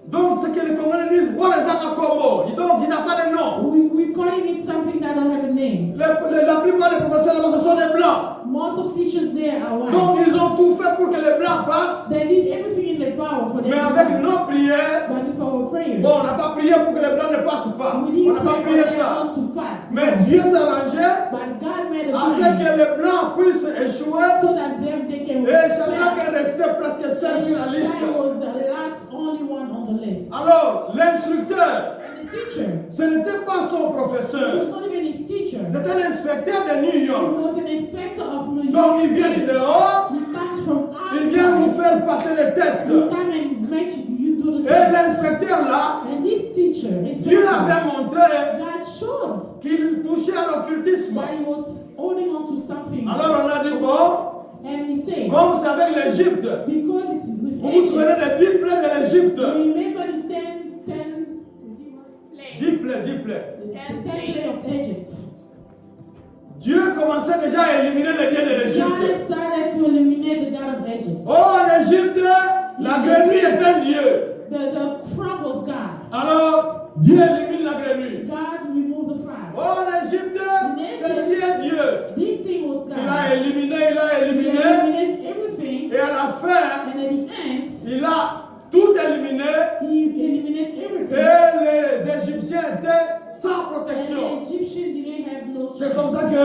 Speaker 6: Donc, ce que les Congolais disent, Warazama Kombo. Donc, il n'a pas de nom.
Speaker 2: we're calling it something that don't have a name.
Speaker 6: La plupart des professeurs là-bas, ce sont des blancs.
Speaker 2: Most of teachers there are
Speaker 6: Donc,
Speaker 2: white.
Speaker 6: ils ont tout fait pour que les blancs passent.
Speaker 2: They did everything in their power for them
Speaker 6: Mais
Speaker 2: to
Speaker 6: avec
Speaker 2: pass.
Speaker 6: nos prières,
Speaker 2: But with our prayers,
Speaker 6: bon, on n'a pas prié pour que les blancs ne passent pas.
Speaker 2: we
Speaker 6: On
Speaker 2: didn't
Speaker 6: n'a pas
Speaker 2: pray
Speaker 6: prié
Speaker 2: for them
Speaker 6: ça.
Speaker 2: not to pass.
Speaker 6: Mais Dieu s'est arrangé
Speaker 2: But God made a
Speaker 6: à ce
Speaker 2: plan
Speaker 6: que les blancs puissent échouer.
Speaker 2: so that they can
Speaker 6: Et Shadrach
Speaker 2: fail.
Speaker 6: est resté presque seul sur la liste.
Speaker 2: Shai was the last, only one on the list.
Speaker 6: Alors, l'instructeur,
Speaker 2: And the teacher,
Speaker 6: ce n'était pas son
Speaker 2: he
Speaker 6: professeur.
Speaker 2: was not even his teacher.
Speaker 6: C'était l'inspecteur de New
Speaker 2: He
Speaker 6: York.
Speaker 2: was an inspector of New
Speaker 6: Donc,
Speaker 2: York
Speaker 6: il vient
Speaker 2: State.
Speaker 6: de dehors.
Speaker 2: He comes from
Speaker 6: Il vient vous
Speaker 2: outside.
Speaker 6: faire passer les tests.
Speaker 2: He come and make you do the
Speaker 6: Et
Speaker 2: test.
Speaker 6: l'inspecteur là,
Speaker 2: And this teacher,
Speaker 6: Dieu
Speaker 2: inspector,
Speaker 6: avait montré
Speaker 2: God showed
Speaker 6: qu'il touchait à l'occultisme.
Speaker 2: that he was holding on to something.
Speaker 6: Alors on a dit, bon,
Speaker 2: And we say,
Speaker 6: comme c'est avec l'Égypte,
Speaker 2: because it's with
Speaker 6: vous vous souvenez
Speaker 2: Egypt,
Speaker 6: des 10 plaies de l'Égypte?
Speaker 2: remember the
Speaker 6: 10 plaies, 10 plaies.
Speaker 2: ten plagues of Egypt.
Speaker 6: Dieu commençait déjà à éliminer les dieux de
Speaker 2: God
Speaker 6: l'Égypte.
Speaker 2: started to eliminate the god of Egypt.
Speaker 6: Oh, en Égypte, la grenouille est un dieu.
Speaker 2: The frog was God.
Speaker 6: Alors, Dieu élimine la grenouille.
Speaker 2: God removed the frog.
Speaker 6: Oh, en Égypte, ceci est Dieu.
Speaker 2: This thing was
Speaker 6: Il a
Speaker 2: God.
Speaker 6: éliminé,
Speaker 2: He eliminated everything,
Speaker 6: et à la fin,
Speaker 2: and at the end,
Speaker 6: il a tout éliminé.
Speaker 2: he eliminated
Speaker 6: Et
Speaker 2: everything.
Speaker 6: les Égyptiens étaient sans
Speaker 2: And
Speaker 6: protection.
Speaker 2: the Egyptians didn't have no
Speaker 6: C'est comme
Speaker 2: strength.
Speaker 6: ça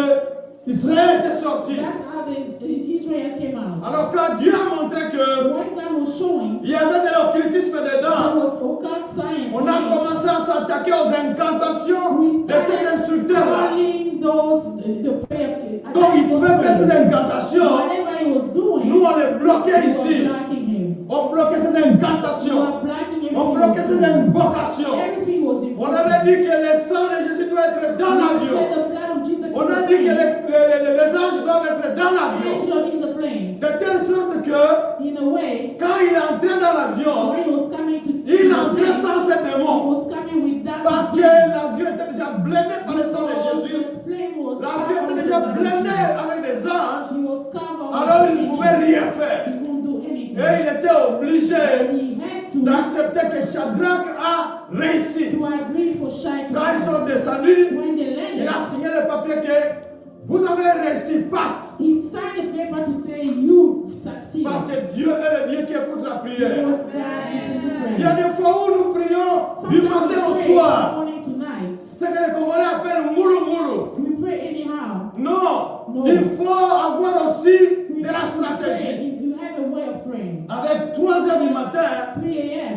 Speaker 6: que Israël était sorti.
Speaker 2: That's how Israel came out.
Speaker 6: Alors quand Dieu a montré que
Speaker 2: What God was showing,
Speaker 6: il y avait de l'occultisme
Speaker 2: there
Speaker 6: dedans,
Speaker 2: was occult science.
Speaker 6: on a
Speaker 2: in it.
Speaker 6: commencé à s'attaquer aux incantations
Speaker 2: We
Speaker 6: de cet
Speaker 2: started
Speaker 6: instructeur-là.
Speaker 2: calling those the prayer.
Speaker 6: Donc il
Speaker 2: those
Speaker 6: pouvait faire ces
Speaker 2: prayers.
Speaker 6: incantations.
Speaker 2: Whatever he was doing,
Speaker 6: Nous on les bloquait
Speaker 2: we were
Speaker 6: ici.
Speaker 2: blocking him.
Speaker 6: On bloquait ces
Speaker 2: We
Speaker 6: incantations.
Speaker 2: were blocking everything.
Speaker 6: On bloquait ces invocations.
Speaker 2: Everything was
Speaker 6: On
Speaker 2: important.
Speaker 6: avait dit que le sang de Jésus doit être dans
Speaker 2: We
Speaker 6: l'avion.
Speaker 2: said the blood of Jesus
Speaker 6: On a
Speaker 2: in
Speaker 6: dit
Speaker 2: the
Speaker 6: que
Speaker 2: plane.
Speaker 6: les anges doivent être dans l'avion.
Speaker 2: Angel in the plane. way,
Speaker 6: De telle sorte que
Speaker 2: in a way,
Speaker 6: quand il est entré dans l'avion,
Speaker 2: when he was coming to
Speaker 6: il
Speaker 2: the
Speaker 6: entrait
Speaker 2: place,
Speaker 6: sans ces
Speaker 2: he
Speaker 6: démons.
Speaker 2: was coming with that
Speaker 6: Parce que
Speaker 2: disease.
Speaker 6: l'avion était déjà blindé par le sang de Jésus.
Speaker 2: The plane was
Speaker 6: L'avion
Speaker 2: covered
Speaker 6: était
Speaker 2: with
Speaker 6: déjà
Speaker 2: the blood of
Speaker 6: blindé
Speaker 2: Jesus.
Speaker 6: avec des anges.
Speaker 2: He was covered
Speaker 6: Alors
Speaker 2: with
Speaker 6: il ne
Speaker 2: the
Speaker 6: pouvait
Speaker 2: angels.
Speaker 6: rien faire.
Speaker 2: He couldn't do anything.
Speaker 6: Et il était obligé
Speaker 2: He had to
Speaker 6: d'accepter que Shadrach a réussi.
Speaker 2: agree for Shai to
Speaker 6: Quand ils sont
Speaker 2: pass.
Speaker 6: descendus,
Speaker 2: When they
Speaker 6: il a
Speaker 2: landed,
Speaker 6: signé le papier que vous avez réussi, passe.
Speaker 2: he signed a paper to say you succeed.
Speaker 6: Parce que Dieu est le Dieu qui écoute la prière.
Speaker 2: Because God is
Speaker 6: Il y a
Speaker 2: indifferent.
Speaker 6: des fois où nous prions du matin au
Speaker 2: Sometimes we pray
Speaker 6: soir.
Speaker 2: morning to night.
Speaker 6: C'est que les Congolais appellent moulou moulou.
Speaker 2: We pray anyhow.
Speaker 6: Non,
Speaker 2: No.
Speaker 6: il faut avoir aussi
Speaker 2: We
Speaker 6: de la
Speaker 2: have to
Speaker 6: stratégie.
Speaker 2: pray. You have a way of praying.
Speaker 6: Avec 3 heures du matin,
Speaker 2: 3 a.m.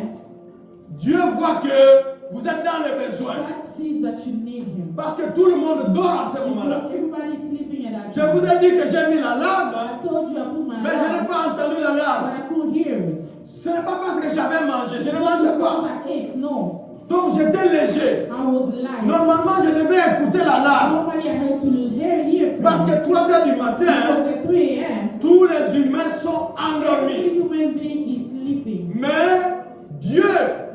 Speaker 6: Dieu voit que vous êtes dans les besoins.
Speaker 2: God sees that you need Him.
Speaker 6: Parce que tout le monde dort à ce moment-là.
Speaker 2: Because everybody's sleeping at that
Speaker 6: Je
Speaker 2: time.
Speaker 6: vous ai dit que j'ai mis l'alarme,
Speaker 2: I told you I put my
Speaker 6: mais je n'ai
Speaker 2: alarm,
Speaker 6: pas entendu
Speaker 2: but
Speaker 6: l'alarme.
Speaker 2: I couldn't hear it.
Speaker 6: Ce n'est pas parce que j'avais mangé, je ne
Speaker 2: It's not
Speaker 6: mangeais
Speaker 2: because
Speaker 6: pas.
Speaker 2: I ate, no.
Speaker 6: Donc j'étais léger.
Speaker 2: I was light.
Speaker 6: Normalement, je devais écouter l'alarme.
Speaker 2: Nobody had to hear
Speaker 6: Parce
Speaker 2: prayer.
Speaker 6: que 3 heures du
Speaker 2: Because
Speaker 6: matin,
Speaker 2: at 3 a.m.,
Speaker 6: tous les humains sont endormis.
Speaker 2: every human being is sleeping.
Speaker 6: Mais Dieu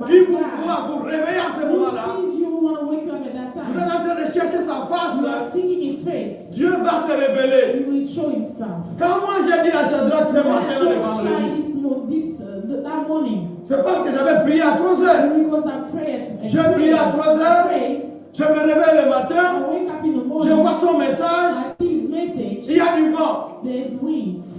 Speaker 6: qui vous voit vous réveiller à ce
Speaker 2: Who
Speaker 6: moment-là,
Speaker 2: sees you want to wake you up at that
Speaker 6: vous êtes
Speaker 2: time?
Speaker 6: en train de chercher sa
Speaker 2: You are
Speaker 6: face.
Speaker 2: seeking His face.
Speaker 6: Dieu va se révéler.
Speaker 2: He will show Himself.
Speaker 6: Quand moi j'ai dit à Shadrach ce
Speaker 2: When I
Speaker 6: matin dans le
Speaker 2: told Shai
Speaker 6: vendredi,
Speaker 2: that morning,
Speaker 6: c'est parce que j'avais prié à 3 heures.
Speaker 2: because I prayed.
Speaker 6: J'ai prié à 3 heures. Je me réveille le
Speaker 2: I
Speaker 6: matin.
Speaker 2: wake up in the
Speaker 6: Je
Speaker 2: morning.
Speaker 6: vois son message.
Speaker 2: I see His message.
Speaker 6: Il y a du vent.
Speaker 2: There's winds.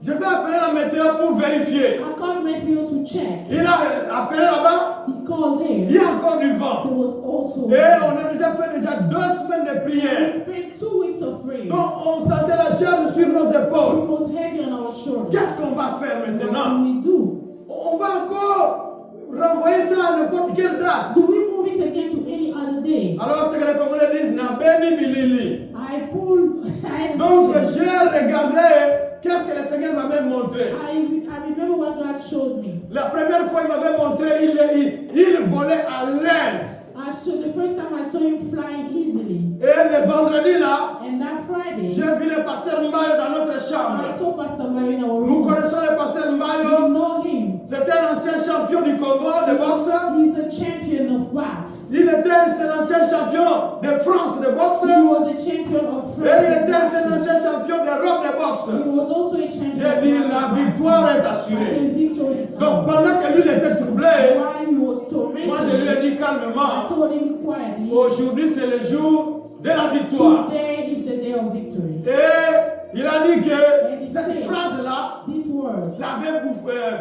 Speaker 6: Je vais appeler la météo pour vérifier.
Speaker 2: I called Matthew to check.
Speaker 6: Il a appelé là-bas.
Speaker 2: He called
Speaker 6: Il y
Speaker 2: there.
Speaker 6: a encore du vent.
Speaker 2: There was also
Speaker 6: Et on a déjà fait 2 semaines de prière.
Speaker 2: We spent 2 weeks of prayer.
Speaker 6: Donc on sentait la charge sur nos épaules.
Speaker 2: It was heavy on our shoulders.
Speaker 6: Qu'est-ce qu'on va faire
Speaker 2: What
Speaker 6: maintenant?
Speaker 2: do we do?
Speaker 6: On va encore renvoyer ça à n'importe quelle date.
Speaker 2: Do we move it again to any other day?
Speaker 6: Alors c'est que les Congolais disent Nabeni Bilili.
Speaker 2: I pull.
Speaker 6: Donc j'ai regardé qu'est-ce que le Seigneur m'avait montré.
Speaker 2: I remember what God showed me.
Speaker 6: La première fois il m'avait montré, il volait à l'aise.
Speaker 2: The first time I saw him flying easily.
Speaker 6: Et le vendredi là,
Speaker 2: And that Friday,
Speaker 6: j'ai vu le pasteur Mbayo dans notre chambre.
Speaker 2: I saw Pastor Mario in our
Speaker 6: Nous
Speaker 2: room.
Speaker 6: connaissons le pasteur
Speaker 2: You
Speaker 6: Mbayo.
Speaker 2: know him.
Speaker 6: C'était un ancien champion du Congo de boxe.
Speaker 2: He's a champion of box.
Speaker 6: C'est l'ancien champion de France de boxe.
Speaker 2: He was a champion of
Speaker 6: Et il était
Speaker 2: France.
Speaker 6: un ancien champion d'Europe de
Speaker 2: He
Speaker 6: boxe.
Speaker 2: was also a champion.
Speaker 6: J'ai dit la victoire est assurée.
Speaker 2: And victory is
Speaker 6: Donc
Speaker 2: ours.
Speaker 6: pendant que lui il était troublé,
Speaker 2: While he was tormented,
Speaker 6: moi je lui ai dit
Speaker 2: I
Speaker 6: calmement,
Speaker 2: told him quietly,
Speaker 6: aujourd'hui c'est le jour de la victoire.
Speaker 2: today is the day of victory.
Speaker 6: Et il a dit que cette phrase-là
Speaker 2: This word,
Speaker 6: l'avait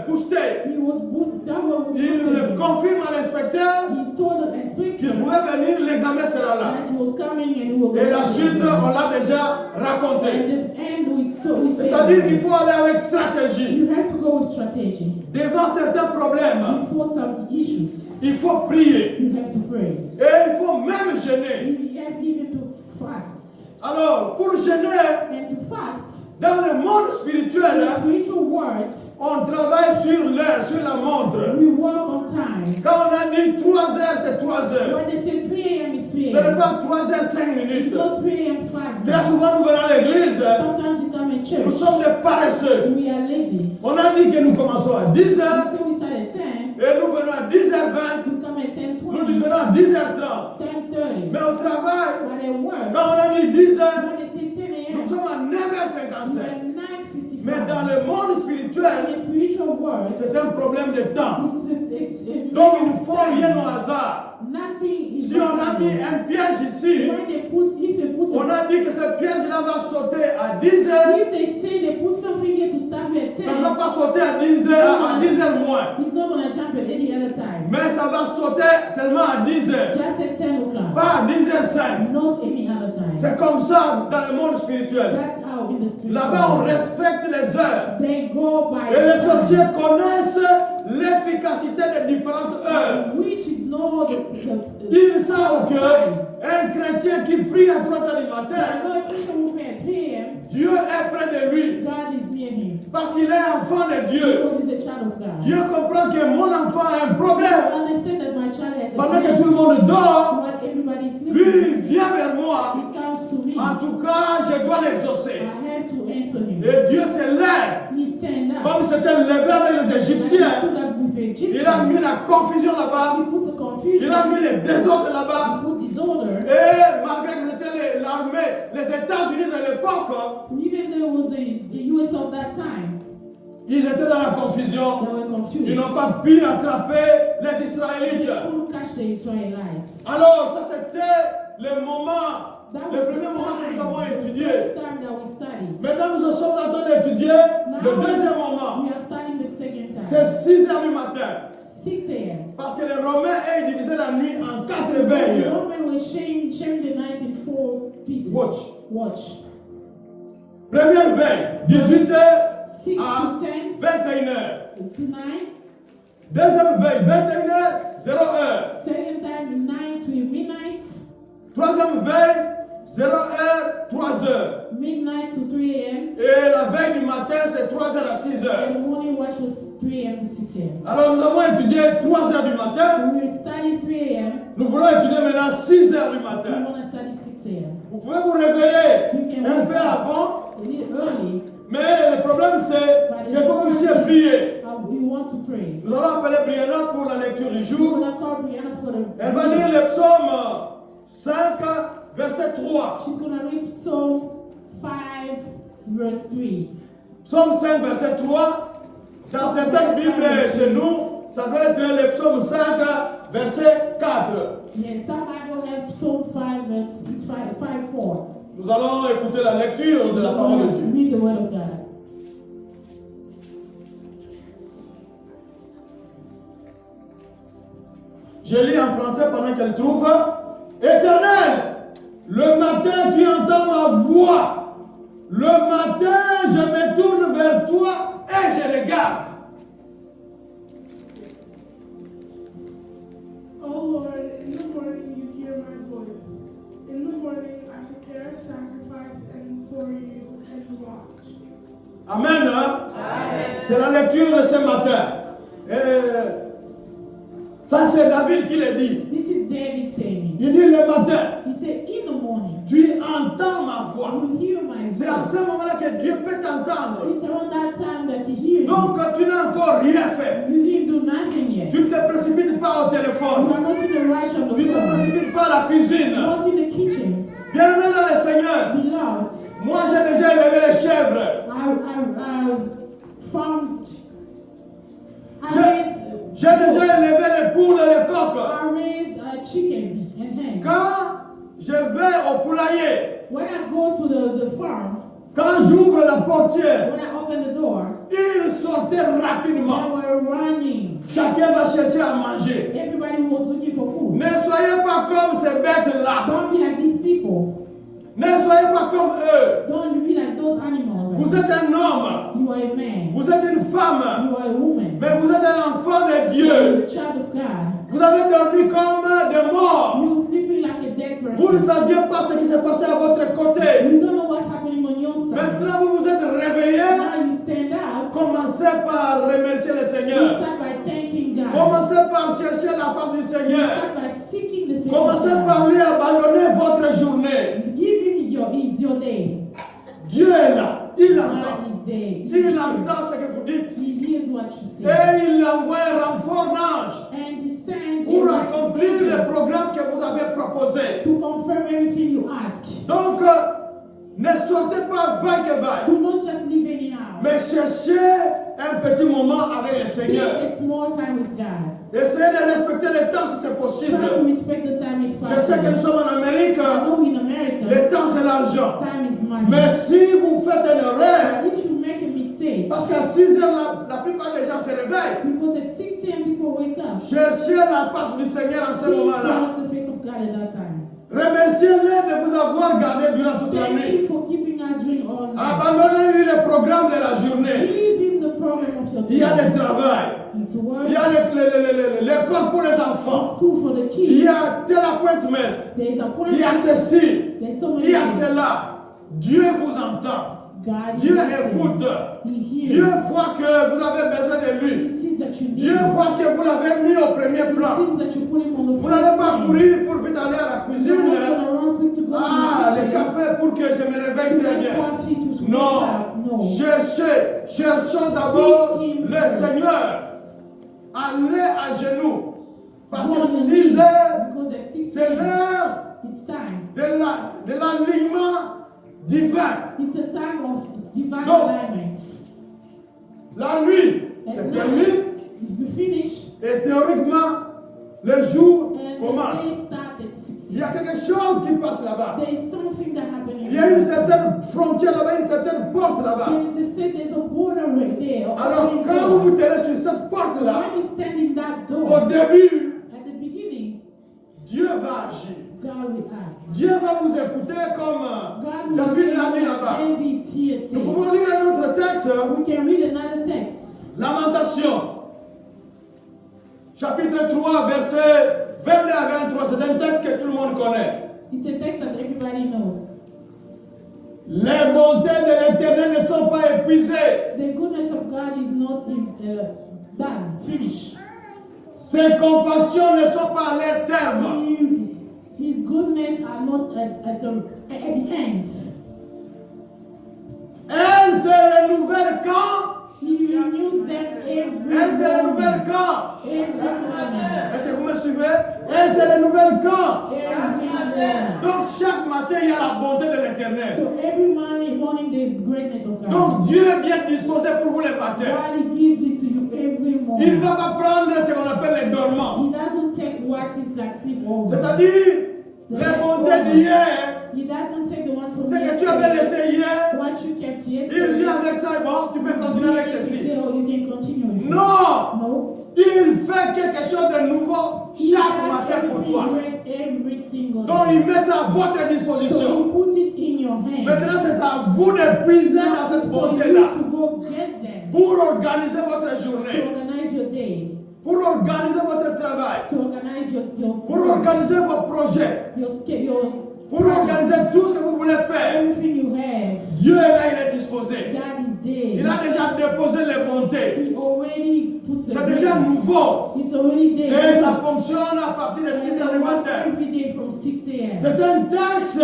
Speaker 6: boosté.
Speaker 2: he was boosted. That was
Speaker 6: Il
Speaker 2: boosted
Speaker 6: le
Speaker 2: him.
Speaker 6: confirme à l'inspecteur
Speaker 2: He told the
Speaker 6: qu'il
Speaker 2: inspector
Speaker 6: pouvait venir, l'examen sera là.
Speaker 2: that he was coming and he will go.
Speaker 6: Et la suite, on l'a déjà
Speaker 2: And
Speaker 6: raconté.
Speaker 2: the end we said,
Speaker 6: C'est-à-dire qu'il faut aller avec stratégie.
Speaker 2: you have to go with strategy.
Speaker 6: Devant certains problèmes,
Speaker 2: Before some issues,
Speaker 6: il faut prier.
Speaker 2: you have to pray.
Speaker 6: Et il faut même jeûner.
Speaker 2: You have even to fast.
Speaker 6: Alors, pour jeûner,
Speaker 2: And to fast,
Speaker 6: dans le monde
Speaker 2: the
Speaker 6: spirituel,
Speaker 2: spiritual words,
Speaker 6: on travaille sur l'heure, sur la montre.
Speaker 2: we work on time.
Speaker 6: Quand on a dit 3 heures, c'est 3 heures.
Speaker 2: When they say 3 a.m. is 3
Speaker 6: Ce n'est
Speaker 2: a.m.
Speaker 6: pas 3 heures 5
Speaker 2: It's
Speaker 6: minutes.
Speaker 2: not 3 a.m. 5
Speaker 6: Très
Speaker 2: minutes.
Speaker 6: souvent, nous venons à l'église,
Speaker 2: Sometimes we come in
Speaker 6: nous
Speaker 2: church,
Speaker 6: sommes des paresseux.
Speaker 2: we are lazy.
Speaker 6: On a dit que nous commençons à 10 heures
Speaker 2: So we start at 10,
Speaker 6: et nous venons à 10h20,
Speaker 2: we come at 10:20,
Speaker 6: nous venons à 10h30.
Speaker 2: 10:30.
Speaker 6: Mais au travail,
Speaker 2: But at work,
Speaker 6: quand on a dit 10 heures,
Speaker 2: when they say 10
Speaker 6: nous
Speaker 2: a.m.,
Speaker 6: sommes à
Speaker 2: we're
Speaker 6: 9h55.
Speaker 2: at 9:55.
Speaker 6: Mais dans le monde
Speaker 2: In
Speaker 6: spirituel,
Speaker 2: the spiritual world,
Speaker 6: c'est un problème de temps.
Speaker 2: it's
Speaker 6: Donc il ne faut rien au hasard.
Speaker 2: Nothing is
Speaker 6: Si on a mis un piège ici,
Speaker 2: when they put, if they put
Speaker 6: on a dit que ce piège-là va sauter à 10 heures,
Speaker 2: if they say they put something here to stop you at 10,
Speaker 6: ça ne va pas sauter à 10 heures, à 10 heures moins.
Speaker 2: he's not gonna jump at any other time.
Speaker 6: Mais ça va sauter seulement à 10 heures,
Speaker 2: Just at 10 o'clock,
Speaker 6: pas à 10 heures 5.
Speaker 2: not any other time.
Speaker 6: C'est comme ça dans le monde spirituel.
Speaker 2: That's how in the spiritual
Speaker 6: Là-bas, on
Speaker 2: world.
Speaker 6: respecte les heures.
Speaker 2: They go by
Speaker 6: Et les
Speaker 2: the time,
Speaker 6: sorciers connaissent l'efficacité des différentes heures.
Speaker 2: which is not the
Speaker 6: Ils savent qu'un chrétien qui prie à 3 heures du
Speaker 2: I
Speaker 6: matin,
Speaker 2: know a Christian who pray at 3 a.m.,
Speaker 6: Dieu est près de lui.
Speaker 2: God is near him
Speaker 6: Parce qu'il est enfant de Dieu.
Speaker 2: because he's a child of God.
Speaker 6: Dieu comprend que mon enfant a un
Speaker 2: I
Speaker 6: problème.
Speaker 2: understand that my child has
Speaker 6: Pendant
Speaker 2: a
Speaker 6: que tout
Speaker 2: issue.
Speaker 6: le monde dort,
Speaker 2: While everybody is
Speaker 6: lui
Speaker 2: sleeping,
Speaker 6: il vient vers moi.
Speaker 2: he comes to me me.
Speaker 6: En tout cas, je dois l'exaucer.
Speaker 2: I have to answer him.
Speaker 6: Et Dieu se lève.
Speaker 2: He stand up.
Speaker 6: Comme il s'était levé avec les Égyptiens.
Speaker 2: Stood up with the Egyptians.
Speaker 6: Il a mis la confusion là-bas.
Speaker 2: He put the confusion.
Speaker 6: Il a mis le désordre là-bas.
Speaker 2: He put disorder.
Speaker 6: Et malgré que c'était l'armée, les États-Unis de l'époque,
Speaker 2: Even though it was the US of that time,
Speaker 6: ils étaient dans la confusion.
Speaker 2: they were confused.
Speaker 6: Ils n'ont pas pu attraper les
Speaker 2: They
Speaker 6: Israélites.
Speaker 2: couldn't catch the Israelites.
Speaker 6: Alors, ça c'était le moment,
Speaker 2: That
Speaker 6: le
Speaker 2: was
Speaker 6: premier
Speaker 2: the
Speaker 6: moment que nous avons
Speaker 2: time, the
Speaker 6: étudié.
Speaker 2: first time that we studied.
Speaker 6: Maintenant, nous sommes en train d'étudier le deuxième moment.
Speaker 2: We are studying the second time.
Speaker 6: C'est 6 heures du matin.
Speaker 2: 6 a.m.
Speaker 6: Parce que les Romains aient divisé la nuit en 4
Speaker 2: The
Speaker 6: veilles.
Speaker 2: Roman was sharing the night in 4 pieces.
Speaker 6: Watch. Première veille, 18h
Speaker 2: 6
Speaker 6: à
Speaker 2: to 10
Speaker 6: 21h.
Speaker 2: to 9.
Speaker 6: Deuxième veille, 21h, 0h.
Speaker 2: Second time, 9 to midnight.
Speaker 6: Troisième veille, 0h, 3h.
Speaker 2: Midnight to 3 a.m.
Speaker 6: Et la veille du matin, c'est 3h à 6h.
Speaker 2: And the morning watch was 3 a.m. to 6 a.m.
Speaker 6: Alors nous avons étudié 3h du matin.
Speaker 2: So we studied 3 a.m.
Speaker 6: Nous voulons étudier maintenant 6h du
Speaker 2: We
Speaker 6: matin.
Speaker 2: want to study 6 a.m.
Speaker 6: Vous pouvez vous réveiller un peu avant.
Speaker 2: A little early,
Speaker 6: Mais le problème c'est que vous puissiez prier.
Speaker 2: we want to pray.
Speaker 6: Nous allons appeler Brianna pour la lecture du
Speaker 2: We're
Speaker 6: jour.
Speaker 2: going to call Brianna for the
Speaker 6: Elle va lire le psaume 5, verset 3.
Speaker 2: She's going to read Psalm 5, verse 3.
Speaker 6: Psaume 5, verset 3. Dans certaines Bibles chez nous, ça doit être le psaume 5, verset 4.
Speaker 2: Yes, some Bible have Psalm 5, verse 5, 4.
Speaker 6: Nous allons écouter la lecture de la parole de Dieu.
Speaker 2: Read the word of God.
Speaker 6: Je lis en français pendant qu'elle trouve. Éternel, le matin tu entends ma voix. Le matin je me tourne vers toi et je regarde.
Speaker 8: O Lord, in the morning you hear my voice. In the morning I prepare a sacrifice and for you and watch.
Speaker 6: Amen. Amen. C'est la lecture de ce matin. Ça c'est David qui le dit.
Speaker 2: This is David saying
Speaker 6: Il dit le matin,
Speaker 2: it. He said, in the morning,
Speaker 6: tu entends ma voix.
Speaker 2: you hear my
Speaker 6: C'est à ce
Speaker 2: voice.
Speaker 6: moment-là que Dieu peut t'entendre.
Speaker 2: It's around that time that he hears you.
Speaker 6: Donc tu n'as encore rien fait.
Speaker 2: You didn't do nothing yet.
Speaker 6: Tu ne te précipites pas au
Speaker 2: You
Speaker 6: téléphone.
Speaker 2: are not in the rush of the
Speaker 6: Tu ne te
Speaker 2: phone.
Speaker 6: précipites pas à la cuisine.
Speaker 2: Not in the kitchen.
Speaker 6: Bien-aimé dans le Seigneur,
Speaker 2: Beloved,
Speaker 6: moi j'ai déjà élevé les chèvres. J'ai déjà élevé les poules et les coqs.
Speaker 2: I raise a chicken and hen.
Speaker 6: Quand je vais au poulailler,
Speaker 2: When I go to the farm,
Speaker 6: quand j'ouvre la portière,
Speaker 2: when I open the door,
Speaker 6: ils sortaient
Speaker 2: they
Speaker 6: rapidement.
Speaker 2: were running.
Speaker 6: Chacun va chercher à manger.
Speaker 2: Everybody was looking for food.
Speaker 6: Ne soyez pas comme ces bêtes-là.
Speaker 2: Don't be like these people.
Speaker 6: Ne soyez pas comme eux.
Speaker 2: Don't be like those animals.
Speaker 6: Vous êtes un homme.
Speaker 2: You are a man.
Speaker 6: Vous êtes une femme.
Speaker 2: You are a woman.
Speaker 6: Mais vous êtes un enfant de
Speaker 2: You are
Speaker 6: Dieu.
Speaker 2: a child of God.
Speaker 6: Vous avez dormi comme des morts.
Speaker 2: You sleeping like a dead
Speaker 6: Vous ne
Speaker 2: person.
Speaker 6: saviez pas ce qui s'est passé à votre côté.
Speaker 2: You don't know what's happening on your side.
Speaker 6: Maintenant, vous vous êtes réveillés.
Speaker 2: Now you stand up.
Speaker 6: Commencez par remercier le
Speaker 2: You
Speaker 6: Seigneur.
Speaker 2: start by thanking God.
Speaker 6: Commencez par chercher la face du
Speaker 2: You
Speaker 6: Seigneur.
Speaker 2: start by seeking the face
Speaker 6: Commencez
Speaker 2: of
Speaker 6: par
Speaker 2: God.
Speaker 6: lui abandonner votre journée.
Speaker 2: Give him your day.
Speaker 6: Dieu est là. Il entend.
Speaker 2: God is there.
Speaker 6: Il entend ce que vous dites.
Speaker 2: He hears what you say.
Speaker 6: Et il envoie un renfort d'anges
Speaker 2: And he sent
Speaker 6: pour accomplir le
Speaker 2: angels
Speaker 6: programme que vous avez proposé.
Speaker 2: to confirm everything you ask.
Speaker 6: Donc, ne sortez pas vaille que vaille,
Speaker 2: Do not just live anyhow.
Speaker 6: mais cherchez un petit moment avec le
Speaker 2: Spend
Speaker 6: Seigneur.
Speaker 2: a small time with God.
Speaker 6: Essayez de respecter le temps si c'est
Speaker 2: Try to
Speaker 6: possible.
Speaker 2: respect the time if
Speaker 6: Je sais que nous
Speaker 2: possible.
Speaker 6: sommes en Amérique,
Speaker 2: I know in America,
Speaker 6: le temps c'est l'argent.
Speaker 2: time is money.
Speaker 6: Mais si vous faites une erreur,
Speaker 2: But if you make a mistake,
Speaker 6: parce qu'à 6 heures, la plupart des gens se réveillent,
Speaker 2: because at 6 a.m. people wake up,
Speaker 6: cherchez la face du Seigneur en ce
Speaker 2: seek
Speaker 6: moment-là.
Speaker 2: first the face of God at that time.
Speaker 6: Remerciez-le de vous avoir gardé durant toute la
Speaker 2: Thank
Speaker 6: nuit.
Speaker 2: him for keeping us during all night.
Speaker 6: Abandonnez-lui le programme de la journée.
Speaker 2: Give him the program of your
Speaker 6: Il y a
Speaker 2: day.
Speaker 6: le travail.
Speaker 2: It's work,
Speaker 6: Il y a l'école pour les enfants.
Speaker 2: school for the
Speaker 6: Il y
Speaker 2: kids.
Speaker 6: a tel appointment.
Speaker 2: There's
Speaker 6: Il y a
Speaker 2: appointments.
Speaker 6: ceci.
Speaker 2: There's so many
Speaker 6: Il y a
Speaker 2: things.
Speaker 6: cela. Dieu vous entend.
Speaker 2: God
Speaker 6: Dieu
Speaker 2: listens.
Speaker 6: écoute.
Speaker 2: He hears.
Speaker 6: Dieu voit que vous avez besoin de
Speaker 2: He
Speaker 6: lui.
Speaker 2: sees that you need
Speaker 6: Dieu
Speaker 2: him.
Speaker 6: voit que vous l'avez mis au premier
Speaker 2: He
Speaker 6: plan.
Speaker 2: sees that you put him on the
Speaker 6: Vous
Speaker 2: first
Speaker 6: n'allez pas
Speaker 2: line.
Speaker 6: courir pour vite aller à la
Speaker 2: You're
Speaker 6: cuisine.
Speaker 2: not gonna run quick to go
Speaker 6: Ah,
Speaker 2: to
Speaker 6: le
Speaker 2: the kitchen.
Speaker 6: café pour pour que je me réveille très bien.
Speaker 2: profit to wake
Speaker 6: Non.
Speaker 2: up. No.
Speaker 6: Cherchons d'abord le Seigneur. Allez à genoux. Parce que 6 heures,
Speaker 2: Because at 6
Speaker 6: c'est
Speaker 2: a.m.,
Speaker 6: l'heure
Speaker 2: it's time.
Speaker 6: de l'alignement divin.
Speaker 2: It's a time of divine
Speaker 6: Donc,
Speaker 2: alignment.
Speaker 6: La nuit
Speaker 2: At
Speaker 6: se
Speaker 2: night,
Speaker 6: termine
Speaker 2: it's finished,
Speaker 6: et théoriquement, le jour
Speaker 2: and the
Speaker 6: commence.
Speaker 2: day starts at 6
Speaker 6: Il y a
Speaker 2: a.m.
Speaker 6: quelque chose qui passe là-bas.
Speaker 2: There is something that happens.
Speaker 6: Il y a une certaine frontière là-bas, une certaine porte là-bas.
Speaker 2: There's a border right there.
Speaker 6: Alors, quand vous vous tenez sur cette porte-là,
Speaker 2: When you stand in that
Speaker 6: au
Speaker 2: door,
Speaker 6: début,
Speaker 2: at the beginning,
Speaker 6: Dieu va agir.
Speaker 2: God will act.
Speaker 6: Dieu va vous écouter comme
Speaker 2: God will
Speaker 6: David l'a dit là-bas.
Speaker 2: David's here
Speaker 6: Nous
Speaker 2: saying.
Speaker 6: pouvons lire un autre texte,
Speaker 2: We can read another text.
Speaker 6: Lamentation, chapitre 3, versets 22 à 23. C'est un texte que tout le monde connaît.
Speaker 2: It's a text that everybody knows.
Speaker 6: Les bontés de l'Éternel ne sont pas épuisées.
Speaker 2: The goodness of God is not done, finished.
Speaker 6: Ses compassions ne sont pas à leur terme.
Speaker 2: His goodness are not at the end.
Speaker 6: Elles se renouvellent quand?
Speaker 2: He renews them every
Speaker 6: Elles se renouvellent
Speaker 2: morning.
Speaker 6: quand?
Speaker 2: Every morning.
Speaker 6: Est-ce que vous me suivez? Elles se renouvellent quand?
Speaker 2: Every morning.
Speaker 6: Donc chaque matin, il y a la bonté de l'Éternel.
Speaker 2: So every morning there's greatness of God.
Speaker 6: Donc Dieu est bien disposé pour vous les matins.
Speaker 2: God he gives it to you every
Speaker 6: Il ne
Speaker 2: morning.
Speaker 6: va pas prendre ce qu'on appelle les dormants.
Speaker 2: He doesn't take what is like sleepover.
Speaker 6: C'est-à-dire, les bontés d'hier,
Speaker 2: He doesn't take the one from
Speaker 6: ce que tu avais
Speaker 2: yesterday.
Speaker 6: laissé hier,
Speaker 2: What you kept
Speaker 6: il
Speaker 2: yesterday.
Speaker 6: vient avec ça et bon, tu peux continuer avec
Speaker 2: You
Speaker 6: ceci.
Speaker 2: say, oh, you can continue with it.
Speaker 6: Non!
Speaker 2: No.
Speaker 6: Il fait quelque chose de nouveau
Speaker 2: He
Speaker 6: chaque
Speaker 2: does
Speaker 6: matin pour
Speaker 2: everything
Speaker 6: toi.
Speaker 2: great every single
Speaker 6: Donc
Speaker 2: day.
Speaker 6: il met ça à votre
Speaker 2: So
Speaker 6: disposition.
Speaker 2: you put it in your hand.
Speaker 6: Maintenant, c'est à vous de puiser dans cette
Speaker 2: For you
Speaker 6: bonté-là
Speaker 2: to go get them.
Speaker 6: pour organiser votre
Speaker 2: To
Speaker 6: journée,
Speaker 2: organize your day.
Speaker 6: pour organiser votre travail,
Speaker 2: To organize your
Speaker 6: pour organiser vos projets,
Speaker 2: your
Speaker 6: pour organiser tout ce que vous voulez faire.
Speaker 2: everything you have.
Speaker 6: Dieu est là, il est disposé.
Speaker 2: God is there.
Speaker 6: Il a déjà déposé les bontés.
Speaker 2: He already put the
Speaker 6: C'est déjà
Speaker 2: grace.
Speaker 6: nouveau.
Speaker 2: It's already there.
Speaker 6: Et ça fonctionne à partir de 6 heures du matin.
Speaker 2: Every day from 6 a.m.
Speaker 6: C'est un texte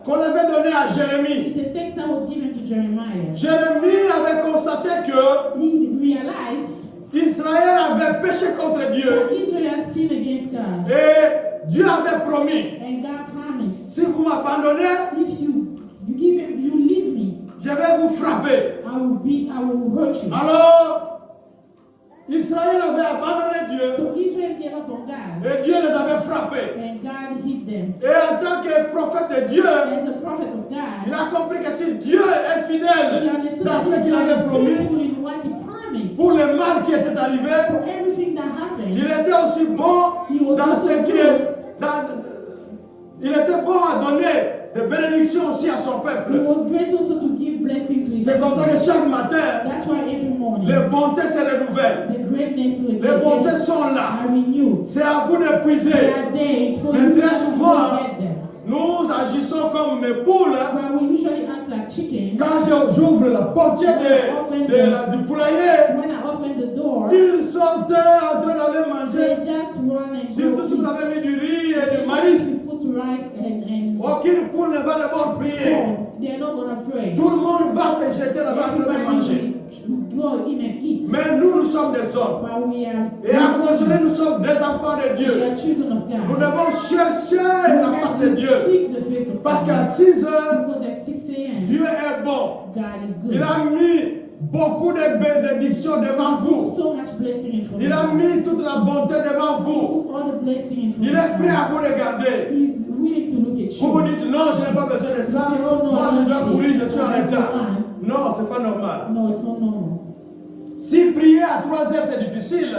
Speaker 6: qu'on avait donné à Jérémie.
Speaker 2: It's a text that was given to Jeremiah.
Speaker 6: Jérémie avait constaté que
Speaker 2: He realized
Speaker 6: Israël avait péché contre Dieu.
Speaker 2: that Israel sinned against God.
Speaker 6: Et Dieu avait promis,
Speaker 2: And God promised,
Speaker 6: si vous m'abandonnez,
Speaker 2: if you leave me,
Speaker 6: je vais vous frapper.
Speaker 2: I will hurt you.
Speaker 6: Alors, Israël avait abandonné Dieu
Speaker 2: So Israel gave up on God,
Speaker 6: et Dieu les avait frappés.
Speaker 2: and God hit them.
Speaker 6: Et en tant que prophète de Dieu,
Speaker 2: As a prophet of
Speaker 6: il
Speaker 2: God,
Speaker 6: a compris que si Dieu est
Speaker 2: he
Speaker 6: fidèle
Speaker 2: understood
Speaker 6: dans
Speaker 2: that
Speaker 6: ce qu'il
Speaker 2: God
Speaker 6: avait
Speaker 2: is
Speaker 6: promis,
Speaker 2: faithful in what he promised.
Speaker 6: pour le mal qui était arrivé,
Speaker 2: For everything that happened,
Speaker 6: il était aussi bon dans ce qui est. Il était bon à donner des bénédictions aussi à son
Speaker 2: he
Speaker 6: peuple.
Speaker 2: was great also to give blessing to his
Speaker 6: C'est comme ça que
Speaker 2: people.
Speaker 6: chaque matin,
Speaker 2: That's why every morning,
Speaker 6: les bontés se renouvellent.
Speaker 2: the greatness will
Speaker 6: Les bontés sont là.
Speaker 2: are renewed.
Speaker 6: C'est à vous de puiser.
Speaker 2: They are there. It's for
Speaker 6: Mais
Speaker 2: you
Speaker 6: très
Speaker 2: to
Speaker 6: souvent,
Speaker 2: go get them.
Speaker 6: nous agissons comme mes poules.
Speaker 2: But we usually act like chickens.
Speaker 6: Quand j'ouvre la portière du poulailler,
Speaker 2: When I open the door,
Speaker 6: ils sont en train d'aller
Speaker 2: they
Speaker 6: manger.
Speaker 2: just run and
Speaker 6: Surtout
Speaker 2: go
Speaker 6: si vous avez mis
Speaker 2: eat.
Speaker 6: du riz et du
Speaker 2: Especially
Speaker 6: maïs,
Speaker 2: if you put rice and
Speaker 6: aucune poule ne va d'abord prier.
Speaker 2: corn, they're not gonna pray.
Speaker 6: Tout le monde va se jeter là-bas en train de manger.
Speaker 2: Everybody will go in and eat.
Speaker 6: Mais nous sommes des hommes.
Speaker 2: But we are
Speaker 6: Et à fortiori, nous sommes des enfants de
Speaker 2: we
Speaker 6: Dieu.
Speaker 2: are children of God.
Speaker 6: Nous devons chercher
Speaker 2: We
Speaker 6: la
Speaker 2: have
Speaker 6: face de
Speaker 2: to
Speaker 6: Dieu.
Speaker 2: seek the face of
Speaker 6: Parce qu'à
Speaker 2: God.
Speaker 6: 6 heures,
Speaker 2: Because at 6 a.m.,
Speaker 6: Dieu est bon.
Speaker 2: God is good.
Speaker 6: Il a mis beaucoup de bénédictions devant vous.
Speaker 2: So much blessing in front
Speaker 6: Il a
Speaker 2: of
Speaker 6: mis
Speaker 2: us.
Speaker 6: toute la bonté devant vous.
Speaker 2: Put all the blessing in front
Speaker 6: Il est
Speaker 2: of
Speaker 6: prêt à
Speaker 2: us.
Speaker 6: vous regarder.
Speaker 2: He's willing to look at
Speaker 6: Vous vous
Speaker 2: you.
Speaker 6: dites non, je n'ai pas besoin de ça. Moi, je dois courir, je suis en retard. Non, c'est pas normal.
Speaker 2: No, it's not normal.
Speaker 6: Si prier à 3 heures c'est difficile,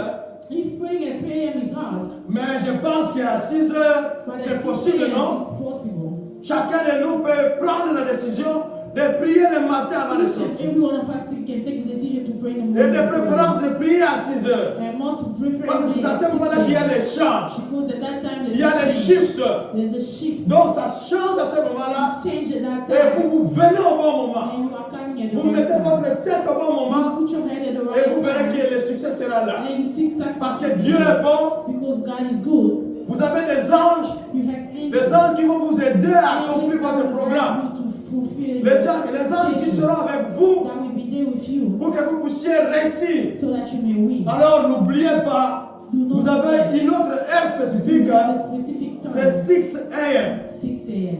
Speaker 2: If praying at 3 a.m. is hard,
Speaker 6: mais je pense qu'à 6 heures
Speaker 2: but at
Speaker 6: c'est
Speaker 2: 6
Speaker 6: possible,
Speaker 2: a.m.
Speaker 6: non?
Speaker 2: it's possible.
Speaker 6: Chacun de nous peut prendre la décision de prier le matin avant de
Speaker 2: Each and
Speaker 6: sortir.
Speaker 2: every one of us can take the decision to pray in the
Speaker 6: Et
Speaker 2: morning.
Speaker 6: de préférence de prier à 6 heures.
Speaker 2: And most
Speaker 6: Parce que c'est à ce moment-là qu'il y a l'échange.
Speaker 2: Because at that time
Speaker 6: Il y a les
Speaker 2: there's a
Speaker 6: shifts.
Speaker 2: There's a shift.
Speaker 6: Donc ça change à ce moment-là.
Speaker 2: It's changed at that
Speaker 6: Et
Speaker 2: time.
Speaker 6: vous venez au bon moment.
Speaker 2: And you are coming at the
Speaker 6: Vous
Speaker 2: right
Speaker 6: mettez
Speaker 2: time.
Speaker 6: votre tête au bon moment.
Speaker 2: Put your head at the
Speaker 6: Et vous
Speaker 2: right
Speaker 6: verrez
Speaker 2: time.
Speaker 6: que le succès sera là.
Speaker 2: And you see success.
Speaker 6: Parce que Dieu est bon.
Speaker 2: Because God is good.
Speaker 6: Vous avez des anges.
Speaker 2: You have angels.
Speaker 6: Des anges qui vont vous aider à
Speaker 2: Angels
Speaker 6: accomplir
Speaker 2: that
Speaker 6: votre
Speaker 2: will
Speaker 6: programme.
Speaker 2: help you to spirit
Speaker 6: les anges qui seront avec vous
Speaker 2: that will be there with you
Speaker 6: pour que vous puissiez réussir.
Speaker 2: so that you may win.
Speaker 6: Alors n'oubliez pas, vous avez une autre heure spécifique,
Speaker 2: You have a specific time.
Speaker 6: c'est 6 a.m.
Speaker 2: 6 a.m.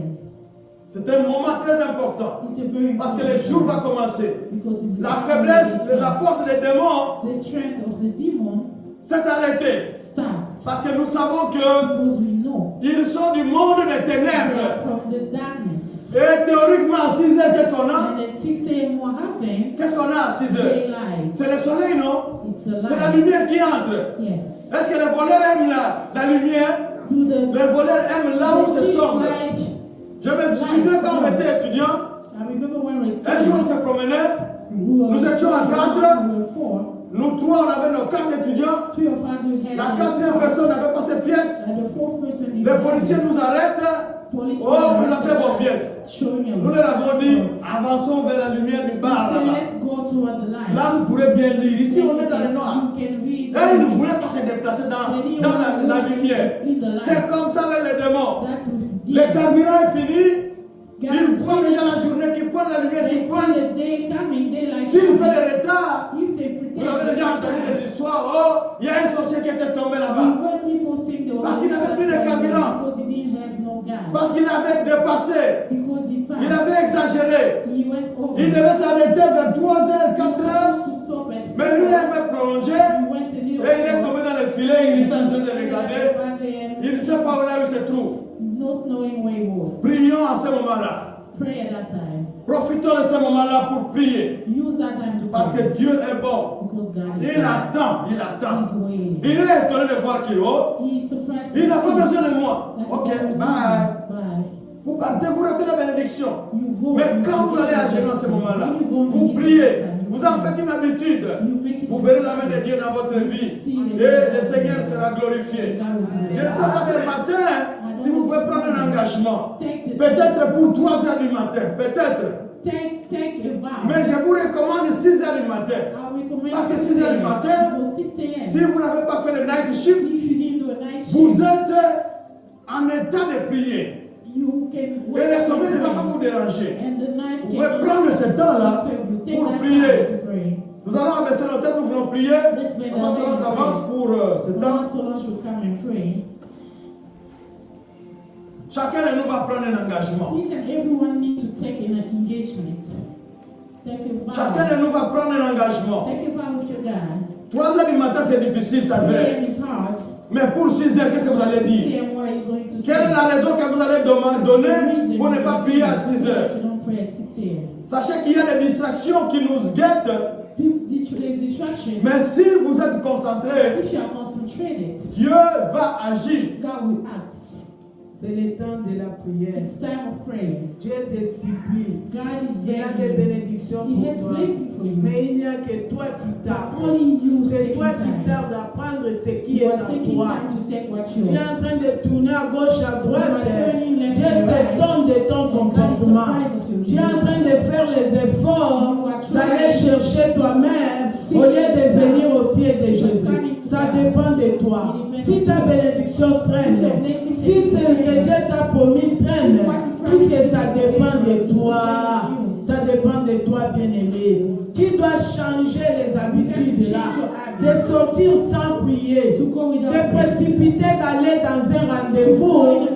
Speaker 6: C'est un moment très important
Speaker 2: It's a very
Speaker 6: parce que
Speaker 2: important
Speaker 6: le jour
Speaker 2: time
Speaker 6: va commencer.
Speaker 2: because it's the
Speaker 6: La
Speaker 2: time
Speaker 6: faiblesse,
Speaker 2: of the
Speaker 6: la
Speaker 2: stars.
Speaker 6: force des démons
Speaker 2: The strength of the demon
Speaker 6: s'est arrêtée
Speaker 2: stopped
Speaker 6: parce que nous savons que
Speaker 2: because we know
Speaker 6: ils sont du monde des
Speaker 2: they are
Speaker 6: ténèbres.
Speaker 2: from the darkness.
Speaker 6: Et théoriquement à 6 heures, qu'est-ce qu'on a?
Speaker 2: And at 6 a.m. what happened?
Speaker 6: Qu'est-ce qu'on a à 6 heures?
Speaker 2: Daylight.
Speaker 6: C'est le soleil, non?
Speaker 2: It's the
Speaker 6: C'est la
Speaker 2: light.
Speaker 6: lumière qui entre.
Speaker 2: Yes.
Speaker 6: Est-ce que les voleurs aiment la lumière?
Speaker 2: Do the
Speaker 6: Les voleurs aiment là où c'est sombre.
Speaker 2: like,
Speaker 6: Je me souviens quand on était étudiant,
Speaker 2: I remember when we were
Speaker 6: un jour on
Speaker 2: studying,
Speaker 6: se promenait,
Speaker 2: we
Speaker 6: nous étions à 4,
Speaker 2: we were 4.
Speaker 6: nous trois on avait nos cartes d'étudiants,
Speaker 2: 3 of us we had
Speaker 6: la
Speaker 2: our
Speaker 6: quatrième
Speaker 2: cards,
Speaker 6: personne n'avait pas ses pièces,
Speaker 2: and the 4th person
Speaker 6: les policiers nous arrêtent,
Speaker 2: police
Speaker 6: oh présentez vos pièces.
Speaker 2: showing
Speaker 6: Nous leur avons dit, avançons vers la lumière du bar
Speaker 2: So
Speaker 6: là-bas.
Speaker 2: let's go toward the light.
Speaker 6: Là vous pourrez bien lire, ici on est dans le noir.
Speaker 2: You can read
Speaker 6: Et ils ne voulaient pas se déplacer dans la lumière.
Speaker 2: in the
Speaker 6: C'est
Speaker 2: light.
Speaker 6: comme ça avec les démons.
Speaker 2: That's with
Speaker 6: Le
Speaker 2: demons.
Speaker 6: carburant est fini,
Speaker 2: God
Speaker 6: ils
Speaker 2: is
Speaker 6: voient déjà la
Speaker 2: finished.
Speaker 6: journée, qu'ils prennent la lumière,
Speaker 2: They
Speaker 6: qu'ils prennent.
Speaker 2: see the day coming, daylight
Speaker 6: S'il
Speaker 2: coming.
Speaker 6: fait des retards,
Speaker 2: If they
Speaker 6: vous
Speaker 2: pretend
Speaker 6: avez déjà entendu des histoires, oh, il y a un sorcier qui était tombé
Speaker 2: we
Speaker 6: là-bas.
Speaker 2: heard people think there was
Speaker 6: Parce qu'il n'avait plus de carburant.
Speaker 2: because he didn't have no gas.
Speaker 6: Parce qu'il avait dépassé,
Speaker 2: Because he passed.
Speaker 6: il avait exagéré.
Speaker 2: He went over.
Speaker 6: Il devait s'arrêter vers 3h, 4h,
Speaker 2: to stop at
Speaker 6: mais lui, il avait prolongé
Speaker 2: he went a little
Speaker 6: et il est tombé dans le filet, il était en train de regarder. Il ne
Speaker 2: regarder.
Speaker 6: sait pas où là il se trouve.
Speaker 2: Not knowing where he was.
Speaker 6: Prions à ce moment-là.
Speaker 2: Pray at that time.
Speaker 6: Profitons de ce moment-là pour prier.
Speaker 2: Use that time to
Speaker 6: Parce que
Speaker 2: pray.
Speaker 6: Dieu est bon.
Speaker 2: Because God is
Speaker 6: Il
Speaker 2: good.
Speaker 6: attend, il attend.
Speaker 2: He's waiting.
Speaker 6: Il est étonné de voir qu'il oh,
Speaker 2: He's surprised.
Speaker 6: il n'a
Speaker 2: to
Speaker 6: pas
Speaker 2: see
Speaker 6: besoin de moi.
Speaker 2: that he
Speaker 6: Ok,
Speaker 2: doesn't
Speaker 6: bye.
Speaker 2: need. Bye.
Speaker 6: Vous partez, vous ratez la bénédiction.
Speaker 2: You go.
Speaker 6: Mais
Speaker 2: and
Speaker 6: quand
Speaker 2: you
Speaker 6: vous allez
Speaker 2: get
Speaker 6: agir
Speaker 2: your
Speaker 6: dans ce
Speaker 2: blessing.
Speaker 6: moment-là,
Speaker 2: When you go and
Speaker 6: vous
Speaker 2: visit
Speaker 6: priez,
Speaker 2: that time,
Speaker 6: vous
Speaker 2: you
Speaker 6: en
Speaker 2: pray.
Speaker 6: faites une habitude.
Speaker 2: You make it
Speaker 6: Vous
Speaker 2: a
Speaker 6: verrez la
Speaker 2: habit.
Speaker 6: main de Dieu dans votre vie.
Speaker 2: See the
Speaker 6: Et
Speaker 2: Lord
Speaker 6: le
Speaker 2: in
Speaker 6: Seigneur
Speaker 2: your
Speaker 6: sera
Speaker 2: life.
Speaker 6: glorifié.
Speaker 2: God will do
Speaker 6: Je ne
Speaker 2: it.
Speaker 6: sais pas ce matin si vous pouvez prendre un engagement. Peut-être pour 3 heures du matin. Peut-être.
Speaker 2: Take a vow.
Speaker 6: Mais je vous recommande 6 heures du matin.
Speaker 2: I recommend
Speaker 6: Parce que
Speaker 2: 6
Speaker 6: 6 heures du
Speaker 2: a.m.
Speaker 6: matin,
Speaker 2: Because 6 a.m.
Speaker 6: si vous n'avez pas fait le night shift,
Speaker 2: If you didn't do a night
Speaker 6: vous
Speaker 2: shift,
Speaker 6: êtes en état de prier.
Speaker 2: you can
Speaker 6: Et
Speaker 2: wake
Speaker 6: le
Speaker 2: up
Speaker 6: sommeil ne
Speaker 2: and
Speaker 6: va pas
Speaker 2: pray.
Speaker 6: vous déranger.
Speaker 2: And the night
Speaker 6: Vous pouvez prendre ce temps-là pour prier. Nous allons abaisser nos têtes, nous voulons prier. Comment cela s'avance pour ce temps?
Speaker 2: Solange will come and pray.
Speaker 6: Chacun de nous va prendre un engagement.
Speaker 2: Each and everyone need to take an engagement. Take a vow.
Speaker 6: Chacun de nous va prendre un engagement.
Speaker 2: Take a vow with your God.
Speaker 6: 3 heures du matin, c'est difficile, c'est
Speaker 2: 3
Speaker 6: vrai.
Speaker 2: a.m. is hard.
Speaker 6: Mais pour 6 heures, qu'est-ce que vous allez
Speaker 2: 6
Speaker 6: dire?
Speaker 2: a.m. what are you going to
Speaker 6: Quelle est
Speaker 2: say?
Speaker 6: la raison que vous allez donner pour ne pas prier à 6 heures?
Speaker 2: You don't pray at 6 a.m.
Speaker 6: Sachez qu'il y a des distractions qui nous guettent.
Speaker 2: There's distraction.
Speaker 6: Mais si vous êtes concentré,
Speaker 2: If you are concentrated,
Speaker 6: Dieu va agir.
Speaker 2: God will act.
Speaker 1: C'est le temps de la prière.
Speaker 2: It's time of prayer.
Speaker 1: Dieu te supplie.
Speaker 2: God is
Speaker 1: Il y a des
Speaker 2: begging.
Speaker 1: bénédictions
Speaker 2: He has
Speaker 1: pour toi.
Speaker 2: blessing for you.
Speaker 1: Mais il n'y a que toi qui tardes.
Speaker 2: Only you
Speaker 1: C'est
Speaker 2: taking
Speaker 1: toi qui
Speaker 2: time.
Speaker 1: tardes à prendre ce qui
Speaker 2: You
Speaker 1: est
Speaker 2: are
Speaker 1: en
Speaker 2: taking
Speaker 1: toi.
Speaker 2: time to take what
Speaker 1: Tu
Speaker 2: yours.
Speaker 1: es en train de tourner à gauche, à droite.
Speaker 2: You are turning left
Speaker 1: Dieu
Speaker 2: and right.
Speaker 1: s'étonne de ton
Speaker 2: And God is
Speaker 1: comportement.
Speaker 2: surprised of your
Speaker 1: Tu es en train de faire les efforts
Speaker 2: You are trying
Speaker 1: d'aller chercher toi-même
Speaker 2: to
Speaker 1: au lieu de
Speaker 2: seek
Speaker 1: venir
Speaker 2: yourself.
Speaker 1: au pied de Jésus.
Speaker 2: coming to
Speaker 1: Ça
Speaker 2: God.
Speaker 1: dépend de toi.
Speaker 2: It depends
Speaker 1: Si
Speaker 2: on
Speaker 1: ta
Speaker 2: you.
Speaker 1: bénédiction traîne,
Speaker 2: If your blessing
Speaker 1: si
Speaker 2: is
Speaker 1: ce que Dieu t'a promis traîne,
Speaker 2: What he promised
Speaker 1: puisque ça
Speaker 2: you,
Speaker 1: dépend de toi,
Speaker 2: you.
Speaker 1: ça dépend de toi, bien-aimé. Tu dois changer les habitudes là, de sortir sans prier,
Speaker 2: To go without
Speaker 1: de précipiter d'aller dans un rendez-vous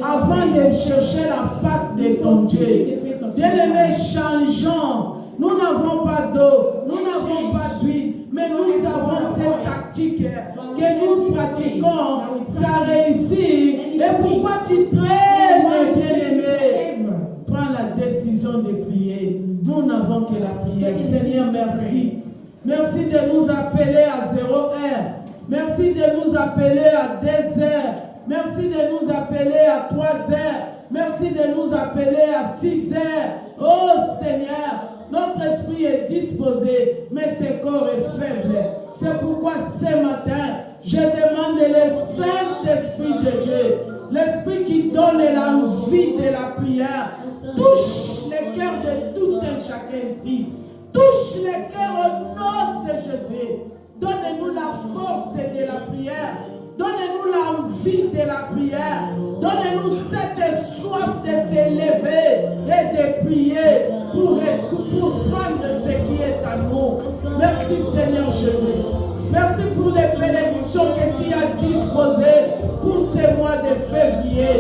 Speaker 1: avant de chercher la face de ton Dieu. Bien-aimé, changeons. Nous n'avons pas d'eau, nous n'avons pas d'huile, mais nous avons cette tactique que nous pratiquons. Ça réussit. Et pourquoi tu traînes, bien-aimé? Prends la décision de prier. Nous n'avons que la prière. Seigneur, merci. Merci de nous appeler à 0 heure. Merci de nous appeler à 2 heures. Merci de nous appeler à 3 heures. Merci de nous appeler à 6 heures. Oh Seigneur, notre esprit est disposé, mais ce corps est faible. C'est pourquoi ce matin, je demande le Saint-Esprit de Dieu, l'Esprit qui donne l'envie de la prière, touche les cœurs de tout un chacun ici. Touche les cœurs au nom de Jésus. Donne-nous la force de la prière. Donnez-nous l'envie de la prière. Donnez-nous cette soif de s'élever et de prier pour prendre ce qui est à nous. Merci Seigneur Jésus. Merci pour les bénédictions que tu as disposées pour ce mois de février.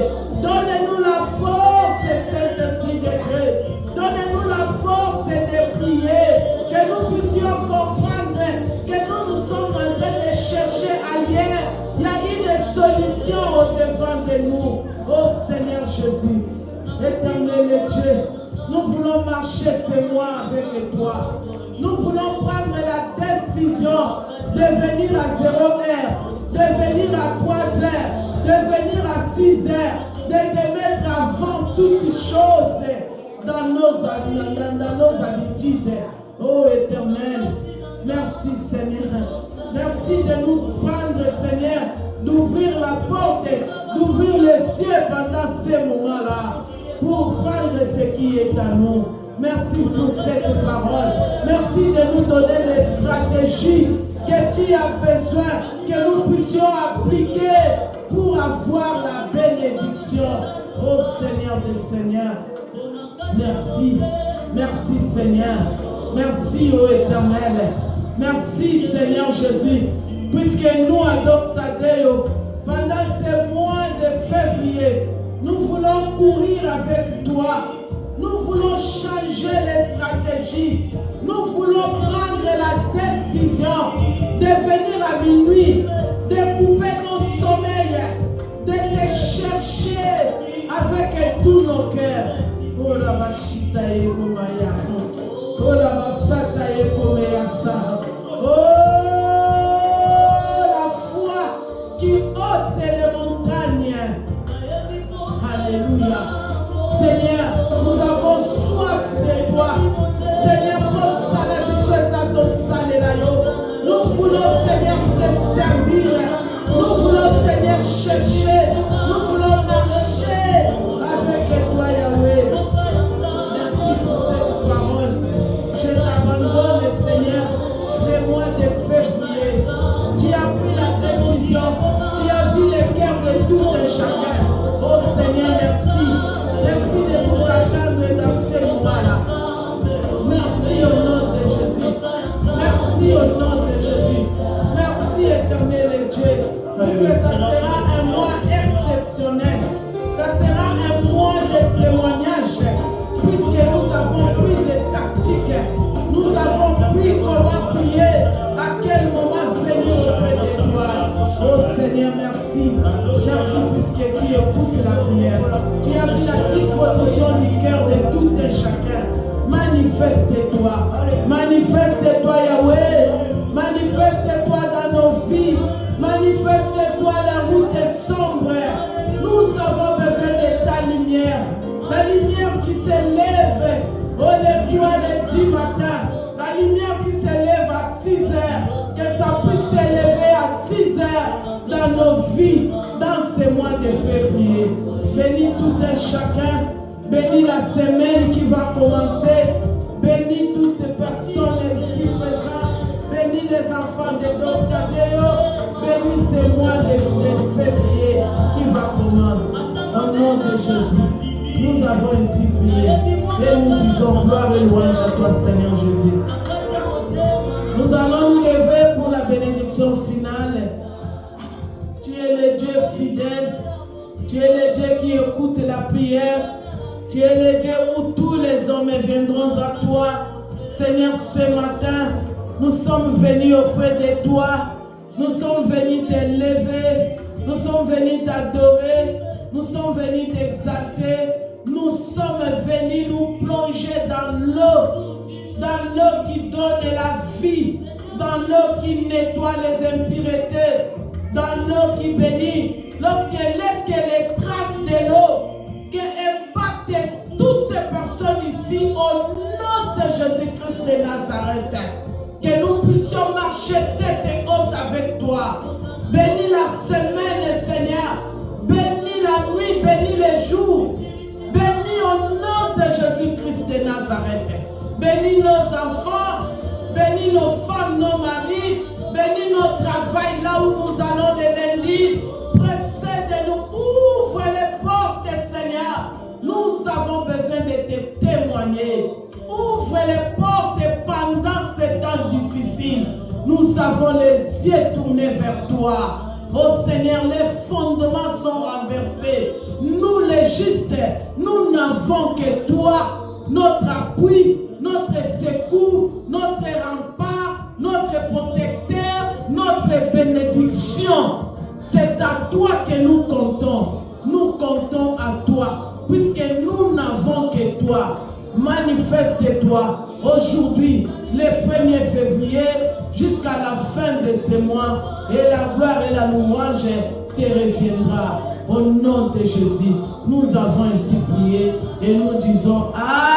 Speaker 1: Donnez-nous la force, Saint-Esprit de Dieu. Donnez-nous la force de prier, que nous puissions comprendre que nous sommes en train de chercher ailleurs. Il y a une solution au-devant de nous. Oh Seigneur Jésus, éternel Dieu, nous voulons marcher ce mois avec toi. Nous voulons prendre la décision de venir à 0 heure, de venir à 3 heures, de venir à 6 heures, de te mettre avant toutes choses dans nos habitudes. Oh Éternel, merci Seigneur. Merci de nous prendre, Seigneur, d'ouvrir la porte, d'ouvrir les cieux pendant ces moments-là, pour prendre ce qui est à nous. Merci pour cette parole. Merci de nous donner les stratégies que tu as besoin, que nous puissions appliquer pour avoir la bénédiction. Oh Seigneur des Seigneurs, merci. Merci Seigneur. Merci, ô Éternel. Merci Seigneur Jésus, puisque nous, à Doxadeo, pendant ce mois de février, nous voulons courir avec toi. Nous voulons changer les stratégies. Nous voulons prendre la décision de venir à minuit, de couper nos sommeils, de te chercher avec tous nos cœurs. Oh la vachita et komaya. Oh la masata et komeyasa. Oh la foi qui ôte les montagnes. Alléluia. Seigneur, nous avons soif de toi. Seigneur, nous voulons, Seigneur, te servir. Nous voulons, Seigneur, chercher. Nous voulons marcher avec toi, Yahweh. Merci pour cette parole. Je t'abandonne, Seigneur, le mois de février. Tu as pris la décision. Tu as vu les cœurs de tout un chacun. Oh Seigneur, merci. Merci de nous attendre dans ces moments-là. Merci au nom de Jésus. Merci au nom de Jésus. Merci éternel Dieu. Parce que ça sera un mois exceptionnel. Ça sera un mois de témoignage. Puisque nous avons pris des tactiques. Nous avons pris comment prier. À quel moment venir auprès de toi. Oh Seigneur, merci. Merci puisque tu écoutes la prière. Tu as mis la disposition du cœur de tout et chacun. Manifeste-toi. Manifeste-toi, Yahweh. Manifeste-toi dans nos vies. Manifeste-toi, la route est sombre. Nous avons besoin de ta lumière. La lumière qui s'élève au l'étoile du matin. La lumière qui s'élève à 6 heures. Que ça puisse s'élever à 6 heures dans nos vies, dans ce mois de février. Bénis tout un chacun. Bénis la semaine qui va commencer. Bénis toutes les personnes ici présentes. Bénis les enfants de Doxadeo. Bénis ce mois de février qui va commencer. Au nom de Jésus, nous avons ici prié. Et nous disons gloire et louange à toi, Seigneur Jésus. Nous allons nous lever pour la bénédiction finale. Tu es le Dieu fidèle. Tu es le Dieu qui écoute la prière. Tu es le Dieu où tous les hommes viendront à toi. Seigneur, ce matin, nous sommes venus auprès de toi. Nous sommes venus t'élever. Nous sommes venus t'adorer. Nous sommes venus t'exalter. Nous sommes venus nous plonger dans l'eau. Dans l'eau qui donne la vie. Dans l'eau qui nettoie les impuretés. Dans l'eau qui bénit. Lorsqu'elle laisse que les traces de l'eau qui impactent toutes les personnes ici au nom de Jésus-Christ de Nazareth. Que nous puissions marcher tête et haute avec toi. Bénis la semaine, Seigneur. Bénis la nuit, bénis les jours. Bénis au nom de Jésus-Christ de Nazareth. Bénis nos enfants. Bénis nos femmes, nos maris. Bénis nos travail là où nous allons de lundi avons les yeux tournés vers toi. Oh Seigneur, les fondements sont renversés. Nous les justes, nous n'avons que toi, notre appui, notre secours, notre rempart, notre protecteur, notre bénédiction. C'est à toi que nous comptons. Nous comptons à toi, puisque nous n'avons que toi. Manifeste-toi aujourd'hui, le 1er février, jusqu'à la fin de ce mois, et la gloire et la louange te reviendra. Au nom de Jésus, nous avons ainsi prié et nous disons Amen.